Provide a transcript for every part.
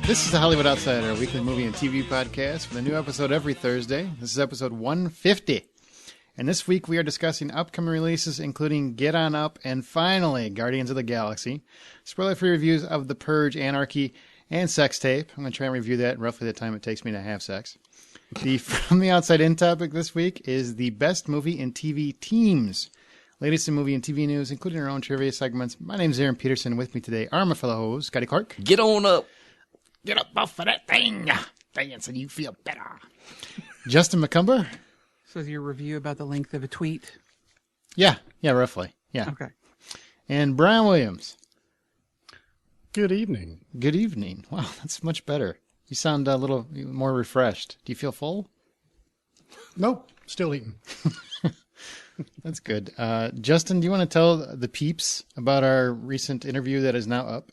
This is the Hollywood Outsider, a weekly movie and TV podcast with a new episode every Thursday. This is episode 150. And this week we are discussing upcoming releases, including Get On Up and finally Guardians of the Galaxy. Spoiler-free reviews of The Purge, Anarchy, and Sex Tape. I'm going to try and review that in roughly the time it takes me to have sex. The From the Outside In topic this week is the best movie and TV teams. Latest in movie and TV news, including our own trivia segments. My name is Aaron Peterson. With me today are my fellow hosts, Scotty Clark. Get on up. Get up off of that thing. Dance and you feel better. Justin McCumber. So is your review about the length of a tweet? Yeah, roughly. Yeah. Okay. And Brian Williams. Good evening. Good evening. Wow, that's much better. You sound a little more refreshed. Do you feel full? Nope, still eating. That's good. Justin, do you want to tell the peeps about our recent interview that is now up?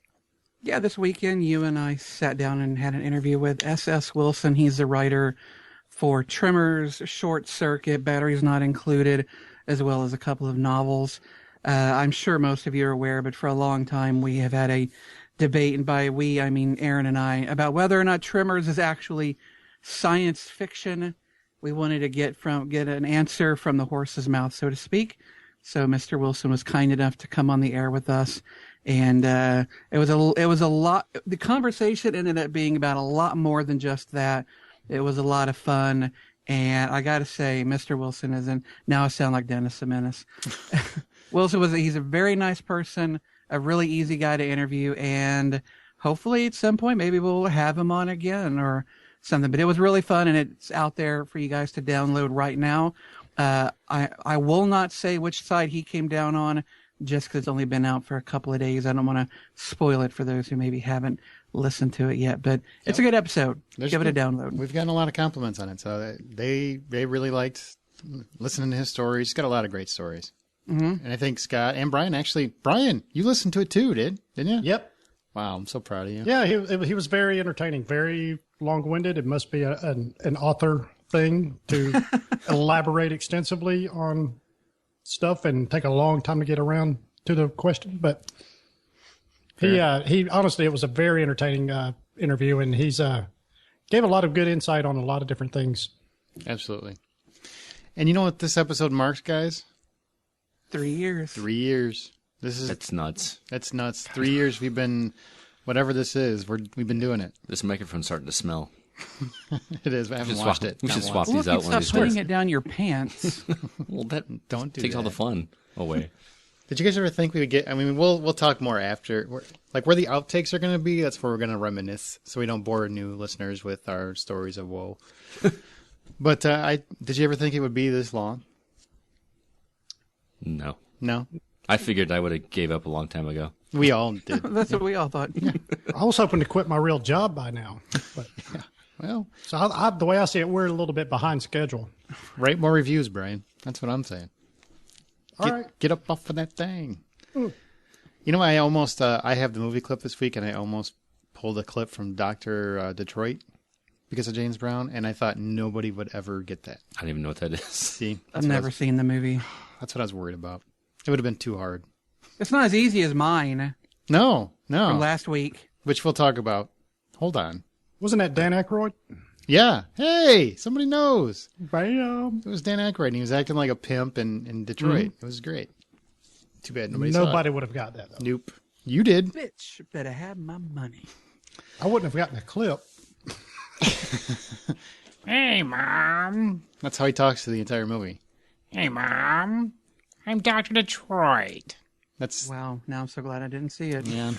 Yeah, this weekend you and I sat down and had an interview with S.S. Wilson. He's the writer for Tremors, Short Circuit, Batteries Not Included, as well as a couple of novels. I'm sure most of you are aware, but for a long time we have had a debate, and by we, I mean Aaron and I, about whether or not Tremors is actually science fiction. We wanted to get an answer from the horse's mouth, so to speak. So Mr. Wilson was kind enough to come on the air with us. And it was a lot. The conversation ended up being about a lot more than just that. It was a lot of fun, and I got to say, Mr. Wilson isn't. Now I sound like Dennis the Menace. He's a very nice person, a really easy guy to interview, and hopefully at some point maybe we'll have him on again or something. But it was really fun, and it's out there for you guys to download right now. I will not say which side he came down on, just because it's only been out for a couple of days. I don't want to spoil it for those who maybe haven't listened to it yet, but it's a good episode. Give it a download. We've gotten a lot of compliments on it, so they really liked listening to his stories. He's got a lot of great stories. Mm-hmm. And I think Scott and Brian, you listened to it too, didn't you? Yep. Wow, I'm so proud of you. Yeah, he was very entertaining, very long-winded. It must be an author thing to elaborate extensively on stuff and take a long time to get around to the question, but he honestly, it was a very entertaining interview, and he's gave a lot of good insight on a lot of different things. Absolutely. And you know what this episode marks, guys? 3 years. 3 years. That's nuts. That's nuts. 3 years we've been, whatever this is, we've been doing it. This microphone's starting to smell. It is. I haven't watched it. We should swap Well, these out one of these stop putting days. it down your pants. Well, that Don't do takes that. all the fun away. Did you guys ever think we would get? I mean, we'll talk more after. Where the outtakes are going to be. That's where we're going to reminisce, so we don't bore new listeners with our stories of woe. But did you ever think it would be this long? No. I figured I would have gave up a long time ago. We all did. That's what we all thought. I was hoping to quit my real job by now, but Yeah. Well, so the way I see it, we're a little bit behind schedule. write more reviews, Brian. That's what I'm saying. All right. Get up off of that thing. Ooh. You know, I almost I have the movie clip this week, and I almost pulled a clip from Dr. Detroit because of James Brown, and I thought nobody would ever get that. I don't even know what that is. See, I've never seen the movie. That's what I was worried about. It would have been too hard. It's not as easy as mine No. from last week. Which we'll talk about. Hold on. Wasn't that Dan Aykroyd? Yeah. Hey, somebody knows. Bam. It was Dan Aykroyd, and he was acting like a pimp in Detroit. Mm-hmm. It was great. Too bad nobody saw Nobody it. would have got that, though. Nope. You did. Bitch, better have my money. I wouldn't have gotten a clip. Hey, Mom. That's how he talks to the entire movie. Hey, Mom. I'm Dr. Detroit. That's Wow, now I'm so glad I didn't see it. yeah.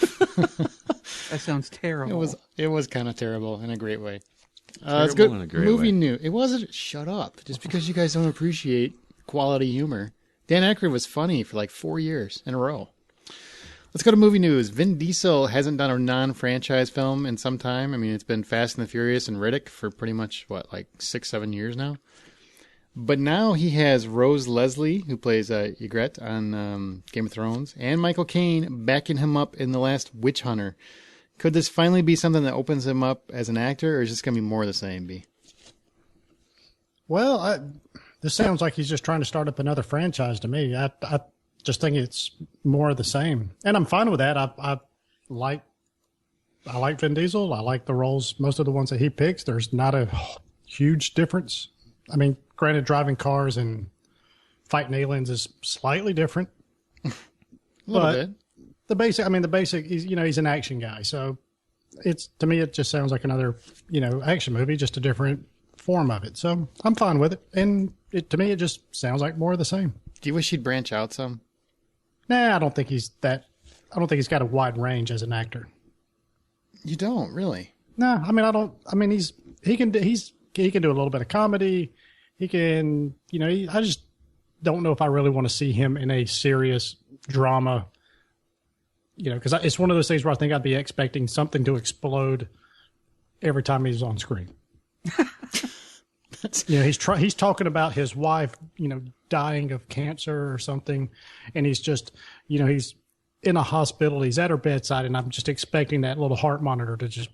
That sounds terrible. It was kind of terrible in a great way. It's Terrible good. in a great Movie way. news. It wasn't. Shut up. Just because you guys don't appreciate quality humor. Dan Aykroyd was funny for like 4 years in a row. Let's go to movie news. Vin Diesel hasn't done a non-franchise film in some time. I mean, it's been Fast and the Furious and Riddick for pretty much, 6-7 years now. But now he has Rose Leslie, who plays Ygritte on Game of Thrones, and Michael Caine backing him up in The Last Witch Hunter. Could this finally be something that opens him up as an actor, or is this going to be more of the same, B? Well, this sounds like he's just trying to start up another franchise to me. I just think it's more of the same. And I'm fine with that. I like I like Vin Diesel. I like the roles. Most of the ones that he picks, there's not a huge difference. I mean, granted, driving cars and fighting aliens is slightly different. A little bit. The basic, he's an action guy. So to me, it just sounds like another, action movie, just a different form of it. So I'm fine with it. And to me, it just sounds like more of the same. Do you wish he'd branch out some? Nah, I don't think he's got a wide range as an actor. You don't really. No, I mean, I don't. I mean, he can do a little bit of comedy. He can, I just don't know if I really want to see him in a serious drama. Because it's one of those things where I think I'd be expecting something to explode every time he's on screen. He's talking about his wife, dying of cancer or something, and he's just, he's in a hospital. He's at her bedside, and I'm just expecting that little heart monitor to just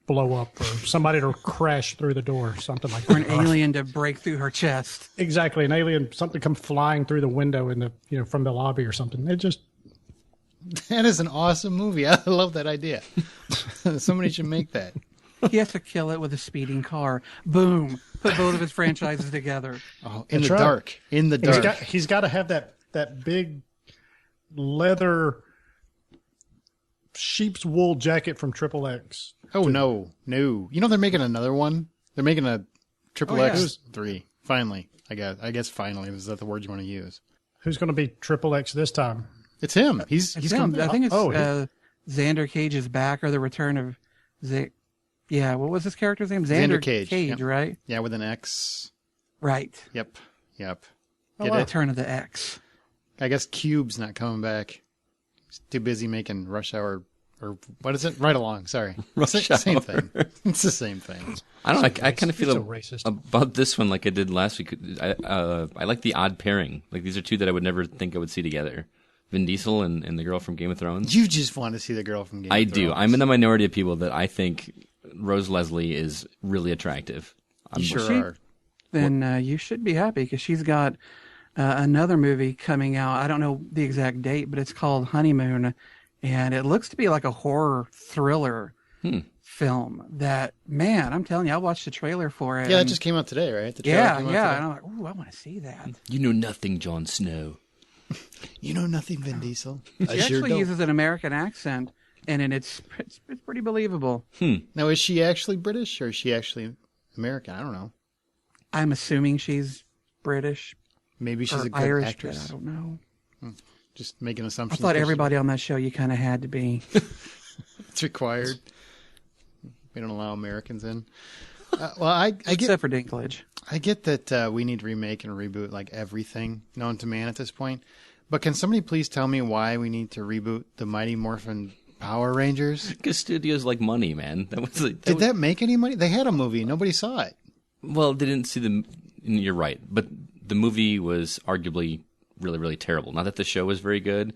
blow up, or somebody to crash through the door, or something like that. Or an alien to break through her chest. Exactly, an alien, something come flying through the window in the, from the lobby or something. It just. That is an awesome movie. I love that idea. Somebody should make that. He has to kill it with a speeding car. Boom. Put both of his franchises together. Oh, in the dark. In the dark. He's got to have that big leather sheep's wool jacket from Triple X. Oh, no. They're making another one? They're making a Triple X 3. Finally. I guess finally. Is that the word you want to use? Who's going to be Triple X this time? It's him. He's him. I think it's Xander Cage's back, or the return of yeah, what was his character's name? Xander Cage. Yep. Right? Yeah, with an X. Right. Yep. Get it? Return of the X. I guess Cube's not coming back. He's too busy making Rush Hour, or what is it? Right Along. Sorry. Same thing. It's the same thing. I don't know. I kind of feel racist about this one like I did last week. I like the odd pairing. Like, these are two that I would never think I would see together. Vin Diesel and the girl from Game of Thrones. You just want to see the girl from Game of Thrones. I do. I'm in the minority of people that I think Rose Leslie is really attractive. You sure are. Then you should be happy, because she's got another movie coming out. I don't know the exact date, but it's called Honeymoon, and it looks to be like a horror thriller film. That, man, I'm telling you, I watched the trailer for it. Yeah, it just came out today, right? Yeah. And I'm like, ooh, I want to see that. You know nothing, Jon Snow. You know nothing, Vin Diesel. She actually uses an American accent, and it's pretty believable. Now, is she actually British, or is she actually American? I don't know. I'm assuming she's British. Maybe she's a good Irish, actress. I don't know. Just making assumptions. I thought everybody on that show, you kind of had to be. It's required. We don't allow Americans in. I get, except for Dinklage. I get that we need to remake and reboot like everything known to man at this point. But can somebody please tell me why we need to reboot the Mighty Morphin Power Rangers? Because studios like money, man. Did that make any money? They had a movie. Nobody saw it. Well, they didn't see the. You're right, but the movie was arguably really, really terrible. Not that the show was very good.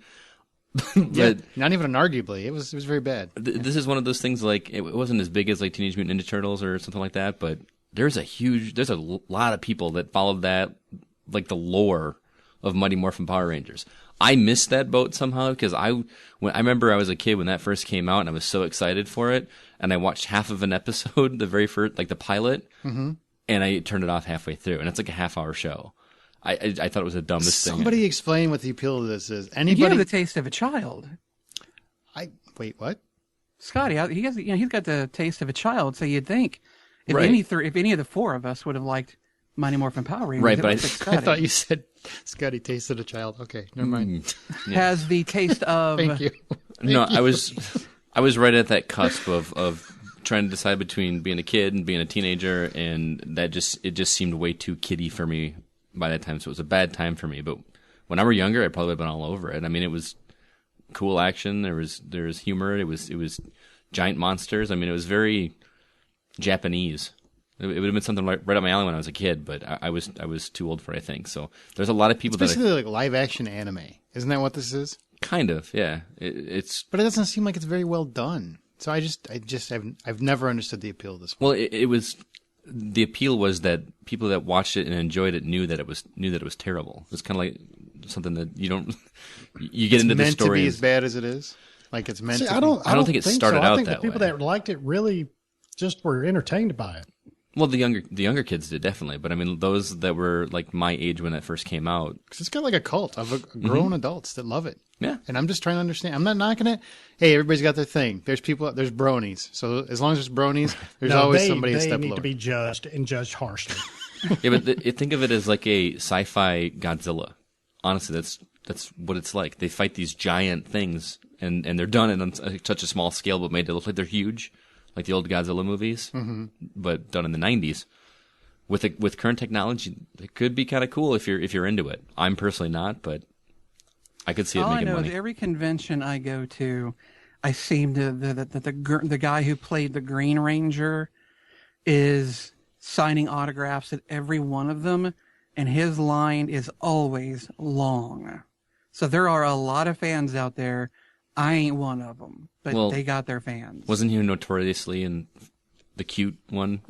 Yeah, not even an arguably. It was very bad. This is one of those things, like, it wasn't as big as like Teenage Mutant Ninja Turtles or something like that, but there's a lot of people that followed that, like the lore of Mighty Morphin Power Rangers. I missed that boat somehow, because I remember I was a kid when that first came out, and I was so excited for it, and I watched half of an episode, the very first, like the pilot, and I turned it off halfway through, and it's like a half-hour show. I thought it was the dumbest thing. Somebody explain what the appeal of this is. You have the taste of a child. Wait, what? Scotty, he's got the taste of a child. So you'd think if Right. if any of the four of us would have liked Mighty Morphin Power Rangers, Right, it but would pick Scotty. I thought you said Scotty tasted a child. Okay, never mind. Has the taste of. Thank you. No, I was right at that cusp of trying to decide between being a kid and being a teenager, and it just seemed way too kiddie for me by that time, so it was a bad time for me. But when I were younger, I probably would have been all over it. I mean, it was cool action. There was humor. It was giant monsters. I mean, it was very Japanese. It would have been something right up my alley when I was a kid, but I was too old for it, I think. So there's a lot of people it's basically like live action anime. Isn't that what this is? Kind of, yeah. But it doesn't seem like it's very well done. So I've never understood the appeal of this one. Well, it was. The appeal was that people that watched it and enjoyed it knew that it was terrible. It's kind of like something that you get into the story. Meant to be as bad as it is. Like it's meant See, to I don't think it started so. out I think that the people way. that liked it really just were entertained by it. Well, the younger kids did definitely, but I mean those that were like my age when it first came out. Because it's got like a cult of grown adults that love it. Yeah. And I'm just trying to understand. I'm not knocking it. Hey, everybody's got their thing. There's there's bronies. So as long as there's bronies, there's always somebody a they step need lower. to be judged and judged harshly. Yeah, but think of it as like a sci-fi Godzilla. Honestly, that's what it's like. They fight these giant things, and they're done on such a small scale, but made to look like they're huge, like the old Godzilla movies, but done in the 90s. With current technology, it could be kind of cool if you're into it. I'm personally not, but I could see it All I making know money. is every convention I go to, I seem to the guy who played the Green Ranger is signing autographs at every one of them, and his line is always long. So there are a lot of fans out there. I ain't one of them, but they got their fans. Wasn't he notoriously in the cute one?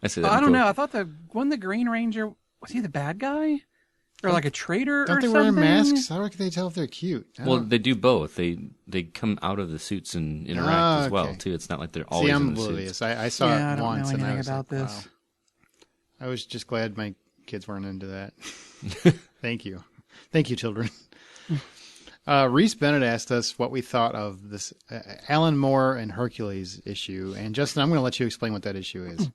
I say that. I don't know. I thought the Green Ranger, was he the bad guy? Or like a traitor Don't or they something? wear masks? How can they tell if they're cute? Well, they do both. They come out of the suits and interact as well okay. too. It's not like they're always I'm in the oblivious. suits. I saw Yeah, I it don't once, know and I anything was about like, this. wow. I was just glad my kids weren't into that. Thank you, children. Reese Bennett asked us what we thought of this Alan Moore and Hercules issue, and Justin, I'm going to let you explain what that issue is.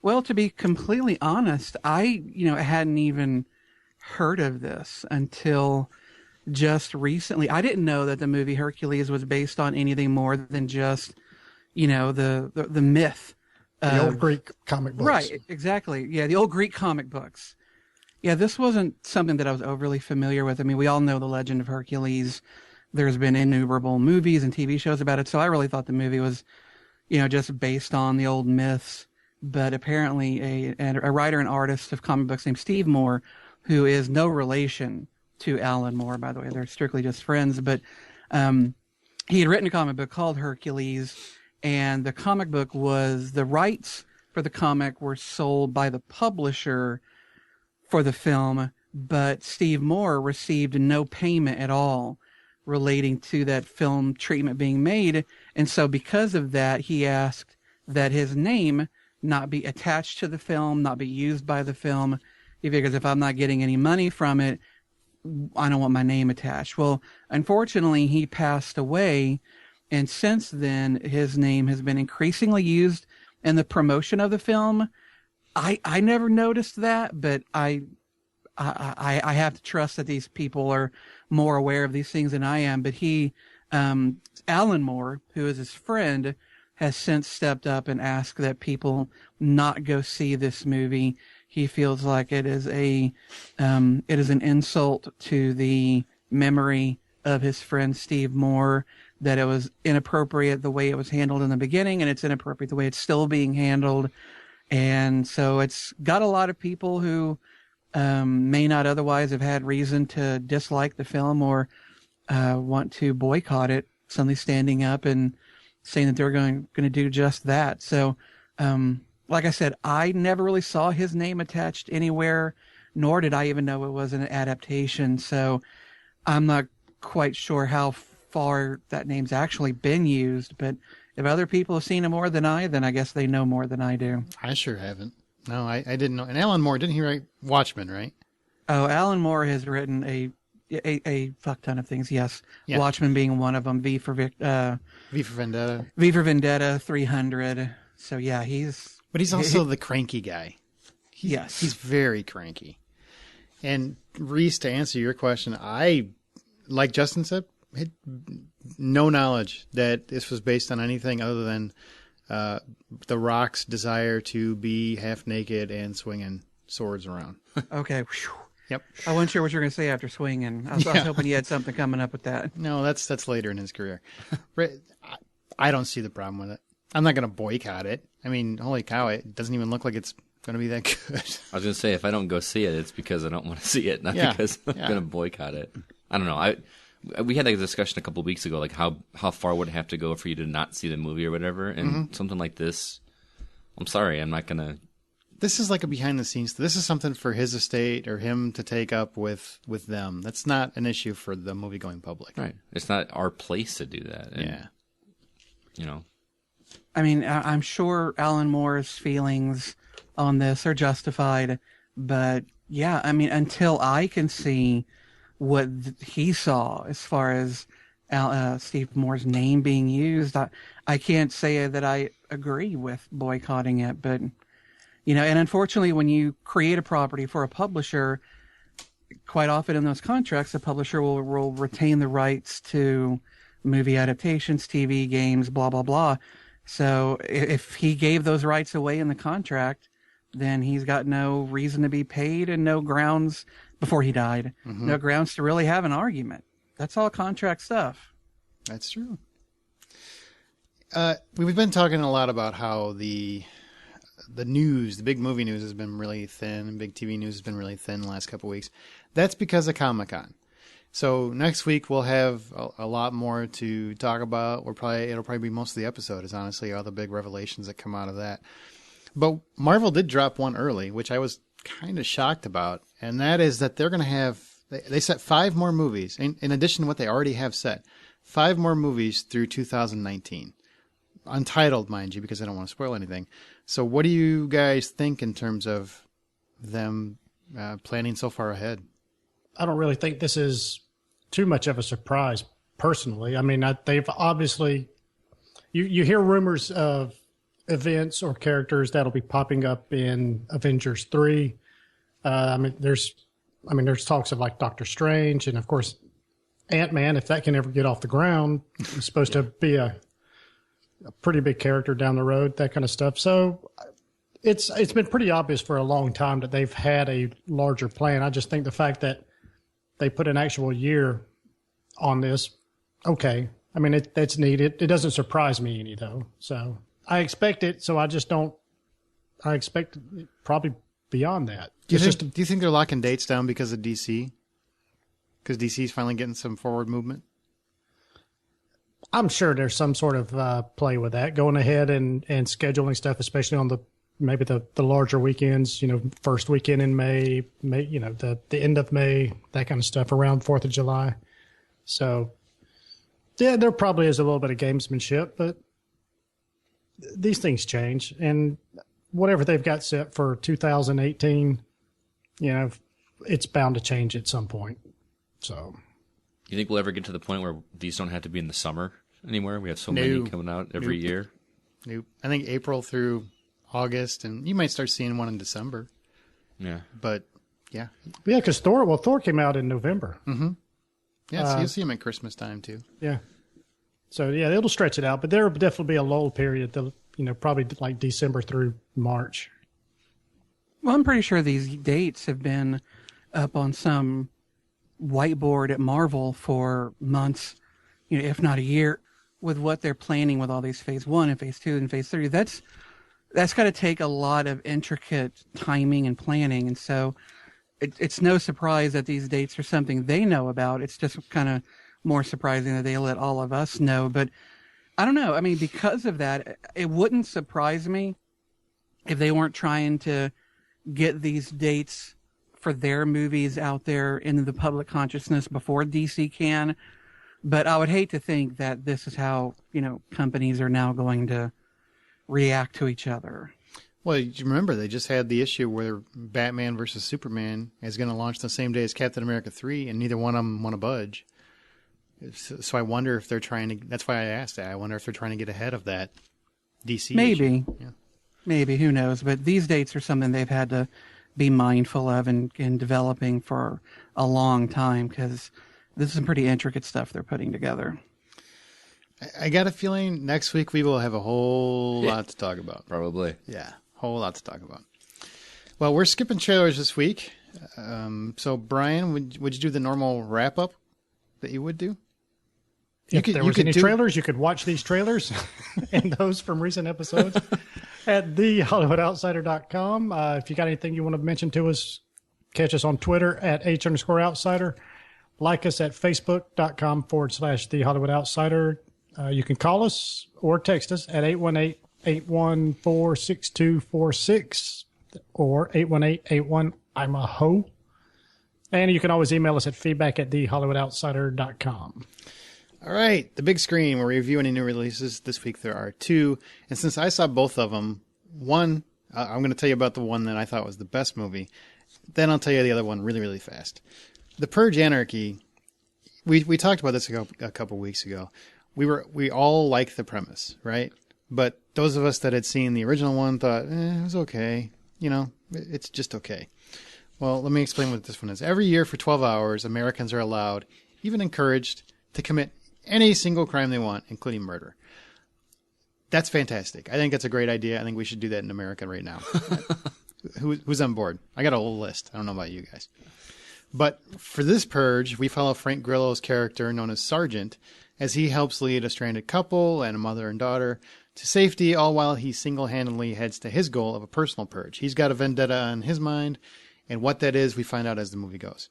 Well, to be completely honest, I hadn't even heard of this until just recently. I didn't know that the movie Hercules was based on anything more than just, the myth. The old Greek comic books. Right, exactly. Yeah, the old Greek comic books. Yeah, this wasn't something that I was overly familiar with. I mean, we all know the legend of Hercules. There's been innumerable movies and TV shows about it, so I really thought the movie was, just based on the old myths. But apparently a writer and artist of comic books named Steve Moore, who is no relation to Alan Moore, by the way. They're strictly just friends. But he had written a comic book called Hercules, and the comic book the rights for the comic were sold by the publisher for the film, but Steve Moore received no payment at all relating to that film treatment being made. And so because of that, he asked that his name not be attached to the film, not be used by the film. He figures if I'm not getting any money from it, I don't want my name attached. Well, unfortunately, he passed away, and since then, his name has been increasingly used in the promotion of the film. I never noticed that, but I have to trust that these people are more aware of these things than I am. But Alan Moore, who is his friend, has since stepped up and asked that people not go see this movie. He feels like it is an insult to the memory of his friend Steve Moore, that it was inappropriate the way it was handled in the beginning, and it's inappropriate the way it's still being handled. And so it's got a lot of people who may not otherwise have had reason to dislike the film or want to boycott it, suddenly standing up and saying that they're going to do just that. So, like I said, I never really saw his name attached anywhere, nor did I even know it was an adaptation. So I'm not quite sure how far that name's actually been used, but if other people have seen it more than I, then I guess they know more than I do. I sure haven't. No, I didn't know. And Alan Moore, didn't he write Watchmen, right? Oh, Alan Moore has written a fuck ton of things. Yes, Yeah. Watchmen being one of them. V for Vendetta. V for Vendetta, 300. So yeah, But he's also the cranky guy. Yes, He's very cranky. And Reese, to answer your question, I, like Justin said, had no knowledge that this was based on anything other than The Rock's desire to be half naked and swinging swords around. okay. Whew. Yep. I wasn't sure what you were going to say after swinging. I was hoping you had something coming up with that. No, that's later in his career. I don't see the problem with it. I'm not going to boycott it. I mean, holy cow, it doesn't even look like it's going to be that good. I was going to say, if I don't go see it, it's because I don't want to see it, not because I'm going to boycott it. I don't know. We had a discussion a couple of weeks ago, like how far would it have to go for you to not see the movie or whatever, and something like this, I'm sorry, I'm not going to This is like a behind the scenes. This is something for his estate or him to take up with them. That's not an issue for the movie going public. Right. It's not our place to do that. And, Yeah. You know. I mean, I'm sure Alan Moore's feelings on this are justified, but yeah, I mean, until I can see what he saw as far as Steve Moore's name being used, I can't say that I agree with boycotting it, but you know, and unfortunately, when you create a property for a publisher, quite often in those contracts, the publisher will retain the rights to movie adaptations, TV, games, blah, blah, blah. So if he gave those rights away in the contract, then he's got no reason to be paid and no grounds before he died, no grounds to really have an argument. That's all contract stuff. That's true. We've been talking a lot about how the news, the big movie news has been really thin, and big TV news has been really thin the last couple of weeks. That's because of Comic-Con. So next week we'll have a lot more to talk about. It'll probably be most of the episode is honestly all the big revelations that come out of that. But Marvel did drop one early, which I was kind of shocked about, and that is that they're going to have, they set 5 more movies, in addition to what they already have set, 5 more movies through 2019. Untitled, mind you, because I don't want to spoil anything. So what do you guys think in terms of them planning so far ahead? I don't really think this is too much of a surprise, personally. I mean, they've obviously, you hear rumors of events or characters that'll be popping up in Avengers 3. There's talks of like Doctor Strange, and of course Ant-Man, if that can ever get off the ground, is supposed to be a pretty big character down the road, that kind of stuff. So it's been pretty obvious for a long time that they've had a larger plan. I just think the fact that they put an actual year on this, okay. I mean, that's neat. It doesn't surprise me any, though. So I expect it. So I expect probably beyond that. Do you think they're locking dates down because of DC? Because DC's finally getting some forward movement? I'm sure there's some sort of play with that, going ahead and scheduling stuff, especially on maybe the larger weekends, first weekend in May, the end of May, that kind of stuff around 4th of July. So, yeah, there probably is a little bit of gamesmanship, but these things change. And whatever they've got set for 2018, it's bound to change at some point. So, You think we'll ever get to the point where these don't have to be in the summer anymore? We have so many coming out every year. Nope. I think April through August, and you might start seeing one in December. Yeah. But, yeah. Yeah, because Thor came out in November. Mm-hmm. Yeah, so you'll see them at Christmas time, too. Yeah. So, yeah, it'll stretch it out. But there will definitely be a lull period, probably like December through March. Well, I'm pretty sure these dates have been up on some whiteboard at Marvel for months, if not a year, with what they're planning with all these phase 1 and phase 2 and phase 3. That's got to take a lot of intricate timing and planning. And so it's no surprise that these dates are something they know about. It's just kind of more surprising that they let all of us know. But I don't know. I mean, because of that, it wouldn't surprise me if they weren't trying to get these dates for their movies out there in the public consciousness before DC can. But I would hate to think that this is how, companies are now going to react to each other. Well, you remember they just had the issue where Batman versus Superman is going to launch the same day as Captain America 3, and neither one of them want to budge. So I wonder if they're trying to. That's why I asked that. I wonder if they're trying to get ahead of that DC Maybe. issue. Yeah. Maybe, who knows? But these dates are something they've had to be mindful of and developing for a long time, because this is some pretty intricate stuff they're putting together. I got a feeling next week we will have a whole lot to talk about. Probably. Yeah, whole lot to talk about. Well, we're skipping trailers this week. So, Brian, would you do the normal wrap-up that you would do? If there was any trailers, you could watch these trailers and those from recent episodes at thehollywoodoutsider.com. If you got anything you want to mention to us, catch us on Twitter at @H_outsider. Like us at facebook.com/thehollywoodoutsider. You can call us or text us at 818-814-6246. or 818-81 I'm a Ho. And you can always email us at feedback@thehollywoodoutsider.com. All right, the big screen. We're reviewing any new releases. This week there are 2. And since I saw both of them, one, I'm going to tell you about the one that I thought was the best movie. Then I'll tell you the other one really, really fast. The Purge Anarchy, we talked about this a couple weeks ago. We all like the premise, right? But those of us that had seen the original one thought, it was okay. You know, it's just okay. Well, let me explain what this one is. Every year for 12 hours, Americans are allowed, even encouraged, to commit any single crime they want, including murder. That's fantastic. I think that's a great idea. I think we should do that in America right now. Who's on board? I got a whole list. I don't know about you guys. But for this purge, we follow Frank Grillo's character known as Sergeant as he helps lead a stranded couple and a mother and daughter to safety, all while he single-handedly heads to his goal of a personal purge. He's got a vendetta on his mind, and what that is, we find out as the movie goes.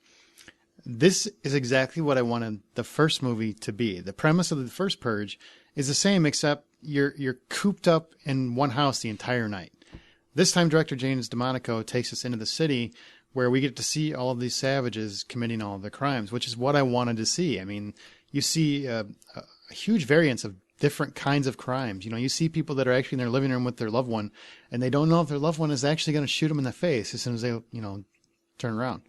This is exactly what I wanted the first movie to be. The premise of the first Purge is the same, except you're cooped up in one house the entire night. This time, director James Gunn takes us into the city where we get to see all of these savages committing all of the crimes, which is what I wanted to see. I mean, you see a huge variance of different kinds of crimes. You know, you see people that are actually in their living room with their loved one, and they don't know if their loved one is actually going to shoot them in the face as soon as they, you know, turn around.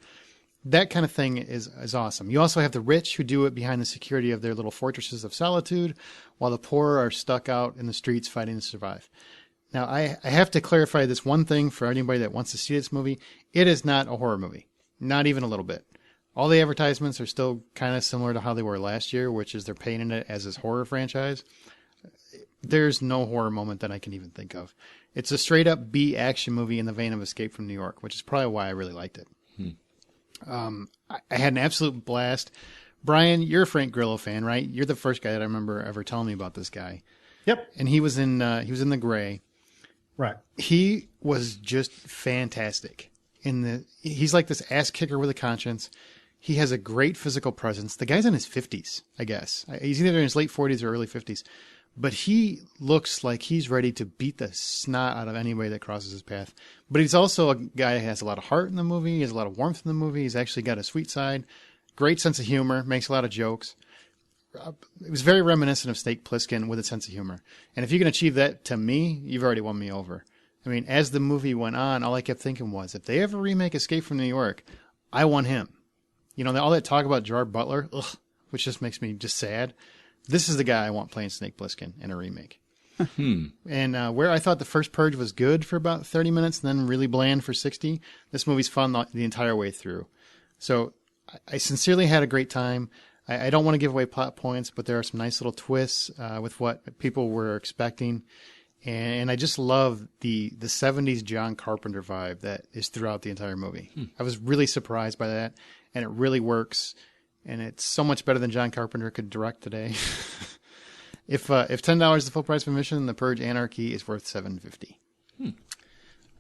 That kind of thing is awesome. You also have the rich who do it behind the security of their little fortresses of solitude, while the poor are stuck out in the streets fighting to survive. Now, I have to clarify this one thing for anybody that wants to see this movie. It is not a horror movie. Not even a little bit. All the advertisements are still kind of similar to how they were last year, which is they're painting it as this horror franchise. There's no horror moment that I can even think of. It's a straight-up B action movie in the vein of Escape from New York, which is probably why I really liked it. I had an absolute blast. Brian, you're a Frank Grillo fan, right? You're the first guy that I remember ever telling me about this guy. Yep. And he was in The Gray. Right. He was just fantastic. He's like this ass kicker with a conscience. He has a great physical presence. The guy's in his 50s, I guess. He's either in his late 40s or early 50s. But he looks like he's ready to beat the snot out of anybody that crosses his path. But he's also a guy that has a lot of heart in the movie. He has a lot of warmth in the movie. He's actually got a sweet side. Great sense of humor. Makes a lot of jokes. It was very reminiscent of Snake Plissken with a sense of humor. And if you can achieve that to me, you've already won me over. I mean, as the movie went on, all I kept thinking was, if they ever remake Escape from New York, I want him. You know, all that talk about Gerard Butler, which just makes me just sad. This is the guy I want playing Snake Plissken in a remake. And where I thought the first Purge was good for about 30 minutes and then really bland for 60, this movie's fun the entire way through. So I sincerely had a great time. I don't want to give away plot points, but there are some nice little twists with what people were expecting. And I just love the 70s John Carpenter vibe that is throughout the entire movie. I was really surprised by that, and it really works. And it's so much better than John Carpenter could direct today. If $10 is the full price of admission, The Purge Anarchy is worth $7.50.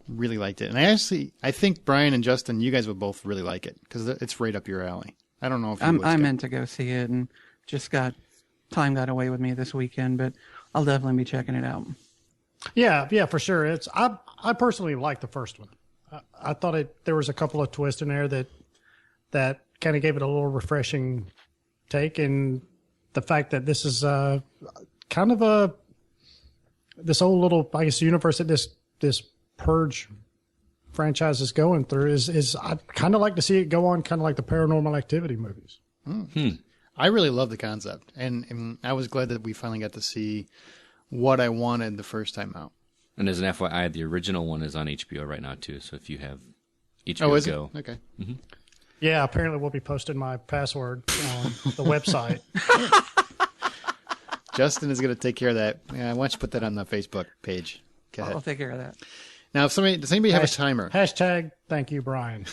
Really liked it. And I think Brian and Justin, you guys would both really like it because it's right up your alley. I don't know if I meant to go see it and just time got away with me this weekend, but I'll definitely be checking it out. Yeah, for sure. I personally like the first one. I thought there was a couple of twists in there that kind of gave it a little refreshing take, and the fact that this is kind of this whole little, I guess, universe that this Purge franchise is going through is I kind of like to see it go on, kind of like the Paranormal Activity movies. I really love the concept, and I was glad that we finally got to see what I wanted the first time out. And as an FYI, the original one is on HBO right now too. So if you have HBO Go, it? Okay. Mm-hmm. Yeah, apparently we'll be posting my password on the website. Justin is going to take care of that. Yeah, why don't you put that on the Facebook page? Go ahead. I'll take care of that. Now, does anybody have a timer? Hashtag thank you, Brian.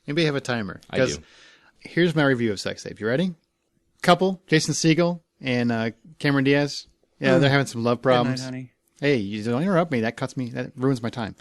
Anybody have a timer? I do. Here's my review of Sex Tape. You ready? Couple, Jason Segel and Cameron Diaz. Yeah, they're having some love problems. Good night, honey. Hey, you don't interrupt me. That ruins my time.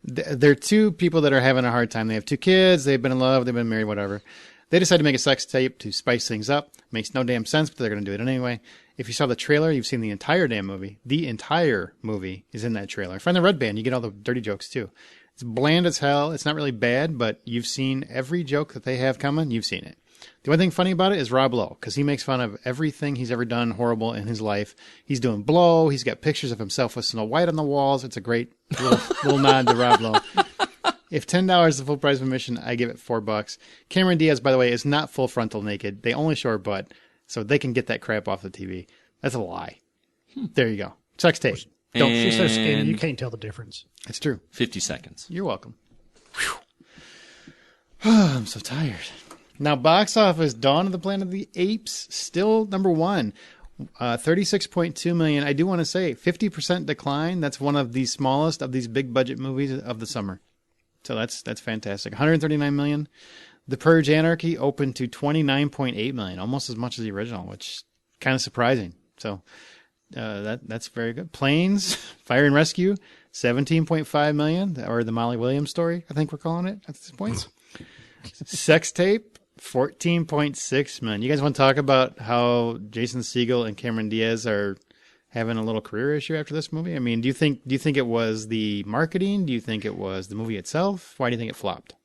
They're two people that are having a hard time. They have 2 kids. They've been in love. They've been married, whatever. They decide to make a sex tape to spice things up. Makes no damn sense, but they're going to do it anyway. If you saw the trailer, you've seen the entire damn movie. The entire movie is in that trailer. From the Red Band, you get all the dirty jokes too. It's bland as hell. It's not really bad, but you've seen every joke that they have coming. You've seen it. The only thing funny about it is Rob Lowe, because he makes fun of everything he's ever done horrible in his life. He's doing Blow. He's got pictures of himself with Snow White on the walls. It's a great little nod to Rob Lowe. If $10 is the full price of admission, I give it $4. Cameron Diaz, by the way, is not full frontal naked. They only show her butt, so they can get that crap off the TV. That's a lie. There you go. Sex tape. She's so skinny, you can't tell the difference. It's true. 50 seconds. You're welcome. I'm so tired. Now, box office, Dawn of the Planet of the Apes, still number one. 36.2 million. I do want to say 50% decline. That's one of the smallest of these big budget movies of the summer. So that's fantastic. 139 million. The Purge Anarchy opened to 29.8 million, almost as much as the original, which is kind of surprising. So that's very good. Planes, Fire and Rescue, 17.5 million, or the Molly Williams story, I think we're calling it at this point. Sex Tape, 14.6 million. You guys want to talk about how Jason Segel and Cameron Diaz are having a little career issue after this movie? I mean, do you think it was the marketing? Do you think it was the movie itself? Why do you think it flopped?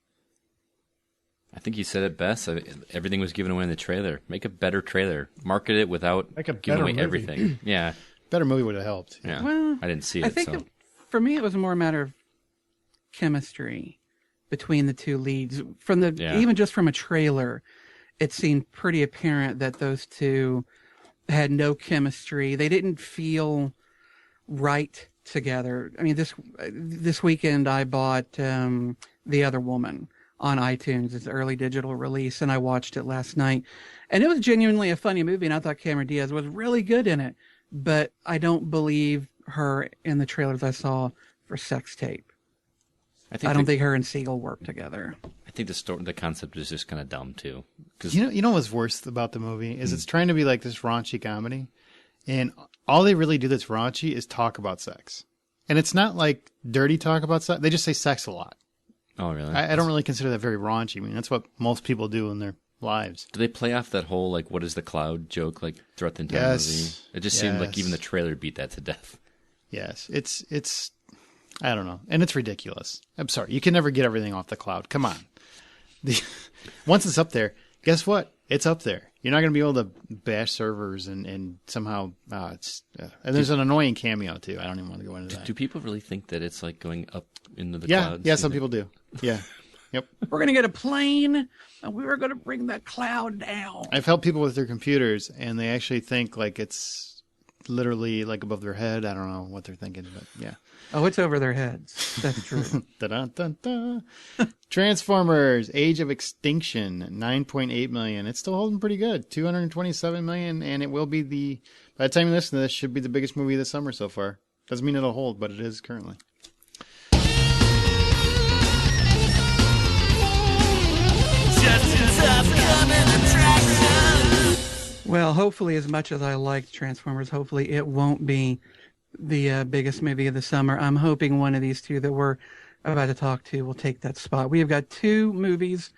I think you said it best. Everything was given away in the trailer. Make a better trailer. Market it without giving away everything. Yeah. Better movie would have helped. Yeah. Well, I didn't see it. I think for me, it was more a matter of chemistry between the two leads. Even just from a trailer, it seemed pretty apparent that those two had no chemistry. They didn't feel right together. I mean, this weekend I bought The Other Woman on iTunes. It's early digital release, and I watched it last night. And it was genuinely a funny movie, and I thought Cameron Diaz was really good in it. But I don't believe her in the trailers I saw for Sex Tape. I don't think her and Segel work together. I think the concept is just kind of dumb too. You know what's worse about the movie is it's trying to be like this raunchy comedy, and all they really do that's raunchy is talk about sex, and it's not like dirty talk about sex. They just say sex a lot. Oh, really? I don't really consider that very raunchy. I mean, that's what most people do in their lives. Do they play off that whole like what is the cloud joke like throughout the entire movie? It just seemed like even the trailer beat that to death. Yes, it's I don't know, and it's ridiculous. I'm sorry, you can never get everything off the cloud. Come on. Once it's up there, guess what? It's up there. You're not going to be able to bash servers and somehow and there's an annoying cameo too. I don't even want to go into that. Do people really think that it's like going up into the clouds? clouds? Yeah, some people do. Yeah. Yep. We're going to get a plane, and we were going to bring that cloud down. I've helped people with their computers, and they actually think like it's literally like above their head. I don't know what they're thinking, but yeah. Oh, it's over their heads. That's true. Da-da-da-da. Transformers: Age of Extinction, 9.8 million. It's still holding pretty good. 227 million, and it will be by the time you listen to this, should be the biggest movie of the summer so far. Doesn't mean it'll hold, but it is currently. Well, hopefully, as much as I liked Transformers, hopefully it won't be the biggest movie of the summer. I'm hoping one of these two that we're about to talk to will take that spot. We have got two movies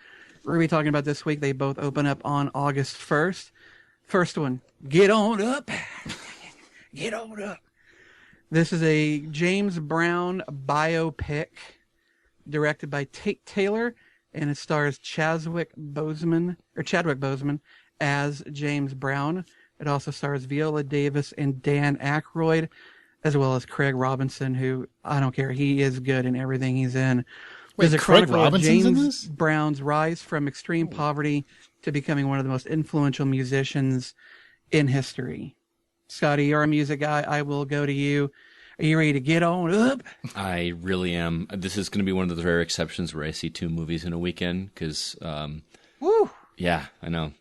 we're going to be talking about this week. They both open up on August 1st. First one, Get On Up. Get On Up. This is a James Brown biopic directed by Tate Taylor, and it stars Chadwick Boseman as James Brown. It also stars Viola Davis and Dan Aykroyd, as well as Craig Robinson, who, I don't care, he is good in everything he's in. Wait, Craig Robinson's in this? James Brown's rise from extreme poverty to becoming one of the most influential musicians in history. Scotty, you're a music guy. I will go to you. Are you ready to get on up? I really am. This is going to be one of those rare exceptions where I see two movies in a weekend because, yeah, I know.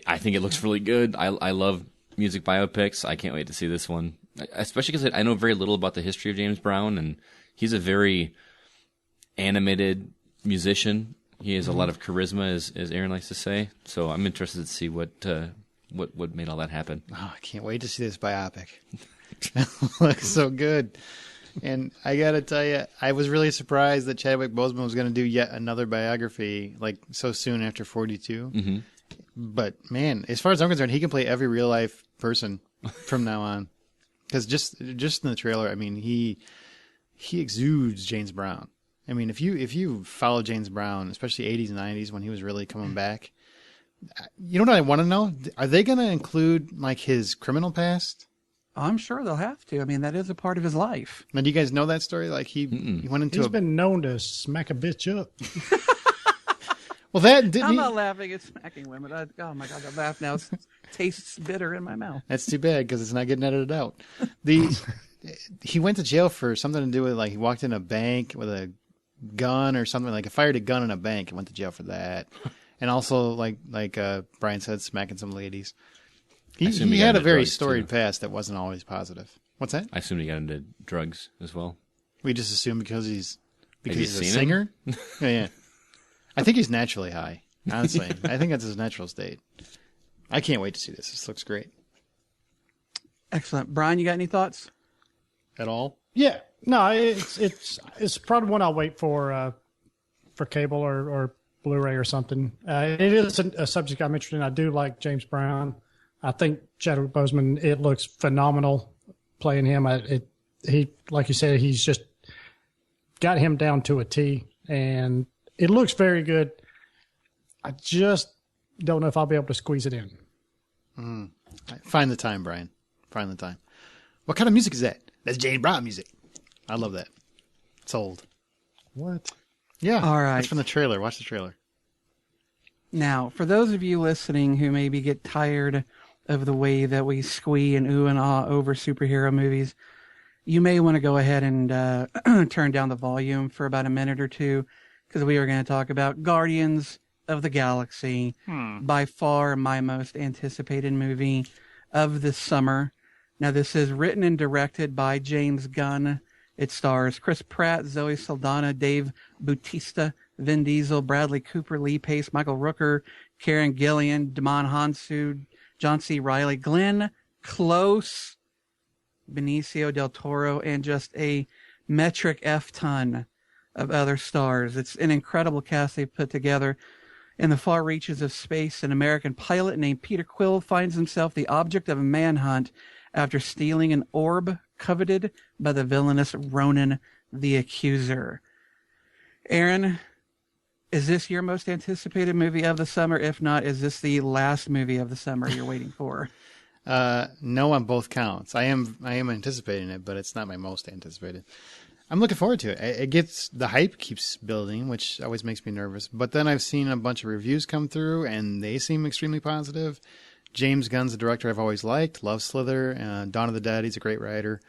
I think it looks really good. I love music biopics. I can't wait to see this one, especially because I know very little about the history of James Brown, and he's a very animated musician. He has a lot of charisma, as Aaron likes to say. So I'm interested to see what made all that happen. Oh, I can't wait to see this biopic. It looks so good. And I got to tell you, I was really surprised that Chadwick Boseman was going to do yet another biography like so soon after 42. Mm-hmm. But man, as far as I'm concerned, he can play every real life person from now on. Because just in the trailer, I mean, he exudes James Brown. I mean, if you follow James Brown, especially 80s and 90s when he was really coming back, you know what I want to know? Are they going to include like his criminal past? I'm sure they'll have to. I mean, that is a part of his life. Now, do you guys know that story? Like he went into He's been known to smack a bitch up. Well, that didn't I'm not laughing at smacking women. Oh my God, I laugh now. It tastes bitter in my mouth. That's too bad because it's not getting edited out. He went to jail for something to do with like he walked in a bank with a gun or something, like fired a gun in a bank and went to jail for that. And also like Brian said, smacking some ladies. He had a very storied past that wasn't always positive. What's that? I assume he got into drugs as well. We just assume because he's Have you a seen singer. Yeah. I think he's naturally high. Honestly, I think that's his natural state. I can't wait to see this. This looks great. Excellent. Brian, you got any thoughts? At all? Yeah, no, it's probably one I'll wait for cable or Blu-ray or something. It is a subject I'm interested in. I do like James Brown. I think Chadwick Boseman. It looks phenomenal playing him. He like you said, he's just got him down to a T, and it looks very good. I just don't know if I'll be able to squeeze it in. Find the time, Brian. Find the time. What kind of music is that? That's James Brown music. I love that. Sold. What? Yeah. All right. That's from the trailer. Watch the trailer. Now, for those of you listening who maybe get tired of the way that we squee and ooh and ah over superhero movies, you may want to go ahead and turn down the volume for about a minute or two, because we are going to talk about Guardians of the Galaxy, by far my most anticipated movie of this summer. Now, this is written and directed by James Gunn. It stars Chris Pratt, Zoe Saldana, Dave Bautista, Vin Diesel, Bradley Cooper, Lee Pace, Michael Rooker, Karen Gillian, Damon Hansu, John C. Reilly, Glenn Close, Benicio del Toro, and just a metric F-ton of other stars. It's an incredible cast they've put together. In the far reaches of space, an American pilot named Peter Quill finds himself the object of a manhunt after stealing an orb coveted by the villainous Ronan the Accuser. Aaron, is this your most anticipated movie of the summer? If not, is this the last movie of the summer you're waiting for? No on both counts. I am anticipating it, but it's not my most anticipated. I'm looking forward to it. The hype keeps building, which always makes me nervous. But then I've seen a bunch of reviews come through, and they seem extremely positive. James Gunn's the director I've always liked. Love Slither, Dawn of the Dead. He's a great writer.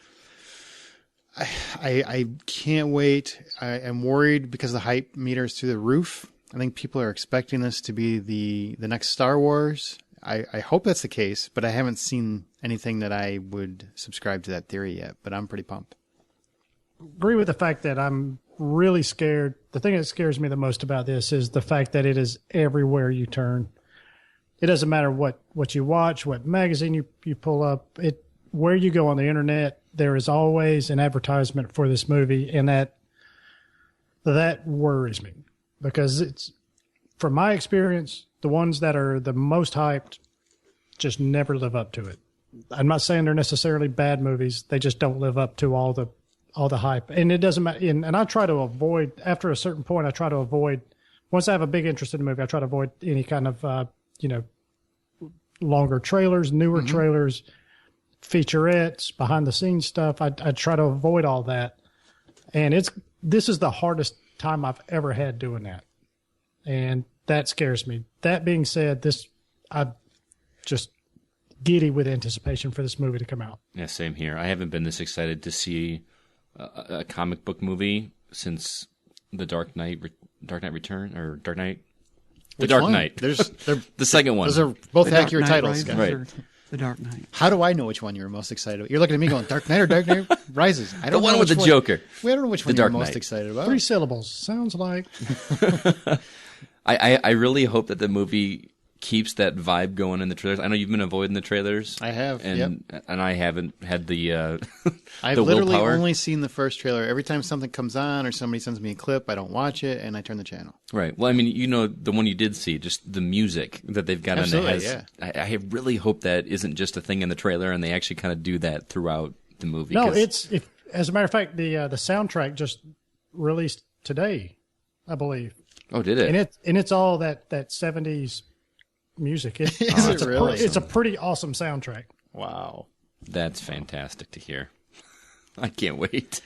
I can't wait. I am worried because the hype meter is through the roof. I think people are expecting this to be the next Star Wars. I hope that's the case, but I haven't seen anything that I would subscribe to that theory yet. But I'm pretty pumped. Agree with the fact that I'm really scared. The thing that scares me the most about this is the fact that it is everywhere you turn. It doesn't matter what you watch, what magazine you pull up, where you go on the internet, there is always an advertisement for this movie, and that worries me, because it's, from my experience, the ones that are the most hyped just never live up to it. I'm not saying they're necessarily bad movies. They just don't live up to all the hype. And it doesn't matter. And I try to avoid, after a certain point, once I have a big interest in a movie, I try to avoid any kind of, longer trailers, newer trailers, featurettes, behind the scenes stuff. I try to avoid all that. And this is the hardest time I've ever had doing that. And that scares me. That being said, I'm just giddy with anticipation for this movie to come out. Yeah, same here. I haven't been this excited to see a comic book movie since The Dark Knight Return, or Dark Knight. The Dark Knight. They're the second one. Those are both The accurate Dark Knight titles, Rises guys. or The Dark Knight. How do I know which one you're most excited about? You're looking at me going, Dark Knight or Dark Knight Rises? I don't The one know with which the Joker. I don't know which one The you're Dark most Knight. excited about. 3 syllables. Sounds like. I really hope that the movie keeps that vibe going in the trailers. I know you've been avoiding the trailers. I have, and I haven't had the I've the literally willpower. only seen the first trailer. Every time something comes on or somebody sends me a clip, I don't watch it, and I turn the channel. Right. Well, I mean, the one you did see, just the music that they've got Absolutely, on it has. yeah. I really hope that isn't just a thing in the trailer, and they actually kind of do that throughout the movie. No, 'cause- as a matter of fact, the soundtrack just released today, I believe. Oh, did it? And it's all that 70s music. Is it really? It's a pretty awesome soundtrack. Wow. That's fantastic to hear. I can't wait.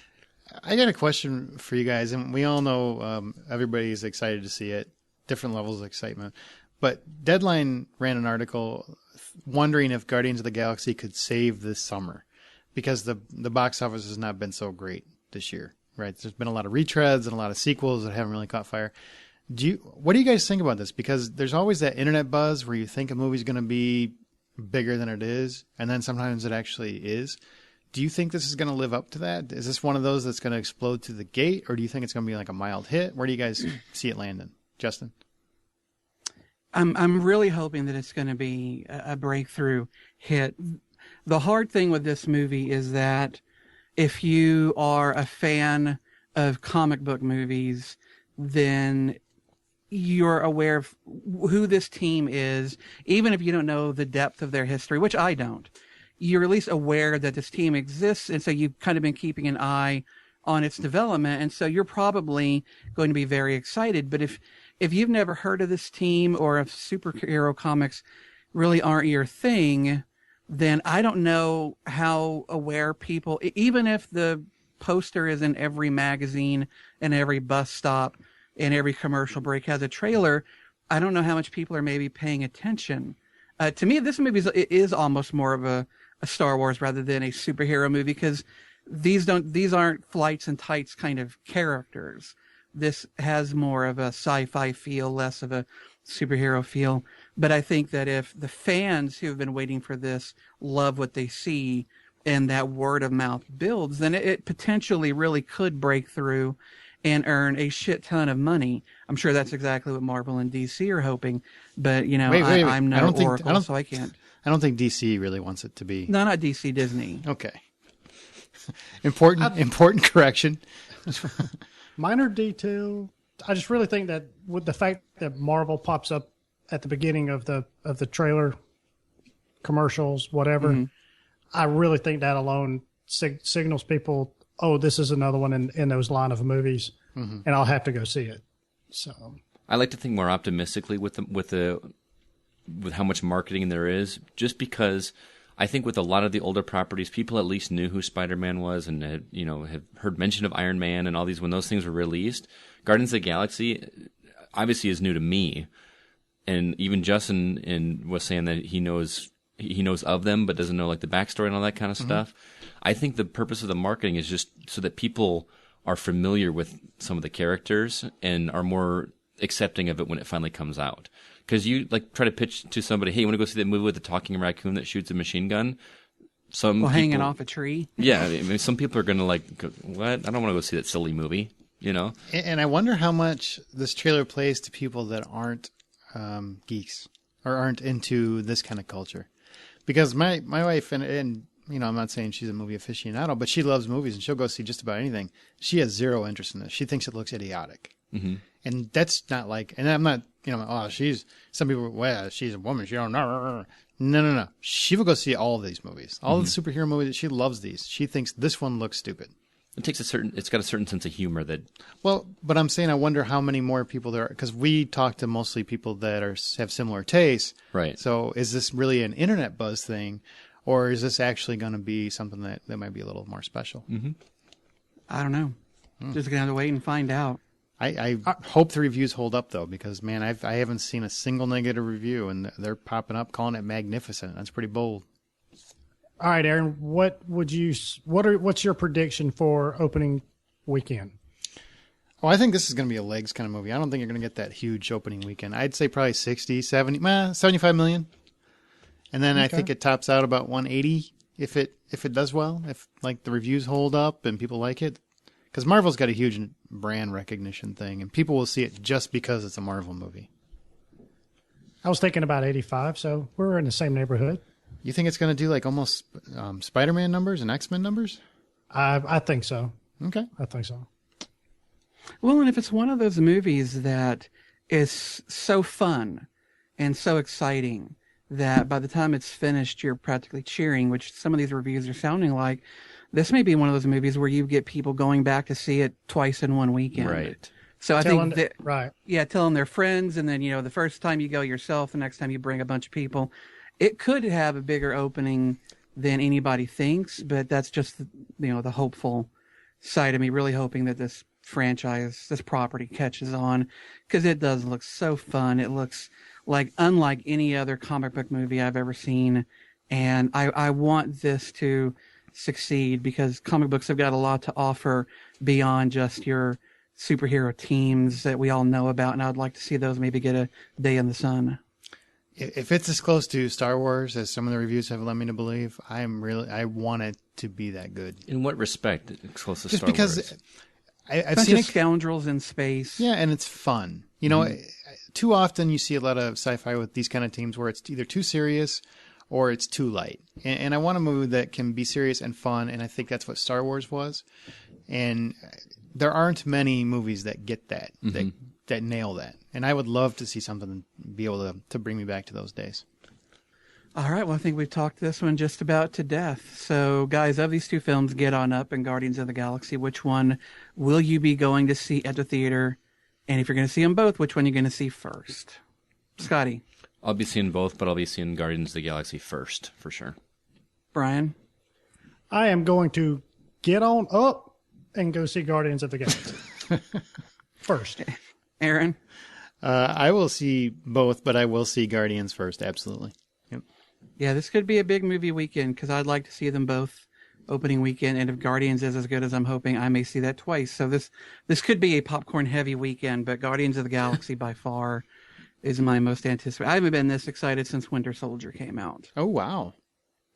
I got a question for you guys, and we all know everybody's excited to see it, different levels of excitement. But Deadline ran an article wondering if Guardians of the Galaxy could save this summer, because the box office has not been so great this year, right? There's been a lot of retreads and a lot of sequels that haven't really caught fire. What do you guys think about this? Because there's always that internet buzz where you think a movie's going to be bigger than it is, and then sometimes it actually is. Do you think this is going to live up to that? Is this one of those that's going to explode through the gate, or do you think it's going to be like a mild hit? Where do you guys see it landing? Justin? I'm really hoping that it's going to be a breakthrough hit. The hard thing with this movie is that if you are a fan of comic book movies, then you're aware of who this team is, even if you don't know the depth of their history, which I don't. You're at least aware that this team exists, and so you've kind of been keeping an eye on its development, and so you're probably going to be very excited. But if you've never heard of this team, or if superhero comics really aren't your thing, then I don't know how aware people, even if the poster is in every magazine and every bus stop and every commercial break has a trailer, I don't know how much people are maybe paying attention. To me, this movie is almost more of a Star Wars rather than a superhero movie, because these aren't flights and tights kind of characters. This has more of a sci-fi feel, less of a superhero feel. But I think that if the fans who have been waiting for this love what they see and that word of mouth builds, then it potentially really could break through and earn a shit ton of money. I'm sure that's exactly what Marvel and DC are hoping. But, you know, Wait. I'm no oracle, so I can't. I don't think DC really wants it to be. No, not DC, Disney. Okay. Important correction. Minor detail. I just really think that with the fact that Marvel pops up at the beginning of the trailer, commercials, whatever, I really think that alone signals people, oh, this is another one in those line of movies, and I'll have to go see it. So I like to think more optimistically with how much marketing there is, just because I think with a lot of the older properties, people at least knew who Spider-Man was and had heard mention of Iron Man and all these when those things were released. Guardians of the Galaxy obviously is new to me, and even Justin was saying that he knows of them but doesn't know like the backstory and all that kind of stuff. I think the purpose of the marketing is just so that people are familiar with some of the characters and are more accepting of it when it finally comes out. Because you like try to pitch to somebody, hey, you want to go see that movie with the talking raccoon that shoots a machine gun? Hanging off a tree. Yeah, I mean, some people are going to like, what? I don't want to go see that silly movie, you know? And I wonder how much this trailer plays to people that aren't geeks or aren't into this kind of culture. Because my wife, and you know, I'm not saying she's a movie aficionado, but she loves movies and she'll go see just about anything. She has zero interest in this. She thinks it looks idiotic. And that's not like, and I'm not, you know, some people, well, she's a woman, she don't know. No. She will go see all of these movies. All the superhero movies, she loves these. She thinks this one looks stupid. It's got a certain sense of humor that. Well, but I'm saying I wonder how many more people there are, because we talk to mostly people that have similar tastes. Right. So is this really an internet buzz thing, or is this actually going to be something that might be a little more special? I don't know. Just going to have to wait and find out. I hope the reviews hold up, though, because, man, I haven't seen a single negative review, and they're popping up calling it magnificent. That's pretty bold. all right, Aaron, what's your prediction for opening weekend? Oh, I think this is going to be a legs kind of movie. I don't think you're going to get that huge opening weekend. I'd say probably 60, 70, 75 million. And then I think it tops out about 180 if it does well, if like the reviews hold up and people like it. Because Marvel's got a huge brand recognition thing, and people will see it just because it's a Marvel movie. I was thinking about 85, so we're in the same neighborhood. You think it's going to do like almost Spider-Man numbers and X-Men numbers? I think so. Okay. I think so. Well, and if it's one of those movies that is so fun and so exciting that by the time it's finished, you're practically cheering, which some of these reviews are sounding like, this may be one of those movies where you get people going back to see it twice in one weekend. Right. So I think that, right. yeah, telling their friends, and then, the first time you go yourself, the next time you bring a bunch of people, it could have a bigger opening than anybody thinks, but that's just, the hopeful side of me, really hoping that this franchise, this property catches on, because it does look so fun. It looks like unlike any other comic book movie I've ever seen, and I want this to succeed because comic books have got a lot to offer beyond just your superhero teams that we all know about, and I'd like to see those maybe get a day in the sun. If it's as close to Star Wars as some of the reviews have led me to believe, I want it to be that good. In what respect? It's close to Just Star Wars? because I've Bunch seen of scoundrels in space. Yeah, and it's fun. Too often you see a lot of sci-fi with these kind of teams where it's either too serious or it's too light. And I want a movie that can be serious and fun, and I think that's what Star Wars was. And there aren't many movies that get that, that nail that. And I would love to see something be able to bring me back to those days. All right, well, I think we've talked this one just about to death. So, guys, of these two films, Get On Up and Guardians of the Galaxy, which one will you be going to see at the theater? And if you're going to see them both, which one are you going to see first? Scotty? I'll be seeing both, but I'll be seeing Guardians of the Galaxy first, for sure. Brian? I am going to get on up and go see Guardians of the Galaxy first. Aaron? I will see both, but I will see Guardians first, absolutely. Yep. Yeah, this could be a big movie weekend because I'd like to see them both opening weekend. And if Guardians is as good as I'm hoping, I may see that twice. So this could be a popcorn-heavy weekend, but Guardians of the Galaxy by far is my most anticipated. I haven't been this excited since Winter Soldier came out. Oh, wow.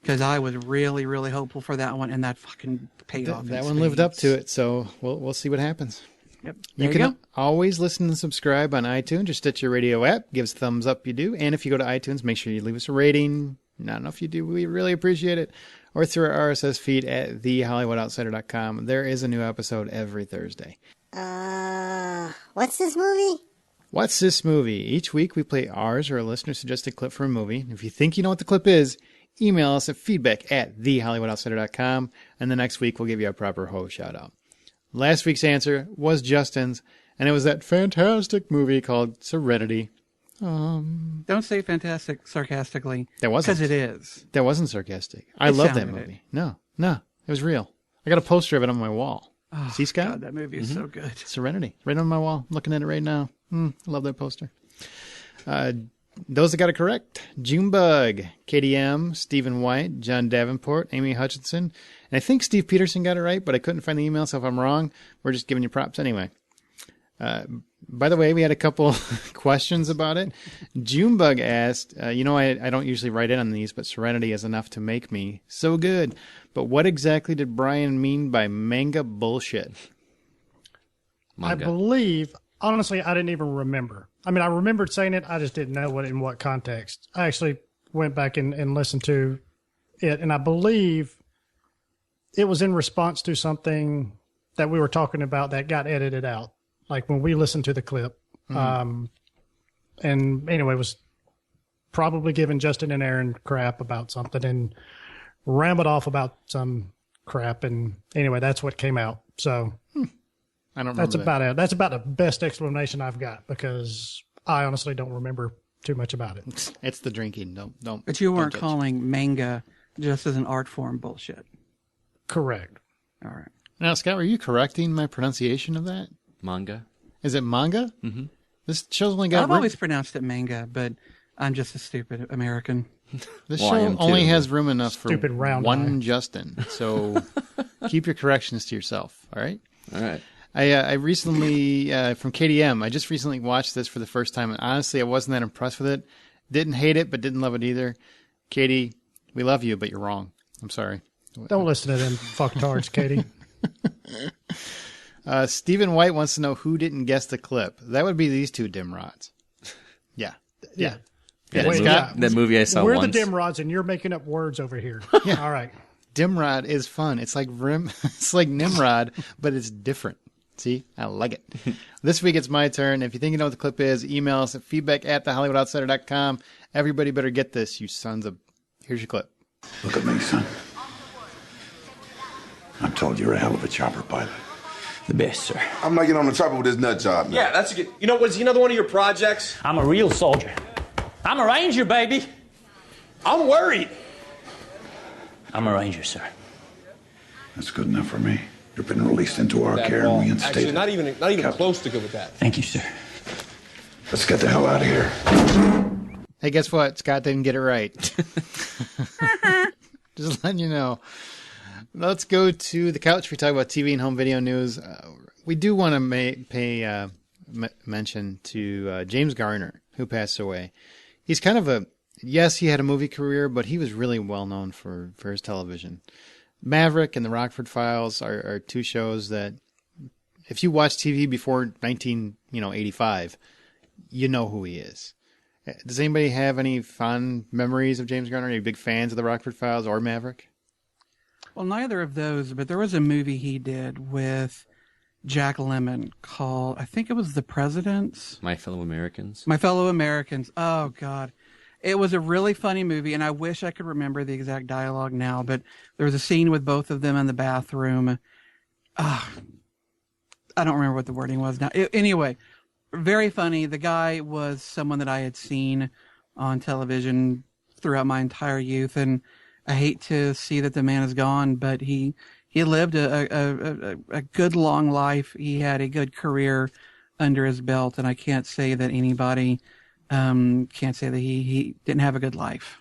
Because I was really, really hopeful for that one, and that fucking paid off. That one lived up to it, so we'll see what happens. Yep. You can always listen and subscribe on iTunes or Stitcher Radio app. Give us a thumbs up, you do. And if you go to iTunes, make sure you leave us a rating. Not enough you do. We really appreciate it. Or through our RSS feed at thehollywoodoutsiders.com. There is a new episode every Thursday. What's this movie? What's this movie? Each week we play ours or a listener-suggested clip for a movie. If you think you know what the clip is, email us at feedback@thehollywoodoutsiders.com. And the next week we'll give you a proper ho shout-out. Last week's answer was Justin's, and it was that fantastic movie called Serenity. Don't say fantastic sarcastically. That wasn't. Because it is. That wasn't sarcastic. I love that sounded movie. No, it was real. I got a poster of it on my wall. Oh, See, Scott? God, that movie is so good. Serenity. Right on my wall. I'm looking at it right now. I love that poster. Those that got it correct: Junebug, KDM, Stephen White, John Davenport, Amy Hutchinson, and I think Steve Peterson got it right, but I couldn't find the email, so if I'm wrong, we're just giving you props anyway. By the way, we had a couple questions about it. Junebug asked, I don't usually write in on these, but Serenity is enough to make me so good. But what exactly did Brian mean by manga bullshit? Manga. I believe, honestly, I didn't even remember. I mean, I remembered saying it. I just didn't know in what context. I actually went back and listened to it, and I believe it was in response to something that we were talking about that got edited out. Like when we listened to the clip. And anyway, was probably giving Justin and Aaron crap about something and rambled off about some crap. And anyway, that's what came out. So I don't remember. that's about it. That's about the best explanation I've got because I honestly don't remember too much about it. It's the drinking. Don't. But you weren't don't judge. calling manga just as an art form bullshit. Correct. All right. Now, Scott, were you correcting my pronunciation of that? Manga. Is it manga? Mm-hmm. This show's only got... I've always pronounced it manga, but I'm just a stupid American. This Well, I show am only too. has room enough for Stupid round one eye. Justin. So keep your corrections to yourself, all right? All right. I recently, from KDM, I just recently watched this for the first time, and honestly, I wasn't that impressed with it. Didn't hate it, but didn't love it either. Katie, we love you, but you're wrong. I'm sorry. Don't listen to them fucktards, Katie. Stephen White wants to know who didn't guess the clip. That would be these two dimrods. Yeah. Yeah. Yeah, Wait, that movie I saw We're once. the dim rods, and you're making up words over here. All right. Dimrod is fun. It's like it's like Nimrod, but it's different. See? I like it. This week it's my turn. If you think you know what the clip is, email us at feedback@thehollywoodoutsiders.com. Everybody better get this, you sons of... Here's your clip. Look at me, son. I'm told you're a hell of a chopper pilot. The best, sir. I'm not getting on the chopper with this nut job, man. Yeah, that's a good... You know, was he another one of your projects? I'm a real soldier. I'm a ranger, baby. I'm worried. I'm a ranger, sir. That's good enough for me. You've been released into our That care ball. and reinstated. Actually, not even Captain. close to good with that. Thank you, sir. Let's get the hell out of here. Hey, guess what? Scott didn't get it right. Just letting you know. Let's go to the couch. We talk about TV and home video news. We do want to pay mention to James Garner, who passed away. He's kind of yes, he had a movie career, but he was really well known for his television. Maverick and the Rockford Files are two shows that, if you watch TV before 1985, you know who he is. Does anybody have any fond memories of James Garner? Are you big fans of the Rockford Files or Maverick? Well, neither of those, but there was a movie he did with Jack Lemmon called, I think it was The Presidents. My Fellow Americans. My Fellow Americans. Oh, God. It was a really funny movie, and I wish I could remember the exact dialogue now, but there was a scene with both of them in the bathroom. I don't remember what the wording was now. Anyway, very funny. The guy was someone that I had seen on television throughout my entire youth, and I hate to see that the man is gone, but he lived a good long life. He had a good career under his belt, and I can't say that anybody can't say that he didn't have a good life.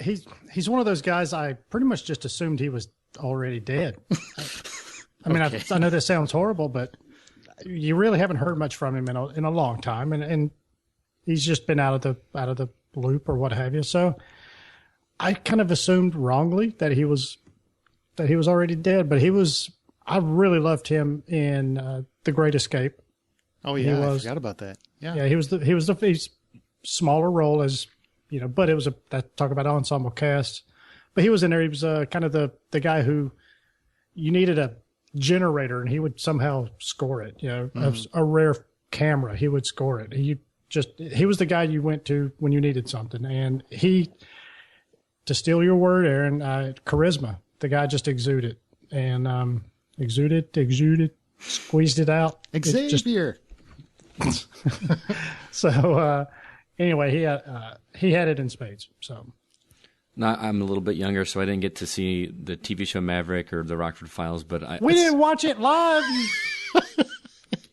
He's one of those guys I pretty much just assumed he was already dead. I mean, Okay. I know this sounds horrible, but you really haven't heard much from him in a long time, and he's just been out of the loop or what have you. So I kind of assumed wrongly that he was already dead, but I really loved him in The Great Escape. Oh yeah, I forgot about that. Yeah, he was the smaller role, as you know, but it was talk about ensemble cast. But he was in there. He was kind of the guy who you needed a generator, and he would somehow score it. You know, a rare camera, he would score it. He was the guy you went to when you needed something, and to steal your word, Aaron, charisma. The guy just exuded, and exuded, squeezed it out. Xavier. So anyway, he had it in spades. So I'm a little bit younger, so I didn't get to see the TV show Maverick or the Rockford Files. But we didn't watch it live, you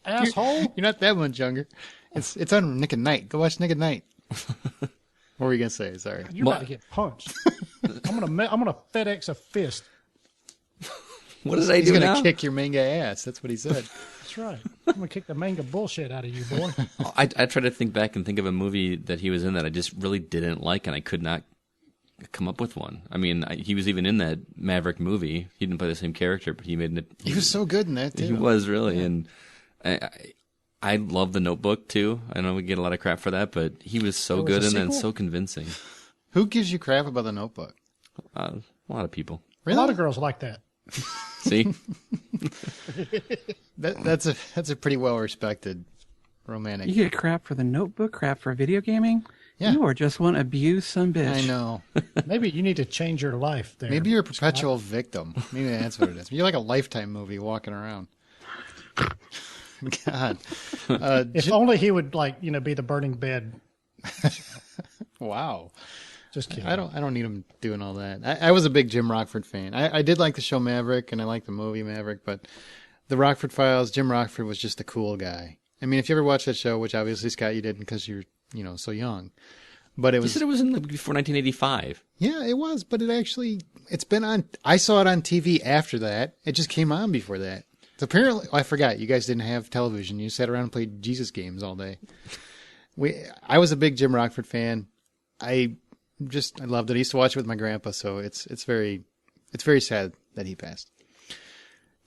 asshole. You're not that much younger. It's on Nick at Night. Go watch Nick at Night. What were you gonna say? Sorry. You're about to get punched. I'm gonna FedEx a fist. What did I He's do gonna now? kick your manga ass. That's what he said. That's right. I'm gonna kick the manga bullshit out of you, boy. I try to think back and think of a movie that he was in that I just really didn't like, and I could not come up with one. I mean, he was even in that Maverick movie. He didn't play the same character, but he made it. He was so good in that too. He was really, and I love The Notebook too. I know we get a lot of crap for that, but he was so good in it and so convincing. Who gives you crap about The Notebook? A lot of people. Really? A lot of girls like that. See, that's a pretty well respected romantic. You get crap for The Notebook, crap for video gaming. Yeah. You are just one abused son bitch. I know. Maybe you need to change your life there. Maybe you're a perpetual victim. Maybe that's what it is. You're like a Lifetime movie walking around. God. If only he would be the burning bed. Wow. Just kidding. I don't need him doing all that. I was a big Jim Rockford fan. I did like the show Maverick, and I liked the movie Maverick, but the Rockford Files, Jim Rockford was just a cool guy. I mean, if you ever watched that show, which obviously Scott you didn't because you're so young, but it was. you said it was before 1985. Yeah, it was, but it's been on. I saw it on TV after that. It just came on before that. So apparently, I forgot. You guys didn't have television. You sat around and played Jesus games all day. I was a big Jim Rockford fan. I loved it. I used to watch it with my grandpa, so it's very sad that he passed.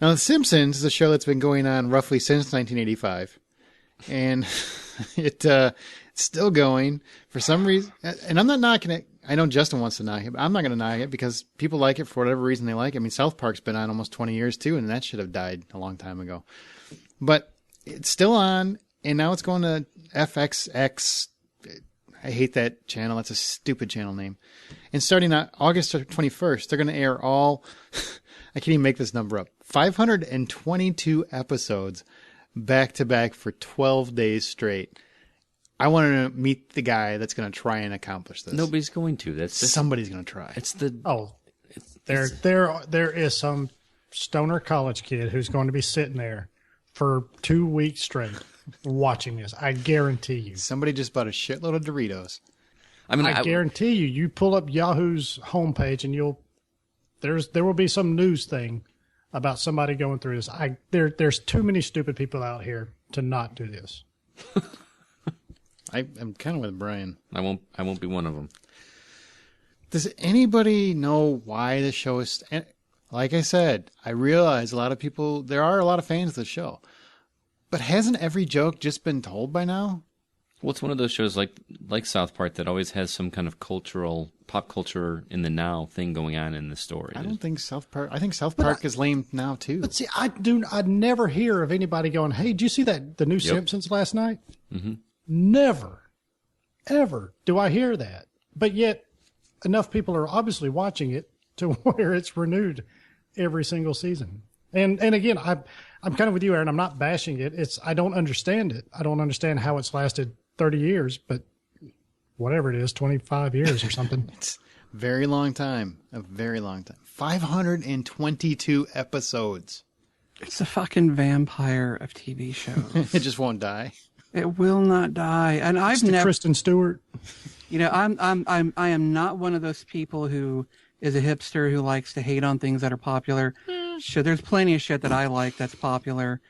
Now, The Simpsons is a show that's been going on roughly since 1985, and it's still going for some reason. And I'm not knocking it. I know Justin wants to knock it, but I'm not going to knock it because people like it for whatever reason they like it. I mean, South Park's been on almost 20 years too, and that should have died a long time ago. But it's still on, and now it's going to FXX. I hate that channel. That's a stupid channel name. And starting on August 21st, they're going to air all... I can't even make this number up. 522 episodes back to back for 12 days straight. I want to meet the guy that's going to try and accomplish this. Nobody's going to. Somebody's going to try. There is some stoner college kid who's going to be sitting there for 2 weeks straight watching this. I guarantee you. Somebody just bought a shitload of Doritos. I guarantee you. You pull up Yahoo's homepage and there will be some news thing about somebody going through this. There's too many stupid people out here to not do this. I'm kind of with Brian. I won't be one of them. Does anybody know why the show is... Like I said, I realize there are a lot of fans of the show. But hasn't every joke just been told by now? Well, it's one of those shows like South Park that always has some kind of pop culture in the now thing going on in the story. I think South Park is lame now too. But see, I'd never hear of anybody going, "Hey, did you see the new Simpsons last night?" Mm-hmm. Never, ever do I hear that. But yet, enough people are obviously watching it to where it's renewed every single season. And again, I'm kind of with you, Aaron. I'm not bashing it. I don't understand it. I don't understand how it's lasted 30 years, but whatever it is, 25 years or something. It's a very long time. 522 episodes. It's a fucking vampire of TV shows. It just won't die. It will not die. And I've Mr. never... Kristen Stewart. You know, I am not one of those people who is a hipster who likes to hate on things that are popular. Sure, there's plenty of shit that I like that's popular.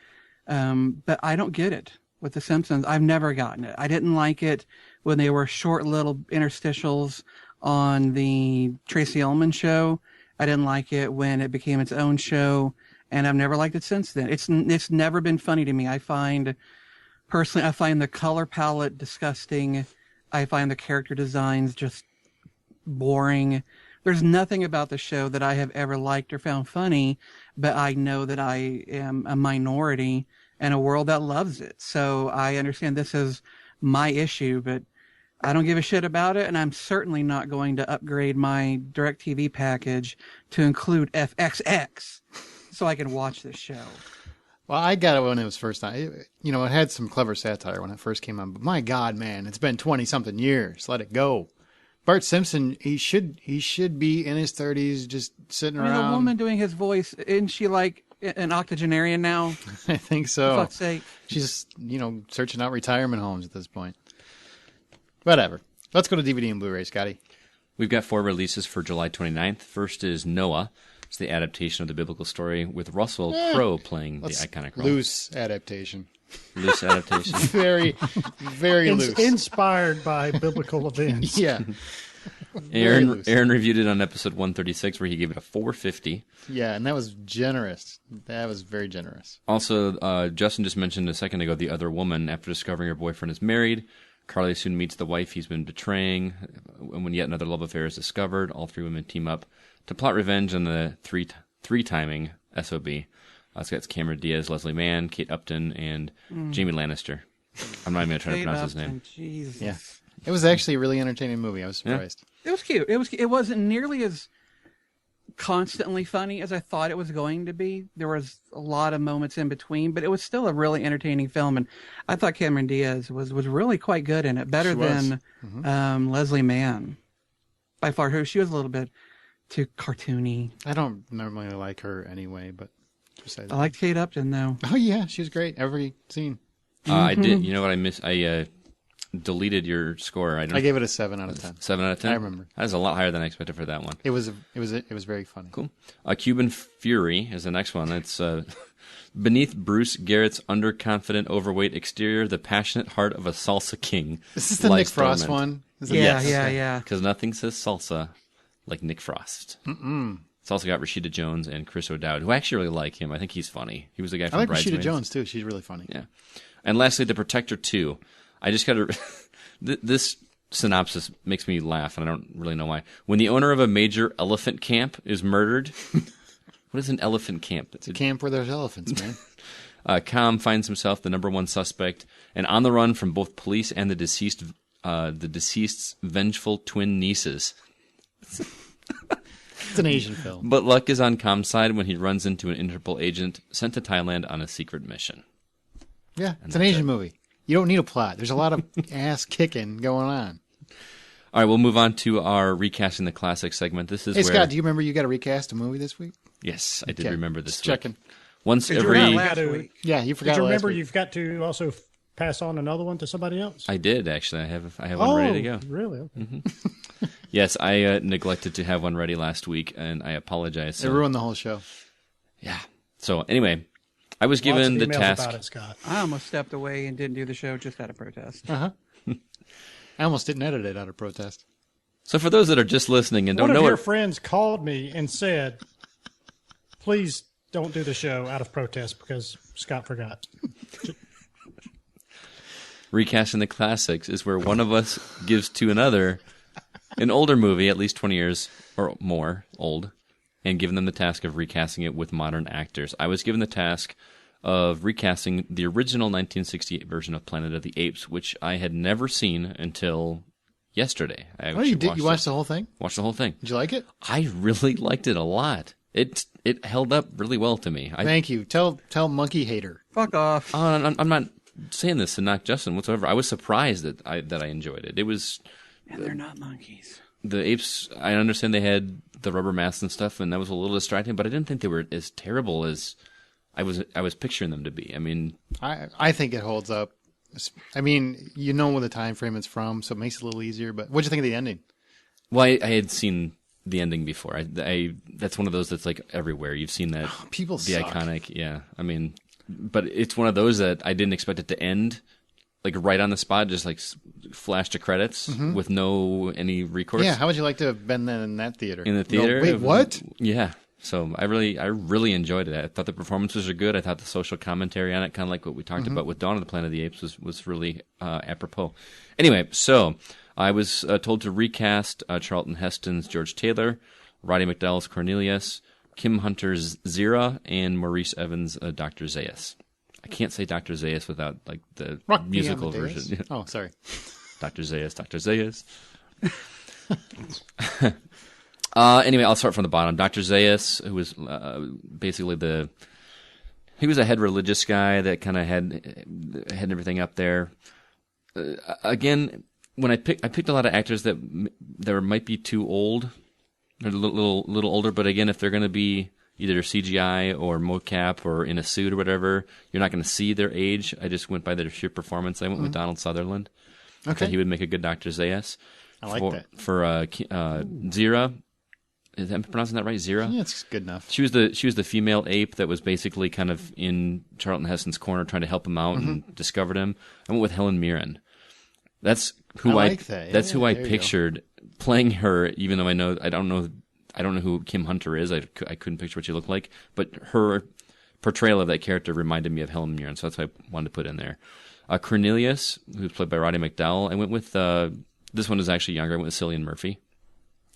But I don't get it with The Simpsons. I've never gotten it. I didn't like it when they were short little interstitials on the Tracy Ullman show. I didn't like it when it became its own show, and I've never liked it since then. It's never been funny to me. I find the color palette disgusting. I find the character designs just boring. There's nothing about the show that I have ever liked or found funny, but I know that I am a minority in a world that loves it. So I understand this is my issue, but I don't give a shit about it, and I'm certainly not going to upgrade my DirecTV package to include FXX so I can watch this show. Well, I got it when it was first time. It had some clever satire when it first came on, but my God, man, it's been 20-something years. Let it go. Bart Simpson, he should be in his 30s, just sitting around. The woman doing his voice, isn't she like an octogenarian now? I think so. For fuck's sake. She's, searching out retirement homes at this point. Whatever. Let's go to DVD and Blu-ray, Scotty. We've got 4 releases for July 29th. First is Noah. It's the adaptation of the biblical story with Russell Crowe playing the iconic role. Loose adaptation. Loose adaptation. Very, very loose. Inspired by biblical events. Yeah. Aaron reviewed it on episode 136 where he gave it a 450. Yeah, and that was generous. That was very generous. Also, Justin just mentioned a second ago The Other Woman. After discovering her boyfriend is married, Carly soon meets the wife he's been betraying. And when yet another love affair is discovered, all 3 women team up to plot revenge on the three-timing SOB. It's Cameron Diaz, Leslie Mann, Kate Upton, and Jamie Lannister. I'm not even going to try to pronounce his name. Jesus. Yeah. It was actually a really entertaining movie. I was surprised. Yeah. It was cute. It wasn't nearly as constantly funny as I thought it was going to be. There was a lot of moments in between, but it was still a really entertaining film. And I thought Cameron Diaz was really quite good in it. Better than Leslie Mann. By far, she was a little bit too cartoony. I don't normally like her anyway, but besides I liked Kate Upton, though. Oh, yeah. She was great. Every scene. I did. You know what I missed? I deleted your score. I gave it a 7 out of 10. 7 out of 10? I remember. That was a lot higher than I expected for that one. It was very funny. Cool. Cuban Fury is the next one. It's beneath Bruce Garrett's underconfident, overweight exterior, the passionate heart of a salsa king. This is the Nick Frost one? Yeah. Because nothing says salsa like Nick Frost. Mm-mm. It's also got Rashida Jones and Chris O'Dowd, who I actually really like him. I think he's funny. He was the guy from I like Bridesmaids. Rashida Jones, too. She's really funny. Yeah. And lastly, The Protector 2. I just got to... This synopsis makes me laugh, and I don't really know why. When the owner of a major elephant camp is murdered... What is an elephant camp? It's a camp where there's elephants, man. Kham finds himself the number 1 suspect and on the run from both police and the deceased's vengeful twin nieces. It's an Asian film. But luck is on Com's side when he runs into an Interpol agent sent to Thailand on a secret mission. Yeah, it's an Asian movie. You don't need a plot. There's a lot of ass kicking going on. All right, we'll move on to our recasting the classic segment. This is Hey, where Scott, do you remember you got to recast a movie this week? yes, I did Okay. remember this. Just checking. Once Did you every remember last week? Yeah, you forgot Did you last remember week. you've got to also pass on another one to somebody else? I did actually. I have one ready to go. Really? Okay. Yes, I neglected to have one ready last week, and I apologize. It ruined the whole show. Yeah. So anyway, I was Lots given of the emails task. about it, Scott. I almost stepped away and didn't do the show just out of protest. I almost didn't edit it out of protest. So for those that are just listening and don't One know of your what friends called me and said, please don't do the show out of protest because Scott forgot. recasting the classics is, where one of us gives to another an older movie, at least 20 years or more old, and giving them the task of recasting it with modern actors. I was given the task of recasting the original 1968 version of Planet of the Apes, which I had never seen until yesterday. I Oh, you did? You watched the whole thing? Watched the whole thing. Did you like it? I really liked it a lot. It held up really well to me. Thank you. Tell Monkey Hater. Fuck off. I'm not saying this to knock Justin whatsoever. I was surprised that I enjoyed it. It was And they're not monkeys. the apes. I understand they had the rubber masks and stuff, and that was a little distracting. But I didn't think they were as terrible as I was picturing them to be. I mean, I think it holds up. I mean, you know what the time frame it's from, so it makes it a little easier. But what'd you think of the ending? well, I had seen the ending before. I that's one of those that's like everywhere. You've seen that. People the suck. iconic. Yeah, I mean, but it's one of those that I didn't expect it to end like right on the spot, just like flash to credits with no any recourse. Yeah, how would you like to have been then in that theater? In the theater. No, wait, what? Yeah. So I really enjoyed it. I thought the performances were good. I thought the social commentary on it, kind of like what we talked about with Dawn of the Planet of the Apes, was really apropos. Anyway, so I was told to recast Charlton Heston's George Taylor, Roddy McDowell's Cornelius, Kim Hunter's Zira, and Maurice Evans' Dr. Zaius. I can't say Dr. Zaius without like the Rock me musical Amadeus. version. Oh, sorry. Dr. Zaius, Dr. Zaius. Anyway, I'll start from the bottom. Dr. Zaius, who was basically he was a head religious guy that kind of had everything up there. Again, when I picked a lot of actors that might be too old, or a little older. But again, if they're going to be either CGI or mocap or in a suit or whatever, you're not going to see their age. I just went by their sheer performance. I went with Donald Sutherland. Okay. He would make a good Dr. Zaius. I like that. For Zira. Is that pronouncing that right? Zira? Yeah, it's good enough. She was the female ape that was basically kind of in Charlton Heston's corner trying to help him out and discovered him. I went with Helen Mirren. That's who I like that. That's Yeah, who I there you pictured playing her. Even though I don't know who Kim Hunter is. I couldn't picture what she looked like, but her portrayal of that character reminded me of Helen Mirren, so that's why I wanted to put in there. Cornelius, who's played by Roddy McDowell. I went with this one is actually younger. I went with Cillian Murphy.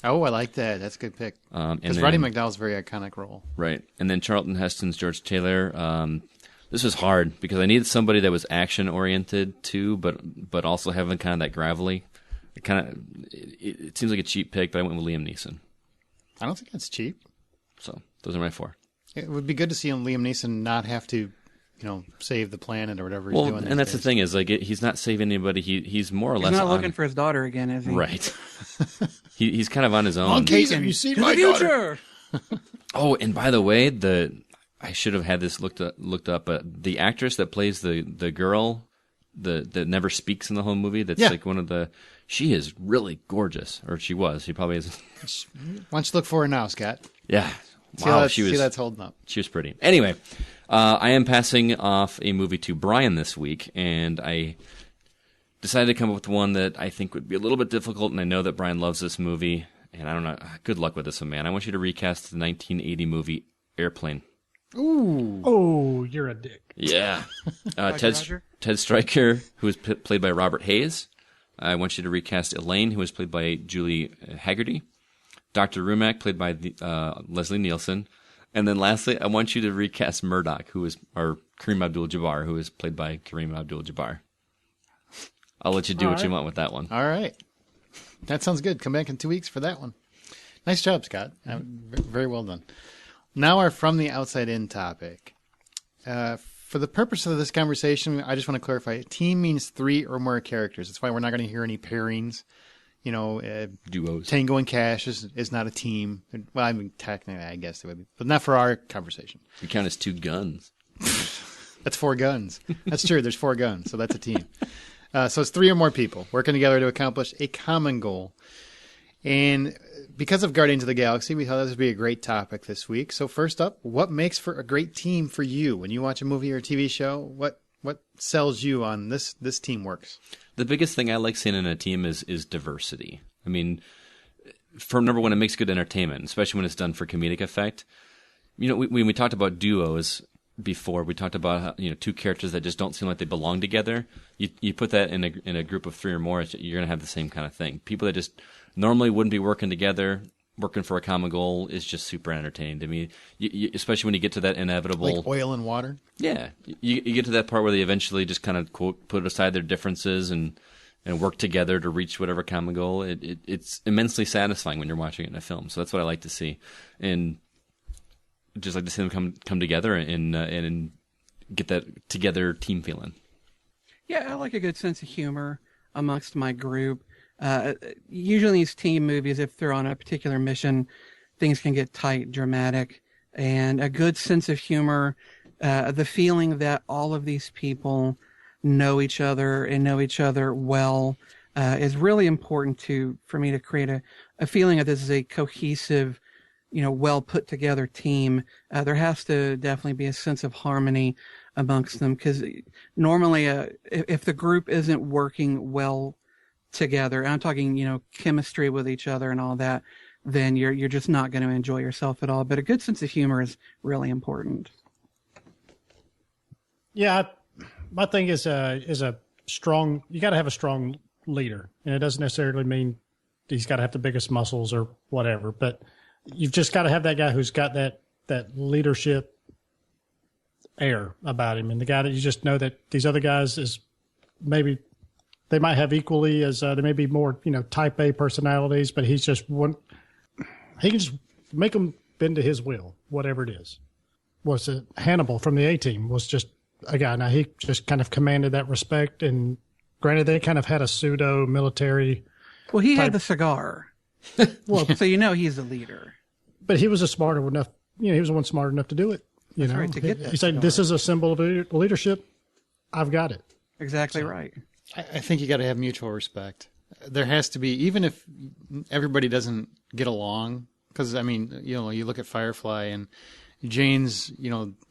Oh, I like that. That's a good pick. And Because then- Roddy McDowell's a very iconic role. Right. And then Charlton Heston's George Taylor. This was hard because I needed somebody that was action oriented too, but also having kind of that gravelly. It seems like a cheap pick, but I went with Liam Neeson. I don't think that's cheap. So those are my four. It would be good to see Liam Neeson not have to, save the planet or whatever he's Well, doing. and that's the thing is like he's not saving anybody. He's more or He's less not on, looking for his daughter again, is he? right. He's kind of on his own. Monkeys, have you seen To my the daughter? future. Oh, and by the way, I should have had this looked up. But the actress that plays the girl, that never speaks in the whole movie. That's like one of the. She is really gorgeous, or she was. She probably is. Why don't you look for her now, Scott? Yeah. See Wow, see that's holding up. She was pretty. Anyway, I am passing off a movie to Brian this week, and I decided to come up with one that I think would be a little bit difficult, and I know that Brian loves this movie, and I don't know. Good luck with this one, man. I want you to recast the 1980 movie Airplane. Ooh. Oh, you're a dick. Yeah. Roger? Ted Stryker, who was played by Robert Hayes. I want you to recast Elaine, who was played by Julie Haggerty. Dr. Rumack, played by Leslie Nielsen. And then lastly, I want you to recast Murdoch, or Kareem Abdul-Jabbar, who is played by Kareem Abdul-Jabbar. I'll let you do what you want with that one. All right. That sounds good. Come back in 2 weeks for that one. Nice job, Scott. Very well done. Now our From the Outside In topic. For the purpose of this conversation, I just want to clarify. Team means 3 or more characters. That's why we're not going to hear any pairings. Duos. Tango and Cash is not a team. Well, I mean, technically, I guess it would be. But not for our conversation. You count as 2 guns. That's 4 guns. That's true. There's 4 guns, so that's a team. So it's 3 or more people working together to accomplish a common goal. And because of Guardians of the Galaxy, we thought this would be a great topic this week. So first up, what makes for a great team for you? When you watch a movie or a TV show, what sells you on this team works? The biggest thing I like seeing in a team is diversity. I mean, for number one, it makes good entertainment, especially when it's done for comedic effect. When we talked about duos before, we talked about how, 2 characters that just don't seem like they belong together. You put that in a group of 3 or more, you're going to have the same kind of thing. People that just normally wouldn't be working together, working for a common goal, is just super entertained. I mean, especially when you get to that inevitable... Like oil and water? Yeah. You get to that part where they eventually just kind of, quote, put aside their differences and work together to reach whatever common goal. It's immensely satisfying when you're watching it in a film. So that's what I like to see. And just like to see them come together and get that together team feeling. Yeah, I like a good sense of humor amongst my group. Usually these team movies, if they're on a particular mission, things can get tight, dramatic, and a good sense of humor, the feeling that all of these people know each other and know each other well, is really important for me to create a feeling that this is a cohesive, well put together team. There has to definitely be a sense of harmony amongst them, because normally, if the group isn't working well together, I'm talking, chemistry with each other and all that, then you're just not going to enjoy yourself at all. But a good sense of humor is really important. Yeah, my thing is a strong. You got to have a strong leader, and it doesn't necessarily mean he's got to have the biggest muscles or whatever. But you've just got to have that guy who's got that leadership air about him, and the guy that you just know that these other guys is maybe they might have equally as they may be more type A personalities, but he's just one. He can just make them bend to his will, whatever it is. Was it Hannibal from the A-Team was just a guy. Now he just kind of commanded that respect, and granted they kind of had a pseudo military. Well, he had the cigar. Well, so he's a leader. But he was smart enough. He was the one smart enough to do it. That's right, to get that he said, "This is a symbol of leadership. I've got it." Exactly right. I think you got to have mutual respect. There has to be, even if everybody doesn't get along, because I mean, you look at Firefly and Jane's,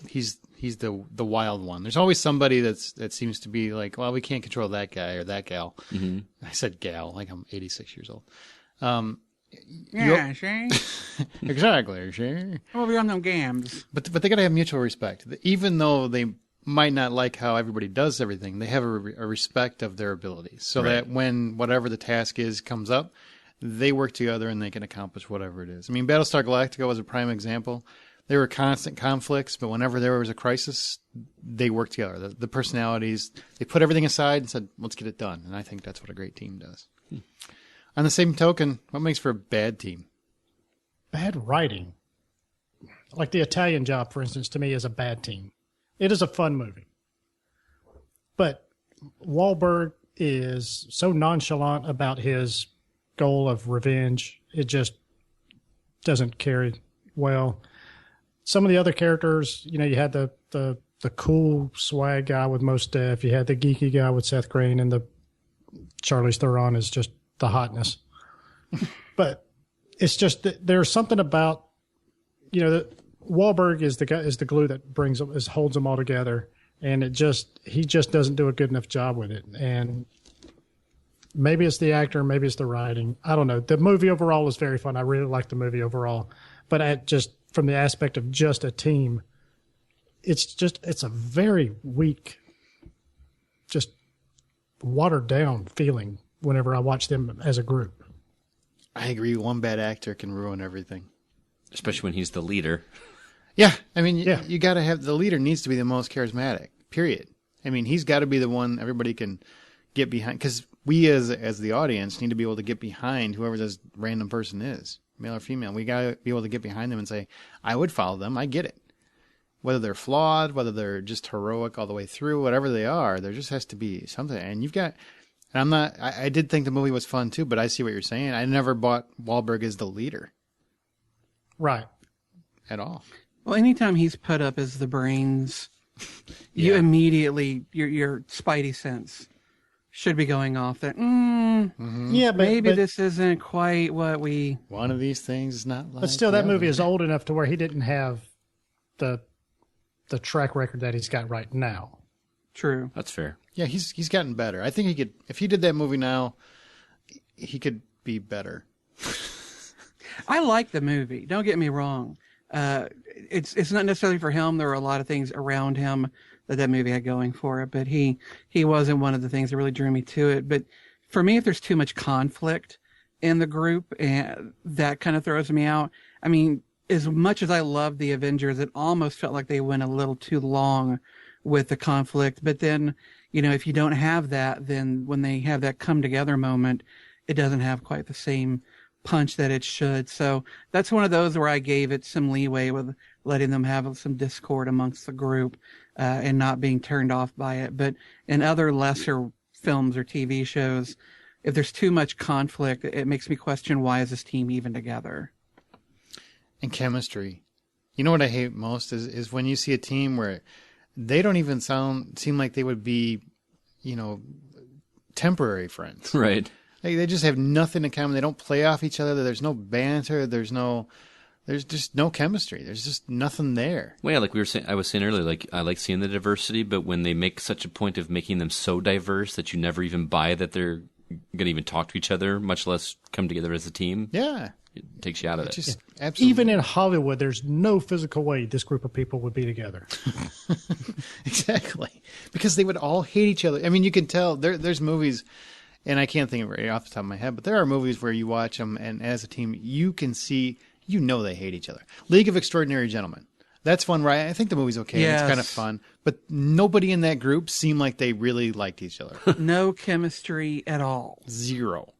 he's the wild one. There's always somebody that seems to be like, well, we can't control that guy or that gal. Mm-hmm. I said gal, like I'm 86 years old. Yeah, sure. Exactly, sure. We'll be on them gams. But they got to have mutual respect. Even though they might not like how everybody does everything, they have a respect of their abilities. So that when whatever the task is comes up, they work together and they can accomplish whatever it is. I mean, Battlestar Galactica was a prime example. There were constant conflicts, but whenever there was a crisis, they worked together. The personalities, they put everything aside and said, let's get it done. And I think that's what a great team does. On the same token, what makes for a bad team? Bad writing. Like The Italian Job, for instance, to me is a bad team. It is a fun movie. But Wahlberg is so nonchalant about his goal of revenge. It just doesn't carry well. Some of the other characters, you had the cool swag guy with Mos Def. You had the geeky guy with Seth Green, and the Charlize Theron is just the hotness. But it's just that there's something about, Wahlberg is the glue that holds them all together, and he just doesn't do a good enough job with it. And maybe it's the actor, maybe it's the writing. I don't know. The movie overall is very fun. I really like the movie overall, but from the aspect of just a team, it's a very weak, just watered down feeling whenever I watch them as a group. I agree. One bad actor can ruin everything. Especially when he's the leader. Yeah. I mean, you got to have, the leader needs to be the most charismatic, period. I mean, he's got to be the one everybody can get behind, because we as the audience need to be able to get behind whoever this random person is. male or female. We got to be able to get behind them and say, I would follow them. I get it. Whether they're flawed, whether they're just heroic all the way through, whatever they are, there just has to be something. And you've got, and I'm not, I did think the movie was fun too, but I see what you're saying. I never bought Wahlberg as the leader. Right. At all. Well, anytime he's put up as the brains, you immediately, your spidey sense should be going off that, Yeah, but maybe this isn't quite what we... One of these things is not like But still, the that movie other. is old enough to where he didn't have the track record that he's got right now. True. That's fair. Yeah, he's gotten better. I think he could, if he did that movie now, he could be better. I like the movie. Don't get me wrong. It's not necessarily for him. There were a lot of things around him that movie had going for it, but he wasn't one of the things that really drew me to it. But for me, if there's too much conflict in the group, and that kind of throws me out. I mean, as much as I love the Avengers, it almost felt like they went a little too long with the conflict. But then, if you don't have that, then when they have that come together moment, it doesn't have quite the same punch that it should. So that's one of those where I gave it some leeway with letting them have some discord amongst the group and not being turned off by it. But in other lesser films or TV shows, if there's too much conflict, it makes me question, why is this team even together? And chemistry. You know what I hate most is when you see a team where they don't even seem like they would be, temporary friends. Right. Like they just have nothing in common. They don't play off each other. There's no banter. There's just no chemistry. There's just nothing there. Well, yeah, like I was saying earlier, like I like seeing the diversity, but when they make such a point of making them so diverse that you never even buy that they're going to even talk to each other, much less come together as a team. Yeah. It takes you out of it. Just absolutely. Even in Hollywood, there's no physical way this group of people would be together. Exactly. Because they would all hate each other. I mean, you can tell there's movies, and I can't think of it right off the top of my head, but there are movies where you watch them, and as a team, you can see, they hate each other. League of Extraordinary Gentlemen. That's one where I think the movie's okay. Yes. It's kind of fun. But nobody in that group seemed like they really liked each other. No chemistry at all. Zero.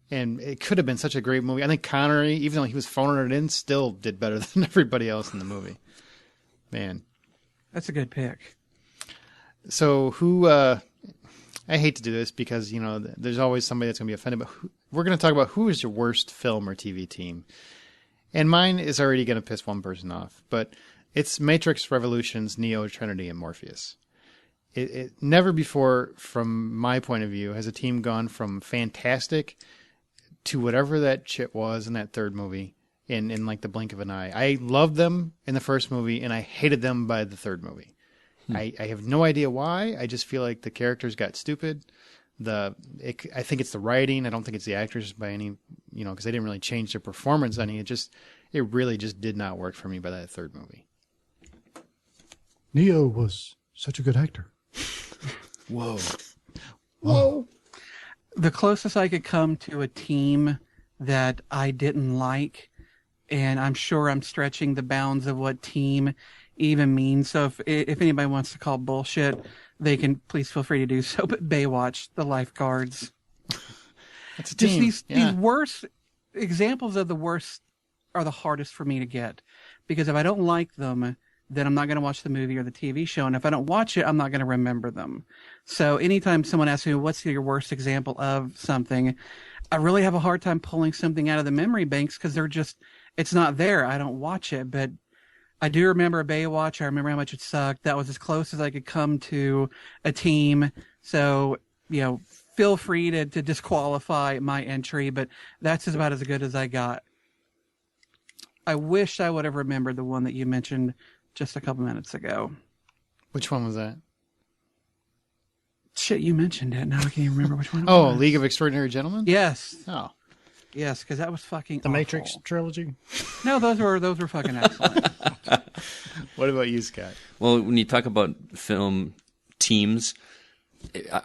And it could have been such a great movie. I think Connery, even though he was phoning it in, still did better than everybody else in the movie. Man. That's a good pick. So who, I hate to do this because, there's always somebody that's going to be offended, but we're going to talk about who is your worst film or TV team. And mine is already going to piss one person off, but it's Matrix Revolutions, Neo, Trinity, and Morpheus. It never before, from my point of view, has a team gone from fantastic to whatever that shit was in that third movie in like the blink of an eye. I loved them in the first movie, and I hated them by the third movie. I have no idea why. I just feel like the characters got stupid. I think it's the writing. I don't think it's the actors by any, because they didn't really change their performance any. It really just did not work for me by that third movie. Neo was such a good actor. Whoa. The closest I could come to a team that I didn't like, and I'm sure I'm stretching the bounds of what team even means. So if anybody wants to call bullshit, they can please feel free to do so. But Baywatch, the lifeguards. That's a Just team. these worst examples of the worst are the hardest for me to get, because if I don't like them, then I'm not going to watch the movie or the TV show. And if I don't watch it, I'm not going to remember them. So anytime someone asks me, what's your worst example of something, I really have a hard time pulling something out of the memory banks because it's not there. I don't watch it. But I do remember Baywatch. I remember how much it sucked. That was as close as I could come to a team. So, feel free to disqualify my entry, but that's about as good as I got. I wish I would have remembered the one that you mentioned just a couple minutes ago. Which one was that? Shit, you mentioned it. Now I can't even remember which one it Oh, was. League of Extraordinary Gentlemen? Yes. Oh. Yes, because that was fucking The awful. Matrix trilogy? No, those were fucking excellent. What about you, Scott? Well, when you talk about film teams,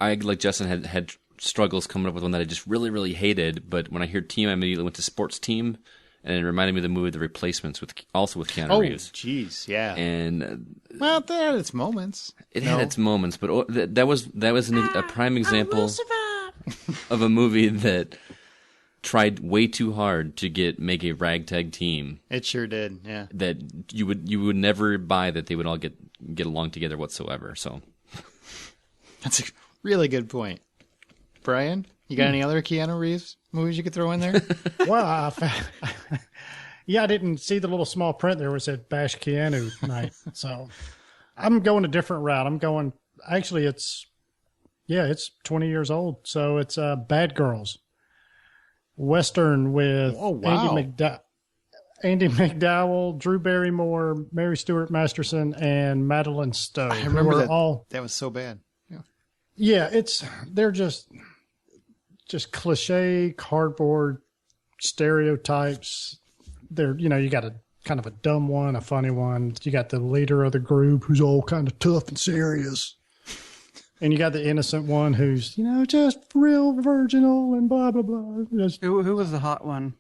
I like Justin had struggles coming up with one that I just really, really hated. But when I hear team, I immediately went to sports team, and it reminded me of the movie The Replacements with Keanu Reeves. Oh, jeez, yeah. And well, it had its moments. It had its moments, but that was a prime example of a movie that tried way too hard to make a ragtag team. It sure did, yeah. That you would never buy that they would all get along together whatsoever. So That's a really good point. Brian, you got any other Keanu Reeves movies you could throw in there? Well, I didn't see the little small print there where it said Bash Keanu night. So I'm going a different route. I'm going, actually, it's 20 years old. So it's Bad Girls. Western with Andy McDowell, Drew Barrymore, Mary Stuart Masterson, and Madeline Stowe. I remember that. That was so bad. Yeah, they're just cliche, cardboard stereotypes. They're, you got a kind of a dumb one, a funny one. You got the leader of the group who's all kind of tough and serious. And you got the innocent one who's, just real virginal and blah, blah, blah. Who was the hot one?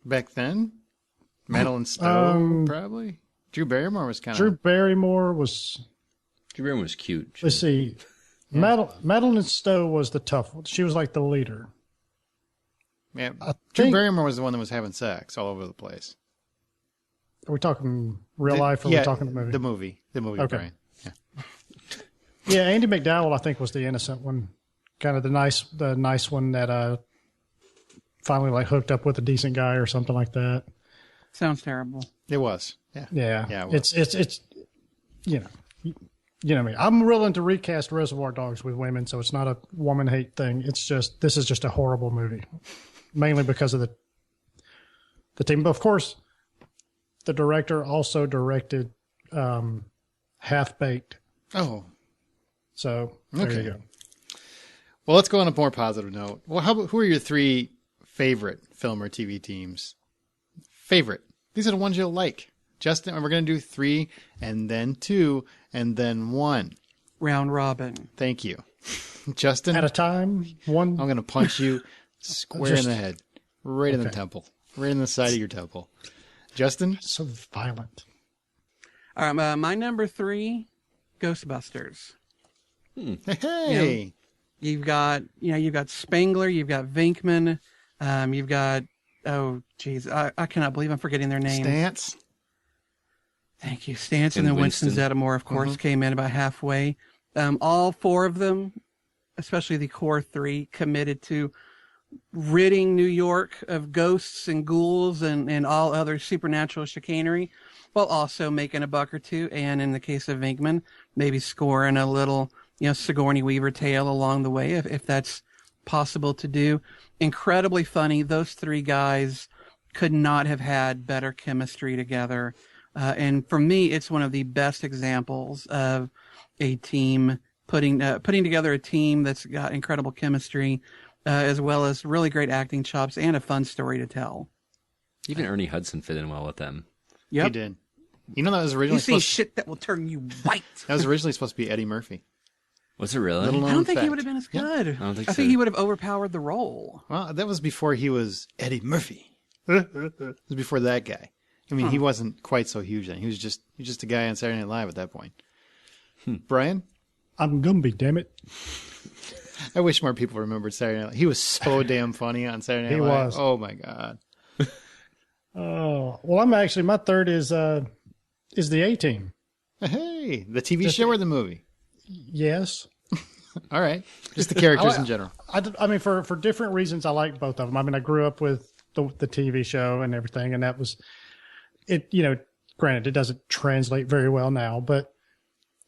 Back then? Madeline Stowe, probably? Drew Barrymore was kind of... Drew Barrymore was cute. Let's see. Yeah. Madeline Stowe was the tough one. She was like the leader. Yeah, Drew Barrymore was the one that was having sex all over the place. Are we talking real life or are we talking the movie? The movie, okay. Brian. Yeah. Yeah, Andy McDowell, I think, was the innocent one. Kind of the nice one that finally like hooked up with a decent guy or something like that. Sounds terrible. It was. Yeah. Yeah. It it's you know me. I'm willing to recast Reservoir Dogs with women, so it's not a woman hate thing. It's just this is just a horrible movie, mainly because of the team. But of course, the director also directed Half Baked. Oh, so there you go. Well, let's go on a more positive note. Well, who are your three favorite film or TV teams? Favorite. These are the ones you'll like. Justin, we're going to do 3, and then 2, and then 1. Round robin. Thank you. Justin? At a time, 1. I'm going to punch you square in the head. Right in the temple. Right in the side of your temple. Justin? So violent. All right, my number 3, Ghostbusters. Hey! You've got Spengler, you've got Venkman, you've got, I cannot believe I'm forgetting their names. Stantz. Thank you. Stantz and then Winston Zeddemore, of course, came in about halfway. All 4 of them, especially the core 3, committed to ridding New York of ghosts and ghouls and all other supernatural chicanery, while also making a buck or two, and in the case of Venkman, maybe scoring a little, Sigourney Weaver tale along the way, if that's possible to do. Incredibly funny. Those 3 guys could not have had better chemistry together. And for me, it's one of the best examples of a team putting together a team that's got incredible chemistry, as well as really great acting chops and a fun story to tell. Even Ernie Hudson fit in well with them. Yep. He did. That was originally shit that will turn you white. That was originally supposed to be Eddie Murphy. Was it really? I don't think he would have been as good. Yeah. I think he would have overpowered the role. Well, that was before he was Eddie Murphy. It was before that guy. I mean, he wasn't quite so huge then. He was just a guy on Saturday Night Live at that point. Brian? I'm Gumby, damn it. I wish more people remembered Saturday Night Live. He was so damn funny on Saturday Night Live. He was. Oh, my God. Oh, well, I'm actually, my third is the A-Team. Hey, the TV show or the movie? Yes. All right. Just the characters in general. I mean, for different reasons, I like both of them. I mean, I grew up with the TV show and everything, and that was it. Granted, it doesn't translate very well now, but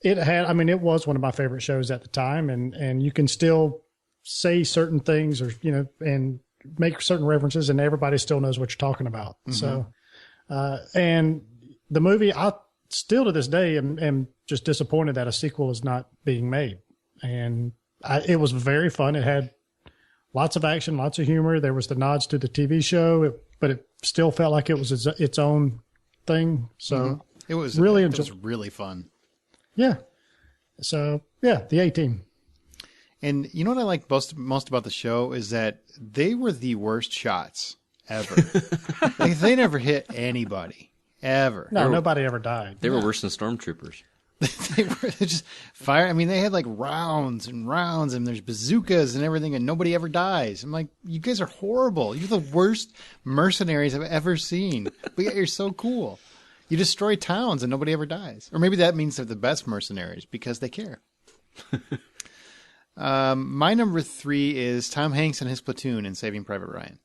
it was one of my favorite shows at the time, and you can still say certain things or and make certain references, and everybody still knows what you're talking about. Mm-hmm. So, and the movie, I still to this day am just disappointed that a sequel is not being made. And it was very fun. It had lots of action, lots of humor. There was the nods to the TV show, but it still felt like it was its own thing. So it was really fun. Yeah. So yeah, the A-Team. And you know what I like most about the show is that they were the worst shots ever. Like they never hit anybody ever. No, nobody ever died. They were worse than stormtroopers. They were just fire. I mean, they had like rounds and rounds, and there's bazookas and everything, and nobody ever dies. I'm like, you guys are horrible. You're the worst mercenaries I've ever seen. But yet you're so cool. You destroy towns and nobody ever dies. Or maybe that means they're the best mercenaries because they care. My number 3 is Tom Hanks and his platoon in Saving Private Ryan.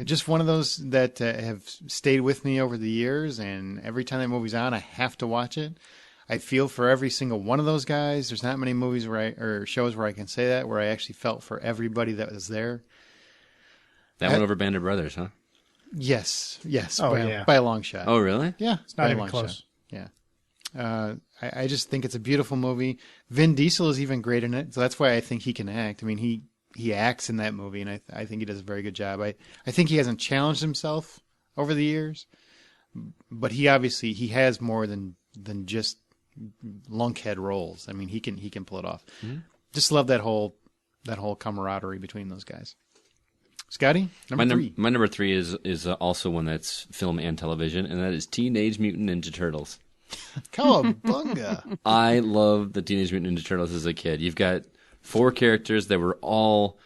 Just one of those that have stayed with me over the years, and every time that movie's on, I have to watch it. I feel for every single one of those guys. There's not many movies or shows where I can say that, where I actually felt for everybody that was there. That one over Band of Brothers, huh? Yes, Oh, by a long shot. Oh, really? Yeah, It's not even close. Shot. Yeah. I just think it's a beautiful movie. Vin Diesel is even great in it, so that's why I think he can act. I mean, he acts in that movie, and I think he does a very good job. I think he hasn't challenged himself over the years, but he has more than just lunkhead roles. I mean, he can pull it off. Mm-hmm. Just love that whole camaraderie between those guys. Scotty, number 3. My number 3 is also one that's film and television, and that is Teenage Mutant Ninja Turtles. Cowabunga! I love the Teenage Mutant Ninja Turtles as a kid. You've got 4 characters that were all,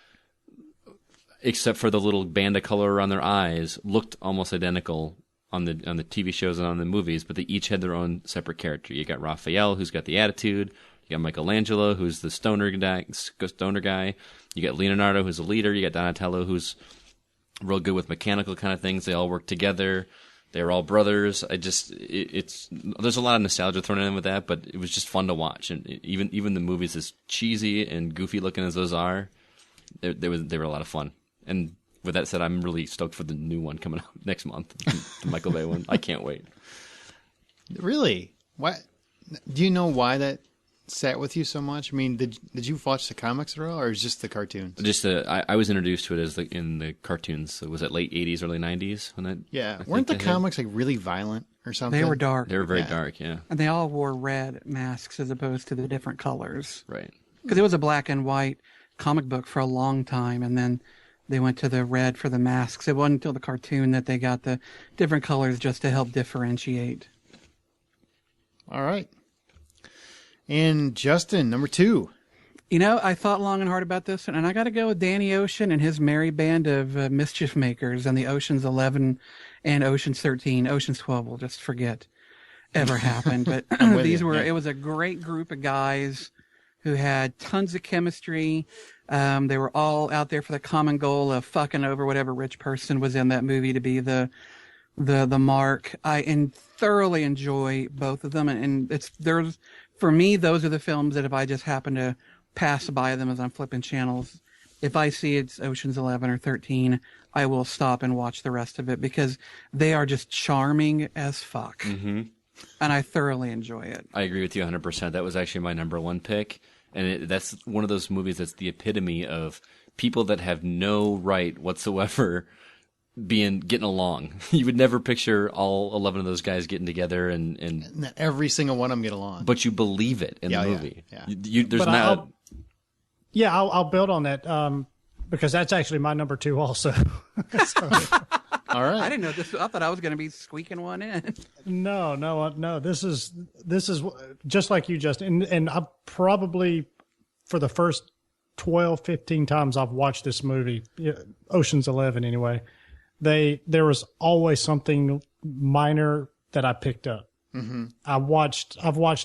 except for the little band of color around their eyes, looked almost identical on the TV shows and on the movies, but they each had their own separate character. You got Raphael, who's got the attitude. You got Michelangelo, who's the stoner guy. You got Leonardo, who's the leader. You got Donatello, who's real good with mechanical kind of things. They all work together. They're all brothers. There's a lot of nostalgia thrown in with that, but it was just fun to watch. And even the movies, as cheesy and goofy looking as those are, they were a lot of fun. And with that said, I'm really stoked for the new one coming out next month, the Michael Bay one. I can't wait. Really? What? Do you know why that sat with you so much? I mean, did you watch the comics at all, or is it just the cartoons? Just I was introduced to it as in the cartoons. Was it late 80s, early 90s when that? Yeah, weren't the comics like really violent or something? They were dark. They were very dark, yeah. And they all wore red masks as opposed to the different colors. Right. Because it was a black and white comic book for a long time, and then they went to the red for the masks. It wasn't until the cartoon that they got the different colors just to help differentiate. All right. And Justin, number 2. You know, I thought long and hard about this, and I got to go with Danny Ocean and his merry band of mischief makers and the Ocean's 11 and Ocean's 13. Ocean's 12 we'll just forget ever happened. But it was a great group of guys who had tons of chemistry. They were all out there for the common goal of fucking over whatever rich person was in that movie to be the mark. I thoroughly enjoy both of them, and for me, those are the films that if I just happen to pass by them as I'm flipping channels, if I see it's Ocean's 11 or 13, I will stop and watch the rest of it because they are just charming as fuck. Mm-hmm. And I thoroughly enjoy it. I agree with you 100%. That was actually my number 1 pick. And that's one of those movies that's the epitome of people that have no right whatsoever getting along. You would never picture all 11 of those guys getting together and every single one of them get along. But you believe it in the movie. Yeah. I'll build on that because that's actually my number 2 also. All right. I didn't know this. I thought I was going to be squeaking one in. No. This is just like you, Justin. And I probably for the first 12, 15 times I've watched this movie, Ocean's 11 anyway, there was always something minor that I picked up. Mm-hmm. I've watched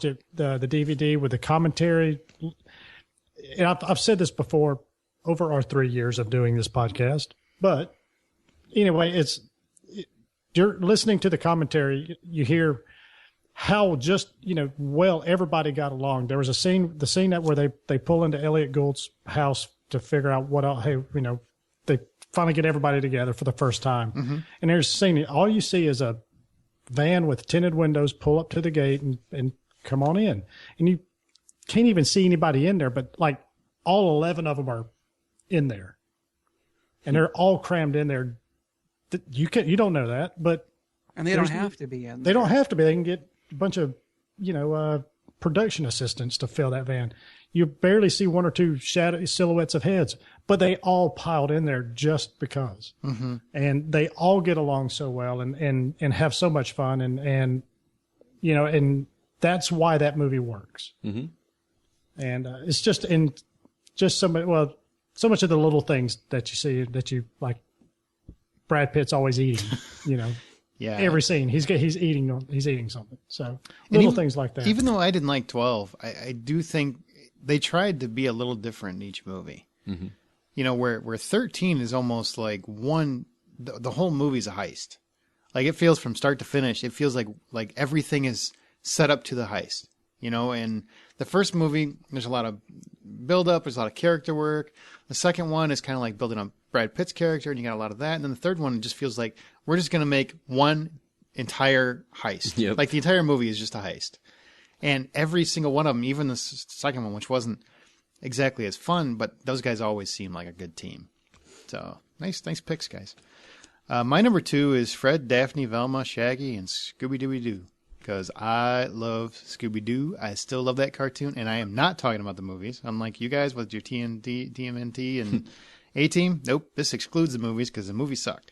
it, the DVD with the commentary. And I've said this before over our 3 years of doing this podcast, but anyway, you're listening to the commentary, you hear how just, well, everybody got along. There was the scene where they pull into Elliot Gould's house to figure out they finally get everybody together for the first time. Mm-hmm. And there's a scene, all you see is a van with tinted windows pull up to the gate and come on in. And you can't even see anybody in there, but like all 11 of them are in there. And they're all crammed in there. You don't know that, but and they don't have to be in there. They don't have to be. They can get a bunch of production assistants to fill that van. You barely see 1 or 2 shadow silhouettes of heads, but they all piled in there just because. Mm-hmm. And they all get along so well and have so much fun. And and that's why that movie works. Mm-hmm. And it's just so much of the little things that you see that you like. Brad Pitt's always eating, Yeah. Every scene he's eating something. So little things like that. Even though I didn't like 12, I do think they tried to be a little different in each movie. Mm-hmm. Where 13 is almost like the whole movie's a heist. Like it feels from start to finish, it feels like everything is set up to the heist. And the first movie, there's a lot of build up, there's a lot of character work. The second one is kind of like building up Brad Pitt's character, and you got a lot of that. And then the third one just feels like we're just going to make one entire heist. Yep. Like the entire movie is just a heist. And every single one of them, even the second one, which wasn't exactly as fun, but those guys always seem like a good team. So nice picks, guys. My number 2 is Fred, Daphne, Velma, Shaggy, and Scooby-Dooby-Doo. Because I love Scooby-Doo. I still love that cartoon, and I am not talking about the movies. Unlike you guys with your TMNT and A-Team. Nope, this excludes the movies because the movie sucked.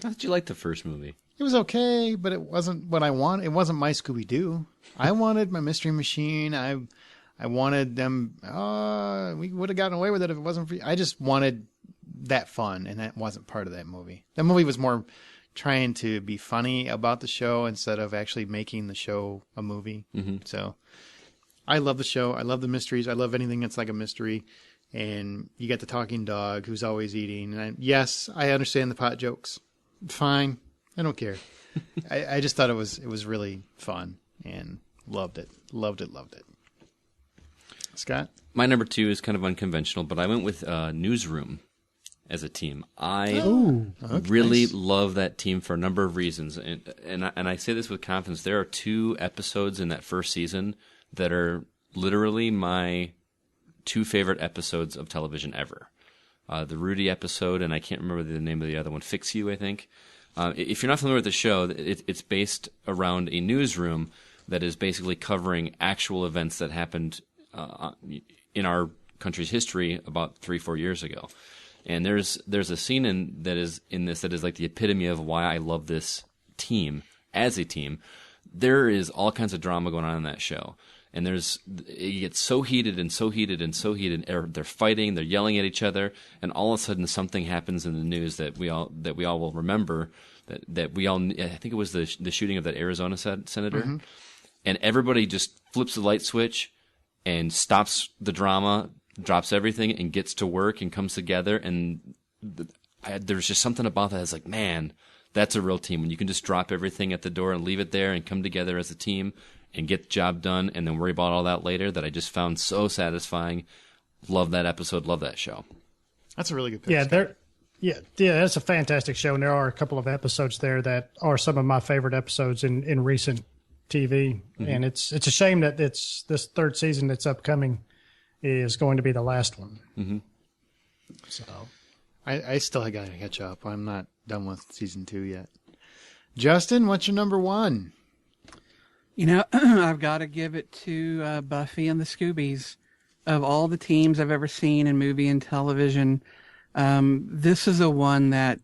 How did you like the first movie? It was okay, but it wasn't what I want. It wasn't my Scooby-Doo. I wanted my Mystery Machine. I wanted them. We would have gotten away with it if it wasn't for. I just wanted that fun, and that wasn't part of that movie. That movie was more trying to be funny about the show instead of actually making the show a movie. Mm-hmm. So I love the show. I love the mysteries. I love anything that's like a mystery. And you got the talking dog who's always eating. And yes, I understand the pot jokes. Fine. I don't care. I just thought it was really fun and loved it. Loved it. Scott? My number 2 is kind of unconventional, but I went with Newsroom as a team. I really love that team for a number of reasons, and I say this with confidence. There are 2 episodes in that first season that are literally my 2 favorite episodes of television ever. The Rudy episode, and I can't remember the name of the other one, Fix You, I think. If you're not familiar with the show, it's based around a newsroom that is basically covering actual events that happened in our country's history about 3-4 years ago. And there's a scene that is like the epitome of why I love this team as a team. There is all kinds of drama going on in that show. And it gets so heated and so heated and so heated. They're fighting, they're yelling at each other, and all of a sudden something happens in the news that we all will remember. That we all, I think it was the shooting of that Arizona senator, Mm-hmm. and everybody just flips the light switch and stops the drama, drops everything, and gets to work and comes together. And there's just something about that that's like, man, that's a real team when you can just drop everything at the door and leave it there and come together as a team and get the job done and then worry about all that later. That I just found so satisfying. Love that episode. Love that show. That's a really good pick. Yeah, that's a fantastic show, and there are a couple of episodes there that are some of my favorite episodes in recent TV. Mm-hmm. And it's a shame that this third season that's upcoming is going to be the last one. Mm-hmm. So I still got to catch up. I'm not done with season 2 yet. Justin, what's your number 1? I've got to give it to Buffy and the Scoobies. Of all the teams I've ever seen in movie and television, this is the one that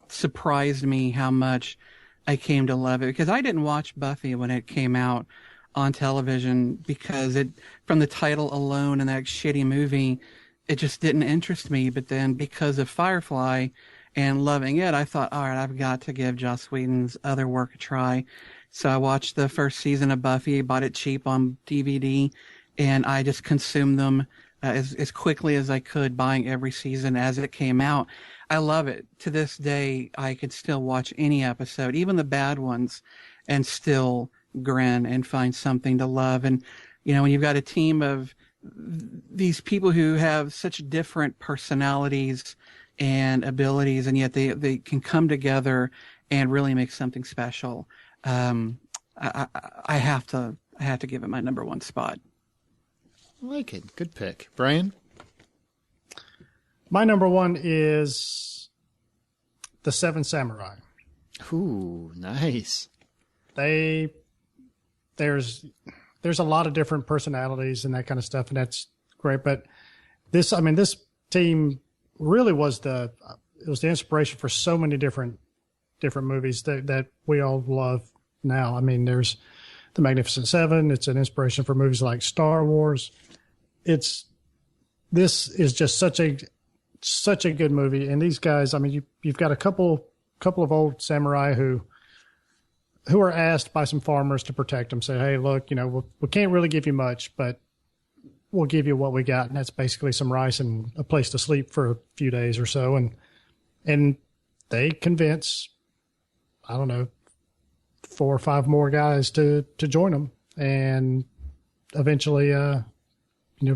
surprised me how much I came to love it, because I didn't watch Buffy when it came out on television because from the title alone and that shitty movie, it just didn't interest me. But then because of Firefly and loving it, I thought, all right, I've got to give Joss Whedon's other work a try. So I watched the first season of Buffy, bought it cheap on DVD, and I just consumed them as quickly as I could, buying every season as it came out. I love it. To this day, I could still watch any episode, even the bad ones, and still grin and find something to love. And, when you've got a team of these people who have such different personalities and abilities, and yet they can come together and really make something special. I have to give it my number 1 spot. I like it. Good pick. Brian? My number 1 is The Seven Samurai. Ooh, nice. There's a lot of different personalities and that kind of stuff, and that's great. But this team really was the inspiration for so many different movies that we all love now. I mean, there's The Magnificent Seven. It's an inspiration for movies like Star Wars. This is just such a good movie. And these guys, I mean, you've got a couple of old samurai who are asked by some farmers to protect them. Say, hey, look, we can't really give you much, but we'll give you what we got, and that's basically some rice and a place to sleep for a few days or so. And they convince, I don't know, 4 or 5 more guys to join them, and eventually,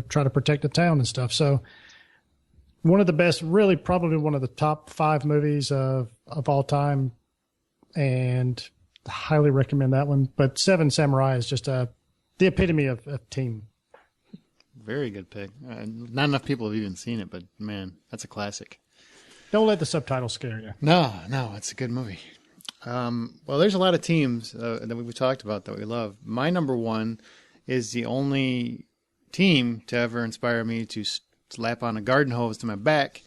try to protect the town and stuff. So one of the best, really probably one of the top 5 movies of all time, and I highly recommend that one. But Seven Samurai is just the epitome of team. Very good pick. Not enough people have even seen it, but man, that's a classic. Don't let the subtitles scare you. No, it's a good movie. Well, there's a lot of teams that we've talked about that we love. My number one is the only team to ever inspire me to slap on a garden hose to my back,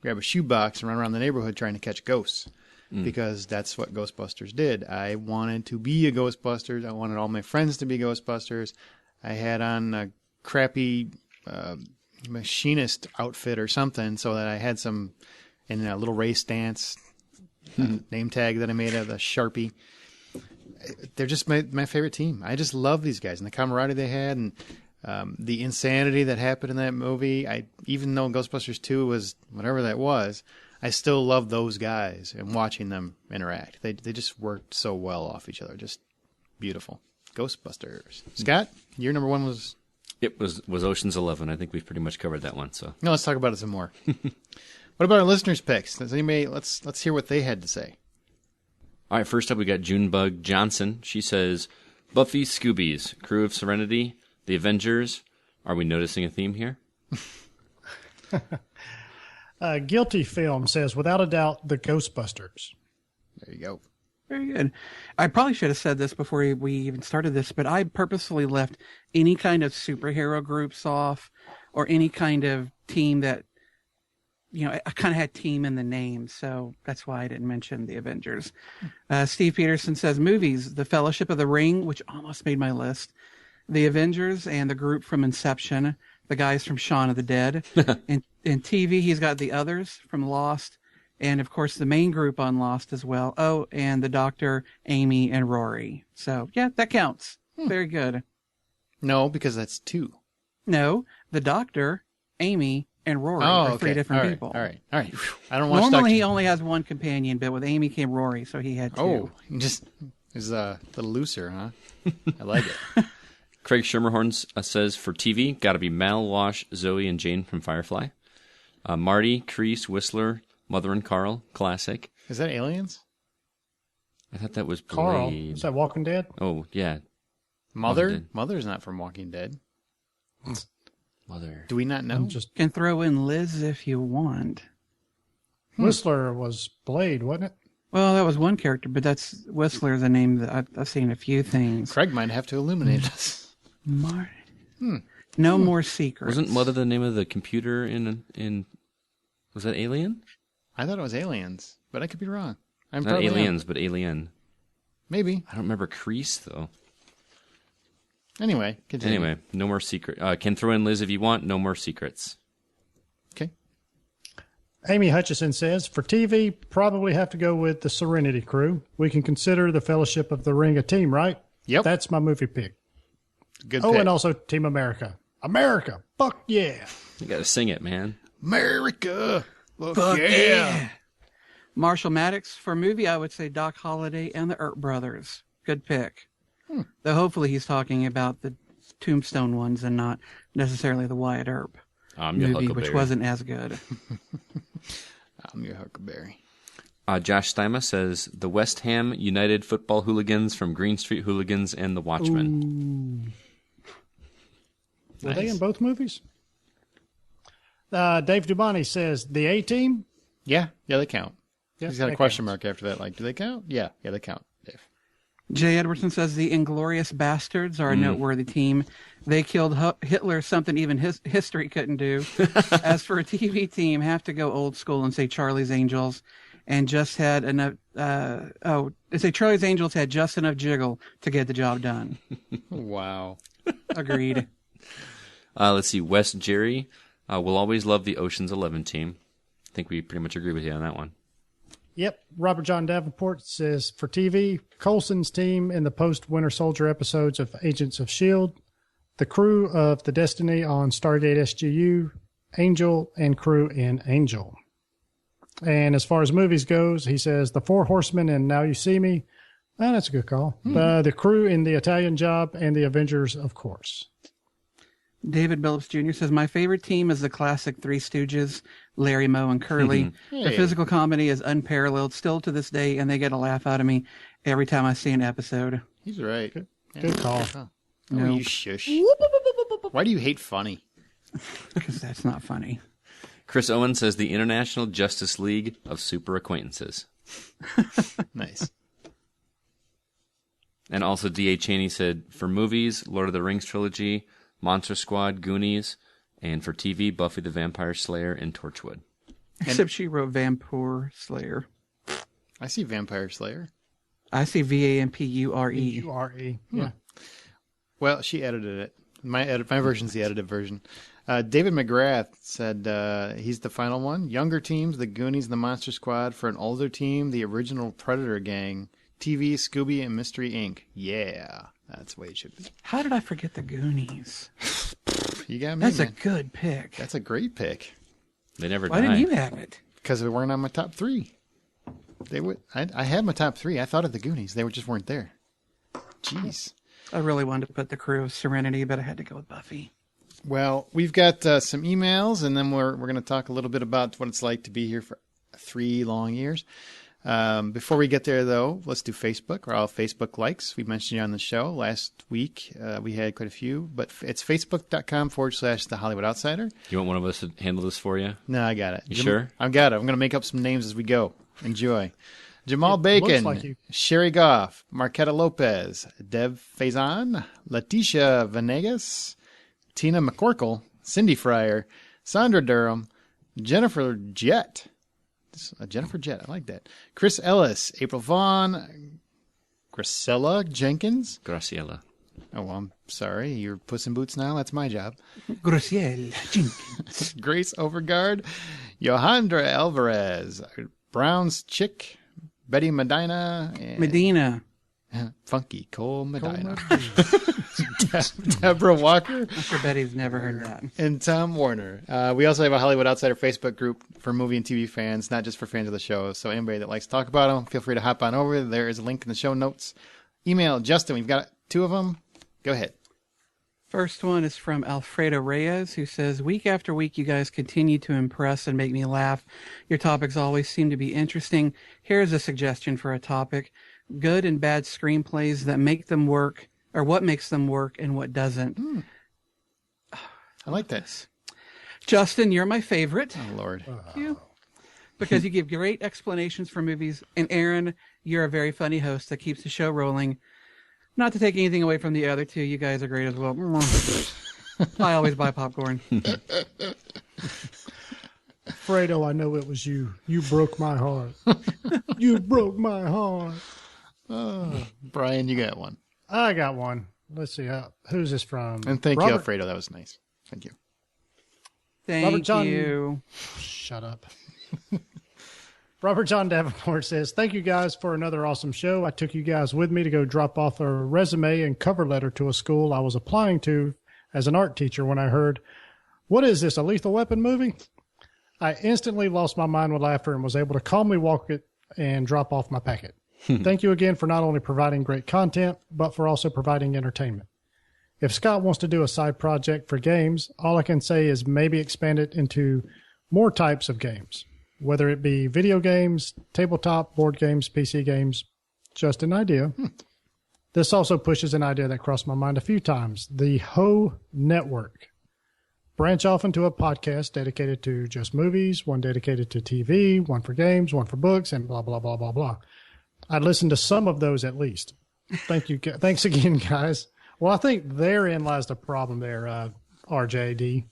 grab a shoebox, and run around the neighborhood trying to catch ghosts. Because that's what Ghostbusters did. I wanted to be a Ghostbusters. I wanted all my friends to be Ghostbusters. I had on a crappy machinist outfit or something so that I had some in a little race dance name tag that I made out of a Sharpie. They're just my favorite team. I just love these guys and the camaraderie they had, and the insanity that happened in that movie. Even though Ghostbusters 2 was whatever that was, I still love those guys and watching them interact. They just worked so well off each other. Just beautiful. Ghostbusters. Scott, your number one was... It was Ocean's 11. I think we've pretty much covered that one. So no, let's talk about it some more. What about our listeners' picks? Does anybody? Let's hear what they had to say. All right, first up we got Junebug Johnson. She says, Buffy, Scoobies, Crew of Serenity, The Avengers. Are we noticing a theme here? Guilty Film says, without a doubt, the Ghostbusters. There you go. Very good. I probably should have said this before we even started this, but I purposefully left any kind of superhero groups off or any kind of team that, I kind of had team in the name. So that's why I didn't mention the Avengers. Steve Peterson says movies, The Fellowship of the Ring, which almost made my list, the Avengers and the group from Inception, the guys from Shaun of the Dead. In TV, he's got the others from Lost. And, of course, the main group on Lost as well. Oh, and the Doctor, Amy, and Rory. So, yeah, that counts. Very good. No, because that's 2. No, the Doctor, Amy, and Rory are 3 different people. All right. I don't watch Normally, Doctor. he only has one companion, but with Amy came Rory, so he had 2. Oh, just is a little looser, huh? I like it. Craig Schermerhorn says, for TV, got to be Mal, Wash, Zoe, and Jane from Firefly. Marty, Kreese, Whistler, Mother and Carl, classic. Is that Aliens? I thought that was Blade. Carl, is that Walking Dead? Oh, yeah. Mother? Mother's not from Walking Dead. Mother. Do we not know? Can throw in Liz if you want. Whistler was Blade, wasn't it? Well, that was one character, but that's Whistler's a name that I've seen a few things. Craig might have to illuminate us. Marty. No more secrets. Wasn't Mother the name of the computer in was that Alien? I thought it was Aliens, but I could be wrong. I'm Not probably Aliens, am. but Alien. Maybe. I don't remember Kreese, though. Anyway, continue. Anyway, no more secret. Can throw in Liz if you want. No more secrets. Okay. Amy Hutchison says, for TV, probably have to go with the Serenity Crew. We can consider the Fellowship of the Ring a team, right? Yep. That's my movie pick. Good pick. And also Team America. America. Fuck yeah. You got to sing it, man. America. Fuck yeah. Marshall Maddox, for movie, I would say Doc Holliday and the Earp Brothers. Good pick. Though hopefully he's talking about the Tombstone ones and not necessarily the Wyatt Earp movie, which wasn't as good. I'm your Huckleberry. Josh Stima says, the West Ham United football hooligans from Green Street Hooligans and The Watchmen. Were they in both movies? Dave Dubani says, the A-Team? Yeah, they count. Yeah, He's got a that question counts. mark after that. Like, do they count? Yeah, they count, Dave. Jay Edwardson says the Inglorious Bastards are a noteworthy team. They killed Hitler, something even history couldn't do. As for a TV team, have to go old school and say Charlie's Angels, and just had It's a Troy's Angels had just enough jiggle to get the job done. Wow. Agreed. Let's see. Wes Jerry will always love the Ocean's 11 team. I think we pretty much agree with you on that one. Yep. Robert John Davenport says, for TV, Coulson's team in the post-Winter Soldier episodes of Agents of S.H.I.E.L.D., the crew of the Destiny on Stargate SGU, Angel, and crew in Angel. And as far as movies goes, he says, The Four Horsemen and Now You See Me. Oh, that's a good call. The crew in The Italian Job and The Avengers, of course. David Billups Jr. says, my favorite team is the classic Three Stooges, Larry, Moe, and Curly. Hey. The physical comedy is unparalleled still to this day, and they get a laugh out of me every time I see an episode. He's right. Good call. Oh, Nope. you shush. Why do you hate funny? Because that's not funny. Chris Owen says the International Justice League of Super Acquaintances. Nice. And also D.A. Cheney said, for movies, Lord of the Rings trilogy, Monster Squad, Goonies, and for TV, Buffy the Vampire Slayer and Torchwood. Except she wrote Vampire Slayer. I see Vampire Slayer. I see Vampure. U-R-E. Yeah. Well, she edited it. My version's the edited version. David McGrath said he's the final one. Younger teams, the Goonies and the Monster Squad. For an older team, the original Predator gang. TV, Scooby, and Mystery Inc. Yeah, that's the way it should be. How did I forget the Goonies? You got me, That's man. a good pick. That's a great pick. They never Why die. didn't you have it? Because they weren't on my top three. They would. I had my top three. I thought of the Goonies. They just weren't there. Jeez. I really wanted to put the crew of Serenity, but I had to go with Buffy. Well, we've got some emails, and then we're going to talk a little bit about what it's like to be here for 3 long years. Before we get there, though, let's do Facebook, or all Facebook likes. We mentioned you on the show last week. We had quite a few, but it's facebook.com/The Hollywood Outsider. You want one of us to handle this for you? No, I got it. You sure? I've got it. I'm going to make up some names as we go. Enjoy. Jamal It Bacon, looks like you. Sherry Goff, Marquetta Lopez, Dev Faison, Leticia Venegas, Tina McCorkle, Cindy Fryer, Sandra Durham, Jennifer Jett. Jennifer Jett, I like that. Chris Ellis, April Vaughn, Grisella Jenkins. Graciela. Oh, well, I'm sorry. You're Puss in Boots now? That's my job. Graciela Jenkins. Grace Overgard, Johandra Alvarez, Brown's Chick, Betty Medina, and Medina. Funky Cole Medina. Deborah Walker. I'm sure Betty's never heard that. And Tom Warner. We also have a Hollywood Outsider Facebook group for movie and TV fans, not just for fans of the show. So anybody that likes to talk about them, feel free to hop on over. There is a link in the show notes. Email Justin. We've got 2 of them. Go ahead. First one is from Alfredo Reyes, who says, week after week, you guys continue to impress and make me laugh. Your topics always seem to be interesting. Here's a suggestion for a topic. Good and bad screenplays that make them work, or what makes them work and what doesn't. I like this. Justin, you're my favorite. Oh, Lord. Thank you. Because you give great explanations for movies. And Aaron, you're a very funny host that keeps the show rolling. Not to take anything away from the other two, you guys are great as well. I always buy popcorn. Fredo, I know it was you. You broke my heart. You broke my heart. Brian, you got one. I got one. Let's see. Who's this from? And thank Robert? you, Alfredo. That was nice. Thank you. Thank John- you. Shut up. Robert John Davenport says, thank you guys for another awesome show. I took you guys with me to go drop off a resume and cover letter to a school I was applying to as an art teacher when I heard, what is this, a Lethal Weapon movie? I instantly lost my mind with laughter and was able to calmly walk it and drop off my packet. Thank you again for not only providing great content, but for also providing entertainment. If Scott wants to do a side project for games, all I can say is maybe expand it into more types of games, whether it be video games, tabletop, board games, PC games. Just an idea. This also pushes an idea that crossed my mind a few times. The Ho Network. Branch off into a podcast dedicated to just movies, one dedicated to TV, one for games, one for books, and blah, blah, blah, blah, blah. I'd listen to some of those at least. Thank you. Thanks again, guys. Well, I think therein lies the problem there, RJD.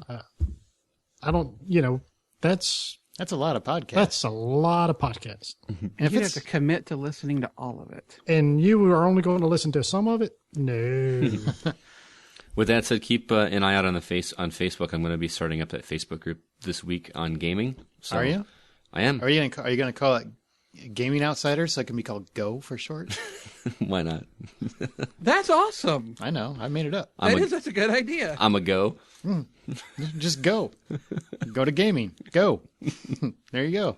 I don't, that's That's a lot of podcasts. That's a lot of podcasts. And if You have it's to commit to listening to all of it. And you are only going to listen to some of it? No. With that said, keep an eye out on Facebook. I'm going to be starting up that Facebook group this week on gaming. So Are you? I am. Are you going to call it Gaming Outsiders so it can be called Go for short? Why not? That's awesome. I know. I made it up. That's a good idea. I'm a go. Just go. Go to gaming. Go. There you go.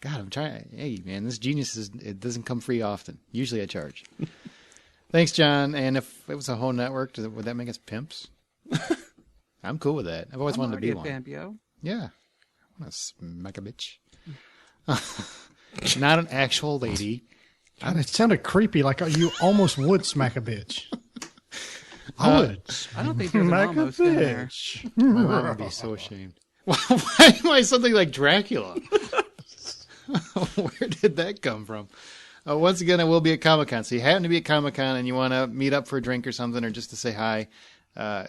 God, I'm trying. Hey, man, this genius it doesn't come free often. Usually I charge. Thanks, John. And if it was a whole network, would that make us pimps? I'm cool with that. I've always wanted to be one. Fampio. Yeah. I want to smack a bitch. Not an actual lady. It sounded creepy, like you almost would smack a bitch. I would. I don't think there's an Smack a almost in there. bitch. My mom would be so ashamed. Why am I something like Dracula? Where did that come from? Once again, I will be at Comic-Con. So you happen to be at Comic-Con and you want to meet up for a drink or something or just to say hi,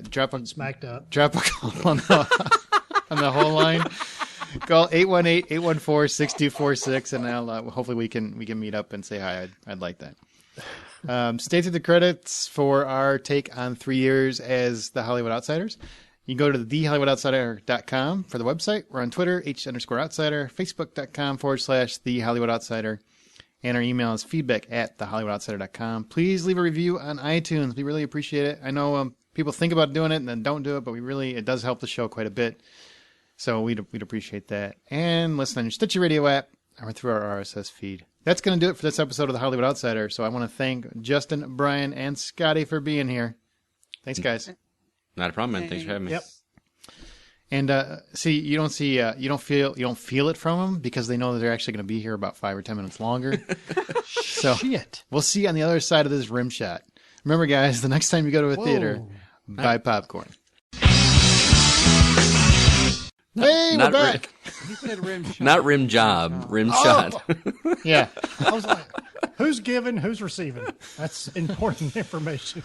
drop a call on the whole line. Call 818-814-6246 and I'll hopefully we can meet up and say hi. I'd like that. Stay through the credits for our take on 3 years as the Hollywood Outsiders. You can go to thehollywoodoutsider.com for the website. We're on Twitter, H_outsider, Facebook.com/The Hollywood Outsider. And our email is feedback@thehollywoodoutsider.com. Please leave a review on iTunes. We really appreciate it. I know people think about doing it and then don't do it, but it does help the show quite a bit. So we'd appreciate that. And listen on your Stitcher Radio app or through our RSS feed. That's going to do it for this episode of The Hollywood Outsider. So I want to thank Justin, Brian, and Scotty for being here. Thanks, guys. Not a problem, man. Thanks for having me. Yep. And you don't feel it from them because they know that they're actually going to be here about 5 or 10 minutes longer. So Shit. We'll see you on the other side of this rim shot. Remember, guys, the next time you go to a theater, buy popcorn. Hey, we're back. He said rim shot. Not rim job, rim shot. Yeah. I was like, who's giving, who's receiving? That's important information.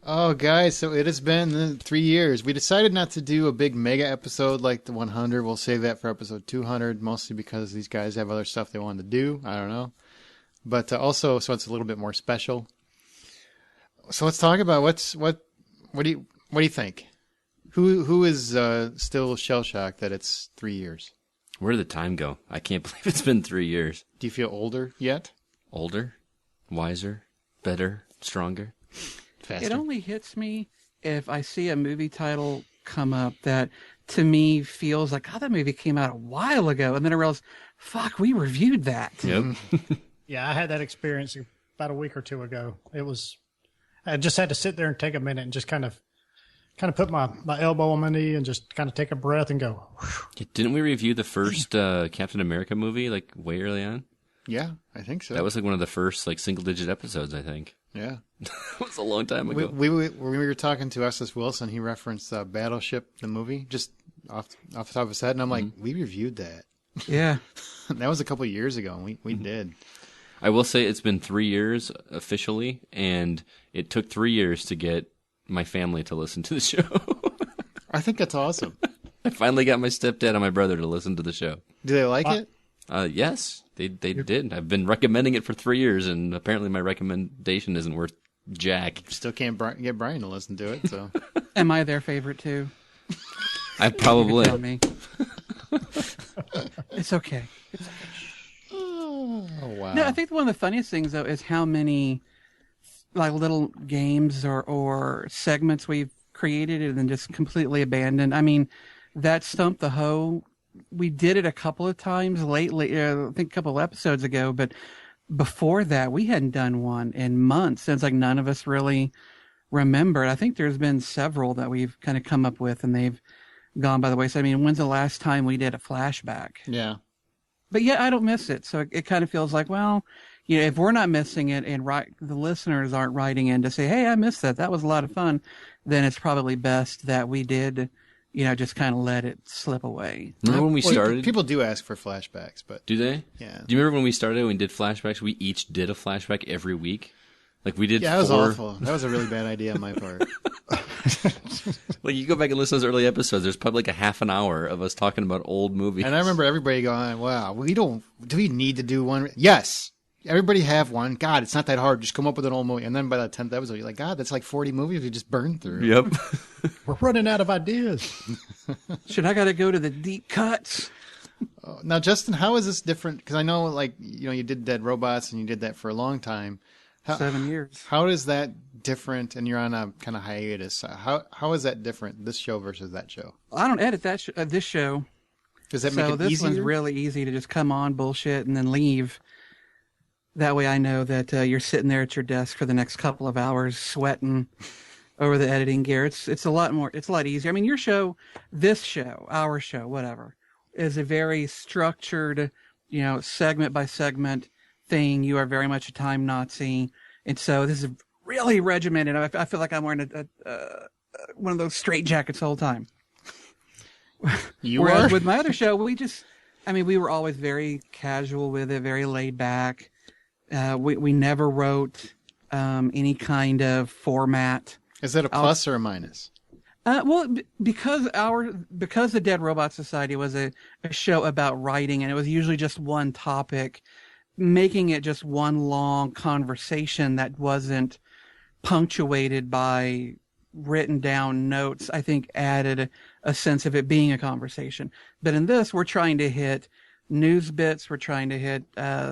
Oh, guys, so it has been 3 years. We decided not to do a big mega episode like the 100. We'll save that for episode 200, mostly because these guys have other stuff they wanted to do. I don't know. But also, so it's a little bit more special. So let's talk about what do you think? Who is still shell-shocked that it's 3 years? Where did the time go? I can't believe it's been 3 years. Do you feel older yet? Older? Wiser? Better? Stronger? Faster? It only hits me if I see a movie title come up that to me feels like, oh, that movie came out a while ago. And then I realize, fuck, we reviewed that. Yep. Yeah, I had that experience about a week or two ago. I just had to sit there and take a minute and just kind of put my elbow on my knee and just kind of take a breath and go. Yeah, didn't we review the first Captain America movie like way early on? Yeah, I think so. That was like one of the first like single-digit episodes, I think. Yeah. It was a long time ago. We were talking to S.S. Wilson. He referenced Battleship, the movie, just off the top of his head. And I'm like, we reviewed that. Yeah. That was a couple of years ago, and we did. I will say it's been 3 years officially, and it took 3 years to get my family to listen to the show. I think that's awesome. I finally got my stepdad and my brother to listen to the show. Do they like it? Yes, they did. I've been recommending it for 3 years, and apparently my recommendation isn't worth jack. Still can't get Brian to listen to it, so. Am I their favorite too? I probably. Tell me. It's okay. Oh, wow. No, I think one of the funniest things though is how many like little games or segments we've created and then just completely abandoned. I mean, that Stump the Hoe, we did it a couple of times lately, I think a couple of episodes ago, but before that we hadn't done one in months. And it's like none of us really remembered. I think there's been several that we've kind of come up with and they've gone by the wayside. I mean, when's the last time we did a flashback? Yeah. But yeah, I don't miss it. So it kind of feels like, well, you know, if we're not missing it and the listeners aren't writing in to say, hey, I missed that. That was a lot of fun. Then it's probably best that we did, you know, just kind of let it slip away. Remember when we started? People do ask for flashbacks, but. Do they? Yeah. Do you remember when we started and we did flashbacks? We each did a flashback every week. Like we did. Yeah, that was 4. awful. That was a really bad idea on my part. Like, you go back and listen to those early episodes, there's probably like a half an hour of us talking about old movies. And I remember everybody going, wow, do we need to do one? Yes. Everybody have one. God, it's not that hard. Just come up with an old movie. And then by the 10th episode, you're like, God, that's like 40 movies we just burned through. Yep. We're running out of ideas. Should I got to go to the deep cuts? Now, Justin, how is this different? Because I know, like, you did Dead Robots and you did that for a long time. 7 years. How is that different? And you're on a kind of hiatus. How is that different, this show versus that show? I don't edit that this show. Does that make it this easier? one's really easy to just come on, bullshit, and then leave. That way I know that you're sitting there at your desk for the next couple of hours sweating over the editing gear. It's a lot easier. I mean, this show, our show, whatever, is a very structured, segment by segment thing. You are very much a time Nazi. And so this is really regimented. I feel like I'm wearing one of those straight jackets the whole time. Whereas with my other show, we were always very casual with it, very laid back. We never wrote any kind of format. Is that a plus or a minus? Because the Dead Robot Society was a show about writing, and it was usually just one topic, making it just one long conversation that wasn't punctuated by written down notes, I think added a sense of it being a conversation. But in this, we're trying to hit news bits, we're trying to hit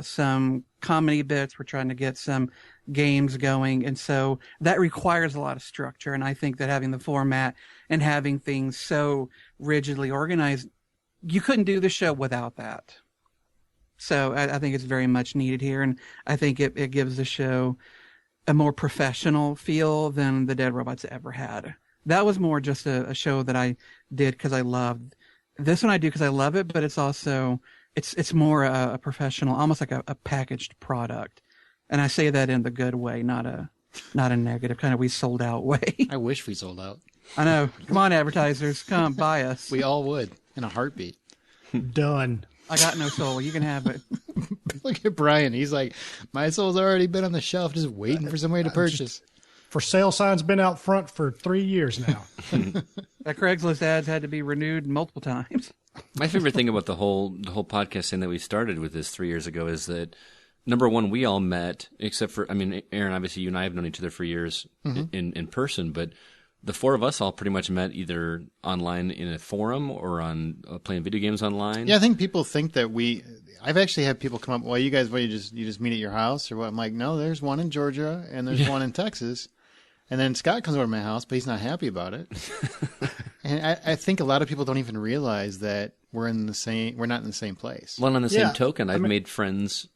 some comedy bits, we're trying to get some games going, and so that requires a lot of structure. And I think that having the format and having things so rigidly organized, you couldn't do the show without that. So I think it's very much needed here, and I think it gives the show a more professional feel than the Dead Robots ever had. That was more just a show that I did because I loved. This one I do because I love it, but it's also it's more a professional, almost like a packaged product. And I say that in the good way, not a negative kind of we sold out way. I wish we sold out. I know. Come on, advertisers, come buy us. We all would in a heartbeat. Done. I got no soul. You can have it. Look at Brian. He's like, my soul's already been on the shelf, just waiting for somebody to purchase. For sale sign's been out front for 3 years now. That Craigslist ads had to be renewed multiple times. My favorite thing about the whole podcast thing that we started with this 3 years ago is that, number one, we all met, except for, Aaron, obviously you and I have known each other for years in person, but the four of us all pretty much met either online in a forum or on playing video games online. Yeah, I think people think that I've actually had people come up, well, you guys, you just meet at your house or what? I'm like, no, there's one in Georgia and there's one in Texas. And then Scott comes over to my house, but he's not happy about it. And I think a lot of people don't even realize that we're not in the same place. Well, on the same token, I've made friends,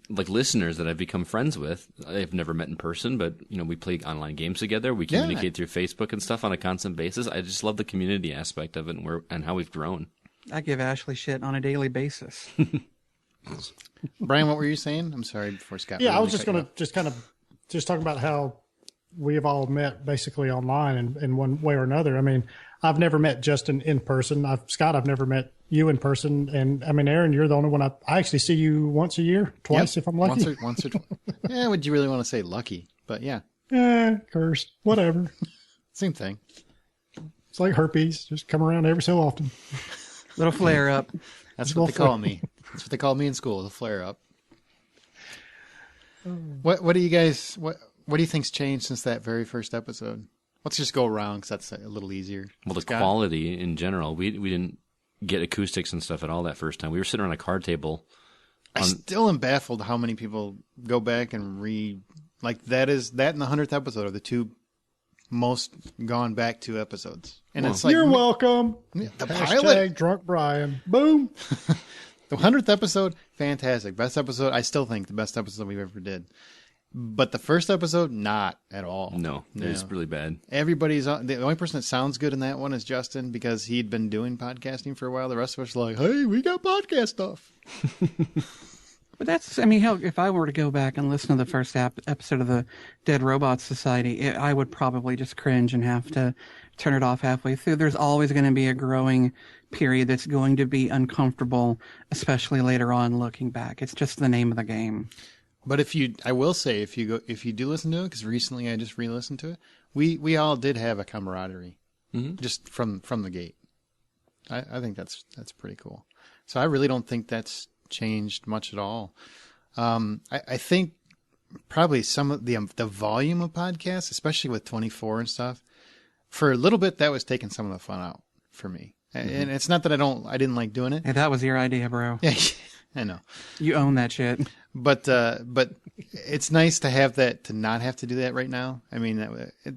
like listeners that I've become friends with. I've never met in person, but we play online games together. We communicate through Facebook and stuff on a constant basis. I just love the community aspect of it and how we've grown. I give Ashley shit on a daily basis. Brian, what were you saying? I'm sorry, before Scott. Yeah, I was just going to just talk about how we have all met basically online in one way or another. I've never met Justin in person. Scott, I've never met you in person. And Aaron, you're the only one I actually see you once a year, twice if I'm lucky. Once or twice. Yeah, would you really want to say lucky? But yeah. Cursed. Whatever. Same thing. It's like herpes. Just come around every so often. Little flare up. That's what they call me. That's what they call me in school, the flare up. What do you guys, what do you think's changed since that very first episode? Let's just go around because that's a little easier. Well, the quality in general, we didn't get acoustics and stuff at all that first time. We were sitting around a card table. I still am baffled how many people go back and that and the 100th episode are the two most gone back to episodes. And it's like, you're welcome. The pilot. Drunk Brian. Boom. The 100th episode, fantastic. Best episode, I still think the best episode we've ever did. But the first episode, not at all. No, it's really bad. Everybody's on. The only person that sounds good in that one is Justin because he'd been doing podcasting for a while. The rest of us are like, hey, we got podcast stuff. But that's, hell, if I were to go back and listen to the first episode of the Dead Robot Society, I would probably just cringe and have to turn it off halfway through. There's always going to be a growing period that's going to be uncomfortable, especially later on looking back. It's just the name of the game. But I will say, if you do listen to it, because recently I just re-listened to it, we all did have a camaraderie, just from the gate. I think that's pretty cool. So I really don't think that's changed much at all. I think probably some of the volume of podcasts, especially with 24 and stuff, for a little bit that was taking some of the fun out for me. And it's not that I didn't like doing it. And that was your idea, bro. Yeah, I know. You own that shit. But it's nice to have that, to not have to do that right now. I mean,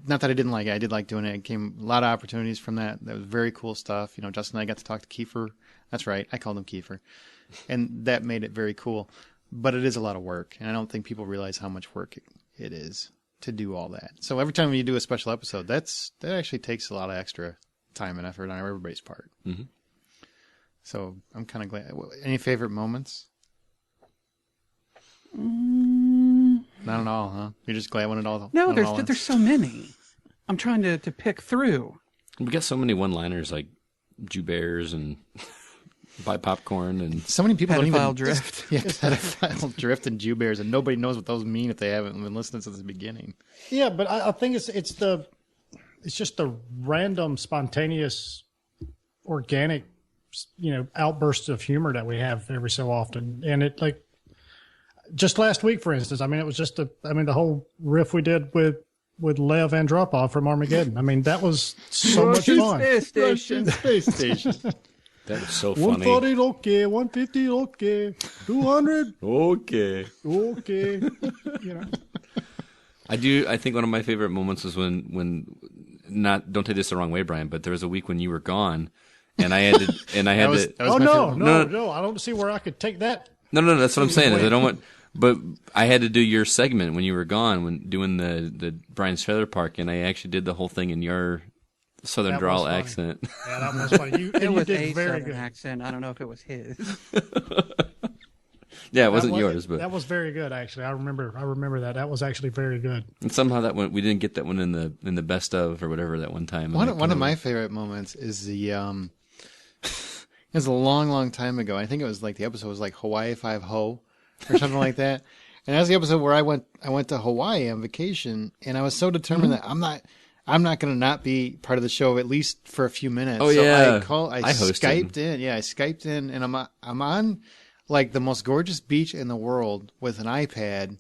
not that I didn't like it. I did like doing it. It came a lot of opportunities from that. That was very cool stuff. You know, Justin and I got to talk to Kiefer. That's right. I called him Kiefer. And that made it very cool. But it is a lot of work. And I don't think people realize how much work it is to do all that. So every time you do a special episode, that actually takes a lot of extra time and effort on everybody's part. Mm-hmm. So I'm kind of glad. Any favorite moments? Not at all, huh? You're just glad when it all. No, there's so many. I'm trying to pick through. We got so many one-liners like Jew bears and buy popcorn and so many people don't even drift. Yeah, pedophile drift and Jew bears, and nobody knows what those mean if they haven't been listening since the beginning. Yeah, but I think it's just the random, spontaneous, organic, outbursts of humor that we have every so often, and it like. Just last week, for instance, I mean, it was just the whole riff we did with Lev Andropov from Armageddon. I mean, that was so much fun. Space Station. Space Station. That was so funny. 140, okay. 150, okay. 200, okay. Okay. I think one of my favorite moments was when don't take this the wrong way, Brian, but there was a week when you were gone, and I had to. Oh no! I don't see where I could take that. No, that's what I'm saying. Is I don't want. But I had to do your segment when you were gone, when doing the Brian's Trailer Park, and I actually did the whole thing in your Southern drawl accent. Yeah, that was funny. It was did a very Southern good accent. I don't know if it was his. Yeah, it wasn't yours, but that was very good. Actually, I remember that. That was actually very good. And somehow we didn't get that one in the best of or whatever that one time. One of my favorite moments is the it was a long time ago. I think it was like the episode was like Hawaii 5-Ho or something like that. And that was the episode where I went to Hawaii on vacation, and I was so determined that I'm not going to not be part of the show at least for a few minutes. Oh yeah, I Skyped in. Yeah, I Skyped in, and I'm on like the most gorgeous beach in the world with an iPad,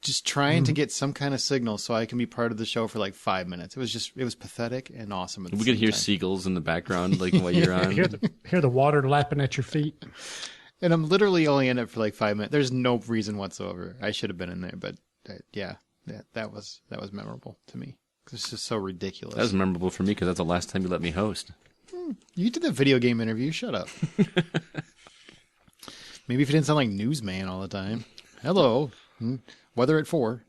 just trying to get some kind of signal so I can be part of the show for like 5 minutes. It was pathetic and awesome. We could hear seagulls in the background, like while you're on. Hear the water lapping at your feet. And I'm literally only in it for like 5 minutes. There's no reason whatsoever. I should have been in there, but that was memorable to me. It's just so ridiculous. That was memorable for me because that's the last time you let me host. You did the video game interview. Shut up. Maybe if you didn't sound like Newsman all the time. Hello. Weather at 4.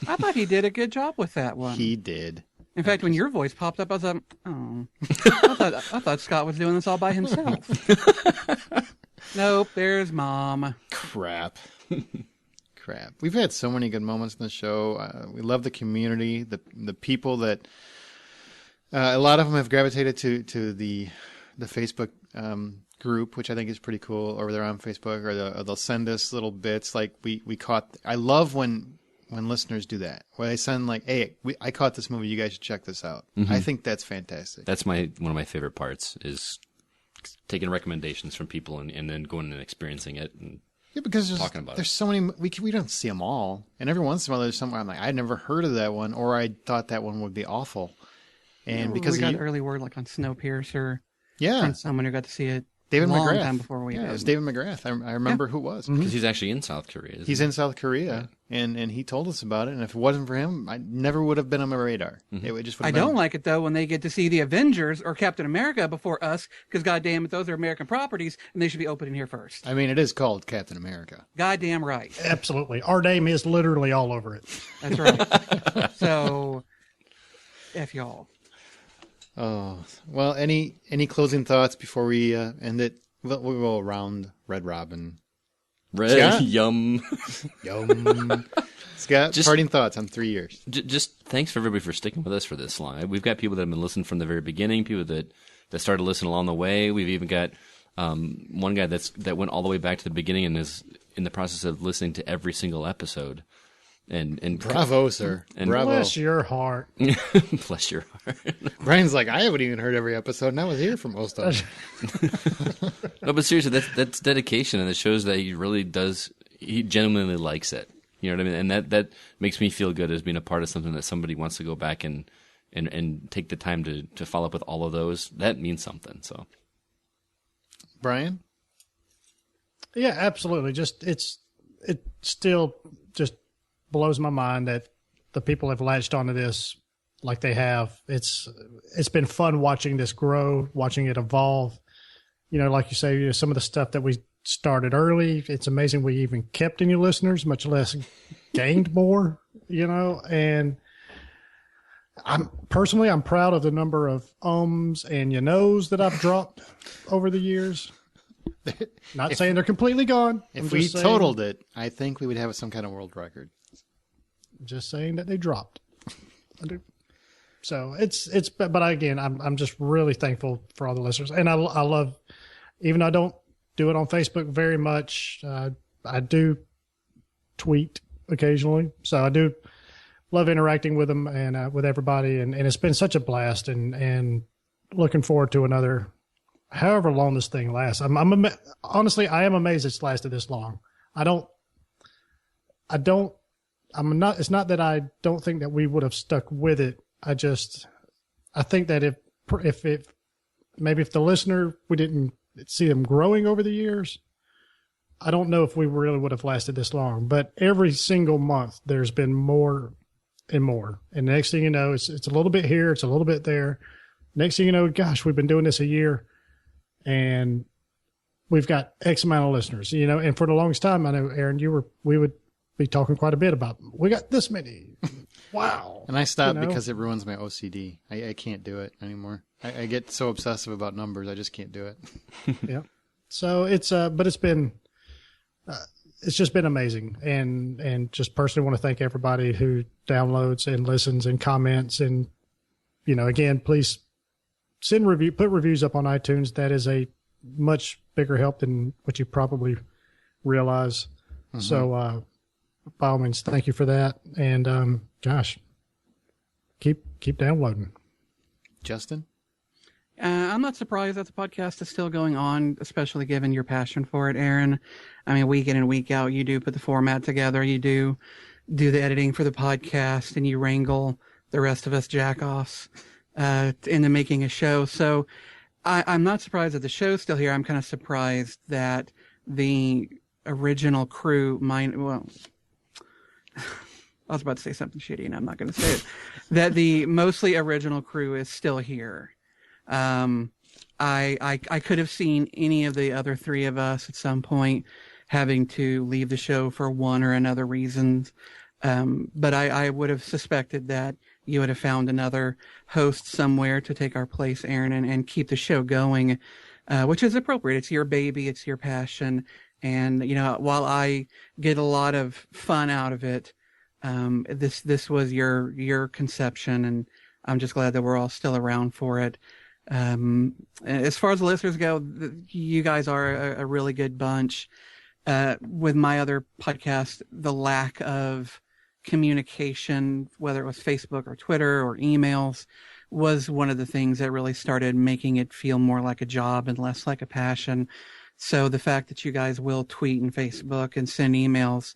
I thought he did a good job with that one. He did. In fact, when your voice popped up, I was like, oh. I thought Scott was doing this all by himself. Nope, there's Mom. Crap. We've had so many good moments in the show. We love the community, the people that a lot of them have gravitated to the Facebook group, which I think is pretty cool. Or they're on Facebook, or they'll send us little bits like we caught. I love when listeners do that, where they send like, "Hey, I caught this movie. You guys should check this out." Mm-hmm. I think that's fantastic. That's one of my favorite parts is taking recommendations from people and then going and experiencing it. And yeah, because talking about there's so many, we don't see them all. And every once in a while there's somewhere I'm like, I'd never heard of that one, or I thought that one would be awful. And because we got early word like on Snowpiercer. Yeah. From someone who got to see it David long McGrath. time before we did. It was David McGrath. I remember who it was. Because he's actually in South Korea. He's in South Korea, and he told us about it. And if it wasn't for him, I never would have been on my radar. Mm-hmm. It would just. I don't like it though when they get to see the Avengers or Captain America before us, because goddamn it, those are American properties, and they should be opening here first. I mean, it is called Captain America. Goddamn right. Absolutely, our name is literally all over it. That's right. So, F y'all. Oh well. Any closing thoughts before we end it? We'll go around Red Robin. Yum. Scott, parting thoughts on 3 years. Just thanks for everybody for sticking with us for this long. We've got people that have been listening from the very beginning, people that started listening along the way. We've even got one guy that went all the way back to the beginning and in the process of listening to every single episode. And Bravo, sir. And Bravo. Bless your heart. Bless your heart. Brian's like, I haven't even heard every episode, and I was here for most of them. No, but seriously, that's dedication, and it shows that he genuinely likes it. You know what I mean? And that makes me feel good as being a part of something that somebody wants to go back and take the time to follow up with all of those. That means something. So, Brian? Yeah, absolutely. It still just blows my mind that the people have latched onto this like they have. It's been fun watching this grow, watching it evolve. You know, like you say, some of the stuff that we started early, it's amazing we even kept any listeners, much less gained more, you know, and I'm proud of the number of and you knows that I've dropped over the years. Not saying they're completely gone. If we totaled it, I think we would have some kind of world record. Just saying that they dropped. So but again, I'm just really thankful for all the listeners, and I love, even though I don't do it on Facebook very much, I do tweet occasionally, so I do love interacting with them and with everybody, and it's been such a blast, and looking forward to another, however long this thing lasts. Honestly, I am amazed it's lasted this long. It's not that I don't think that we would have stuck with it. I think that if the listener, we didn't see them growing over the years, I don't know if we really would have lasted this long. But every single month, there's been more and more. And the next thing you know, it's a little bit here, it's a little bit there. Next thing you know, gosh, we've been doing this a year, and we've got X amount of listeners. You know, and for the longest time, I know, Aaron, we would be talking quite a bit about, we got this many. Wow. And I stopped because it ruins my OCD. I can't do it anymore. I get so obsessive about numbers, I just can't do it. Yeah. So it's just been amazing. And just personally want to thank everybody who downloads and listens and comments. And, you know, again, please put reviews up on iTunes. That is a much bigger help than what you probably realize. Mm-hmm. So, by all means, thank you for that. And, gosh, keep downloading. Justin? I'm not surprised that the podcast is still going on, especially given your passion for it, Aaron. I mean, week in and week out, you do put the format together. You do the editing for the podcast, and you wrangle the rest of us jackoffs into making a show. So I'm not surprised that the show's still here. I'm kind of surprised that the original crew I was about to say something shitty, and I'm not going to say it. That the mostly original crew is still here. I could have seen any of the other three of us at some point having to leave the show for one or another reason. But I would have suspected that you would have found another host somewhere to take our place, Aaron, and keep the show going, which is appropriate. It's your baby. It's your passion. And, you know, while I get a lot of fun out of it, this was your conception, and I'm just glad that we're all still around for it. As far as the listeners go, you guys are a really good bunch. With my other podcast, the lack of communication, whether it was Facebook or Twitter or emails, was one of the things that really started making it feel more like a job and less like a passion. So the fact that you guys will tweet and Facebook and send emails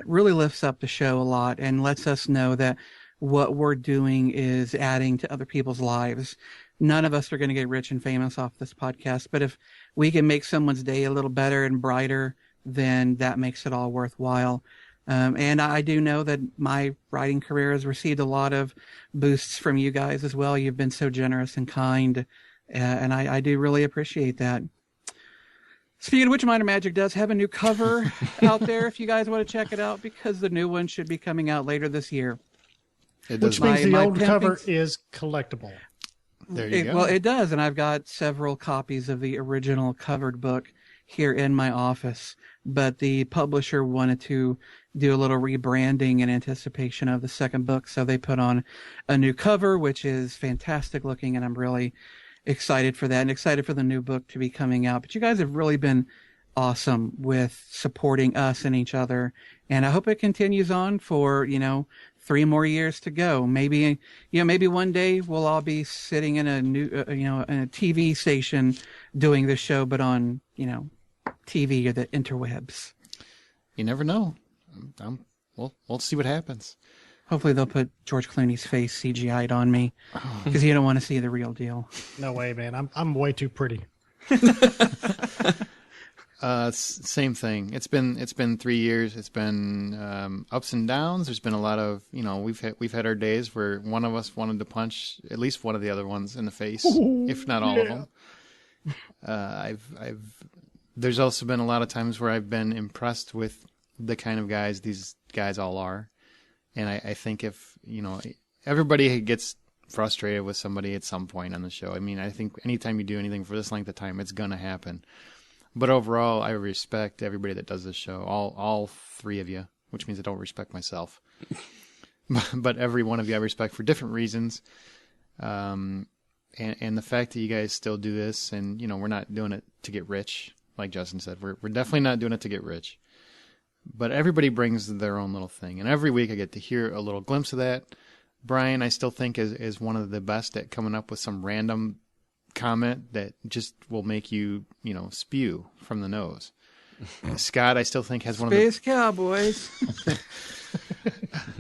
really lifts up the show a lot and lets us know that what we're doing is adding to other people's lives. None of us are going to get rich and famous off this podcast, but if we can make someone's day a little better and brighter, then that makes it all worthwhile. And I do know that my writing career has received a lot of boosts from you guys as well. You've been so generous and kind, and I do really appreciate that. Speaking of which, Minor Magic does have a new cover out there if you guys want to check it out, because the new one should be coming out later this year. Which means the old cover is collectible. There you go. Well, it does, and I've got several copies of the original covered book here in my office, but the publisher wanted to do a little rebranding in anticipation of the second book, so they put on a new cover, which is fantastic looking, and I'm really excited for that and excited for the new book to be coming out. But you guys have really been awesome with supporting us and each other. And I hope it continues on for, 3 more years to go. Maybe one day we'll all be sitting in a new, in a TV station doing this show, but on, TV or the interwebs. You never know. We'll see what happens. Hopefully they'll put George Clooney's face CGI'd on me because you don't want to see the real deal. No way, man. I'm way too pretty. Same thing. It's been 3 years. It's been ups and downs. There's been a lot of we've had our days where one of us wanted to punch at least one of the other ones in the face, if not all of them. There's also been a lot of times where I've been impressed with the kind of guys these guys all are, and I think if everybody gets frustrated with somebody at some point on the show. I mean, I think anytime you do anything for this length of time, it's gonna happen. But overall, I respect everybody that does this show. All 3 of you, which means I don't respect myself. But every one of you I respect for different reasons. And the fact that you guys still do this, and we're not doing it to get rich, like Justin said. We're definitely not doing it to get rich. But everybody brings their own little thing, and every week I get to hear a little glimpse of that. Brian, I still think is one of the best at coming up with some random comment that just will make you, spew from the nose. Scott, I still think has one of the Space Cowboys.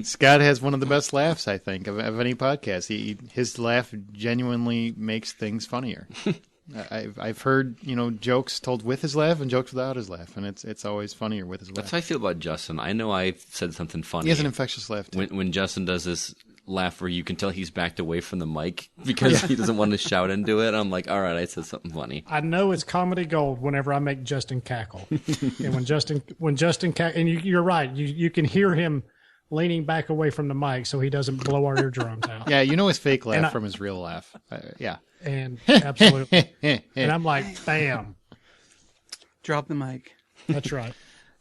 Scott has one of the best laughs, I think, of any podcast. His laugh genuinely makes things funnier. I've heard jokes told with his laugh and jokes without his laugh, and it's always funnier with his laugh. That's how I feel about Justin. I know I said something funny. He has an infectious laugh too. When Justin does this laugh where you can tell he's backed away from the mic because he doesn't want to shout into it. I'm like, all right, I said something funny. I know it's comedy gold whenever I make Justin cackle. And when Justin cackle, and you're right, you can hear him leaning back away from the mic so he doesn't blow our eardrums out. Yeah, his fake laugh from his real laugh. Yeah. And absolutely. And I'm like, bam. Drop the mic. That's right.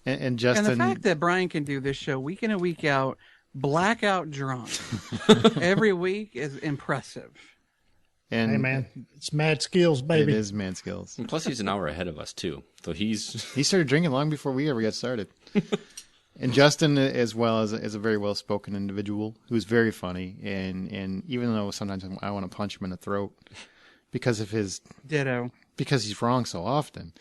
And Justin. And the fact that Brian can do this show week in and week out, blackout drunk, every week is impressive. And hey, man, it's mad skills, baby. It is mad skills. And plus, he's an hour ahead of us, too. So he started drinking long before we ever got started. And Justin, as well, is a very well-spoken individual who's very funny. And even though sometimes I want to punch him in the throat because of his... Ditto. Because he's wrong so often.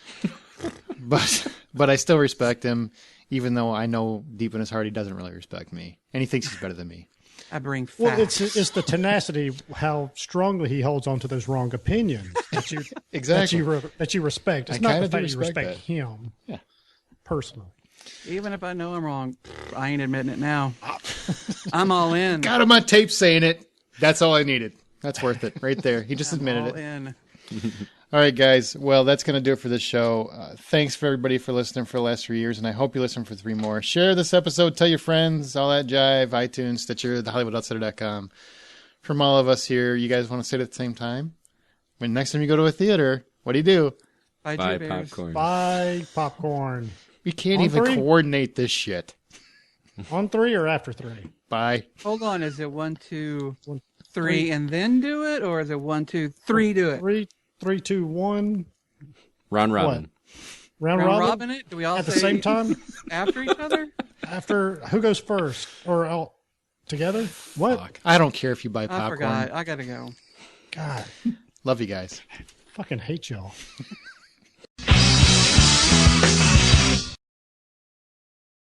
But I still respect him, even though I know deep in his heart he doesn't really respect me. And he thinks he's better than me. I bring facts. Well, it's the tenacity, how strongly he holds on to those wrong opinions that you exactly that you respect. It's not the fact you respect him, personally. Even if I know I'm wrong, I ain't admitting it now. I'm all in. Got him on tape saying it. That's all I needed. That's worth it, right there. He just admitted all it. In. All right, guys. Well, that's going to do it for this show. Thanks for everybody for listening for the last 3 years, and I hope you listen for 3 more. Share this episode. Tell your friends. All that jive. iTunes, Stitcher, thehollywoodoutsiders.com. From all of us here, you guys want to say it at the same time? When next time you go to a theater, what do you do? Buy popcorn. Buy popcorn. We can't On even 3? coordinate this shit. On 3 or after 3? Bye. Hold on. Is it 1, 2, 3 and then do it? Or is it 1, 2, 3 do it? 3, 2, 1. Round robin. Round robin it? Do we all at the say same time? After each other? After who goes first? Or all together? What? Fuck. I don't care if you buy popcorn. I forgot. I gotta go. God. Love you guys. Fucking hate y'all.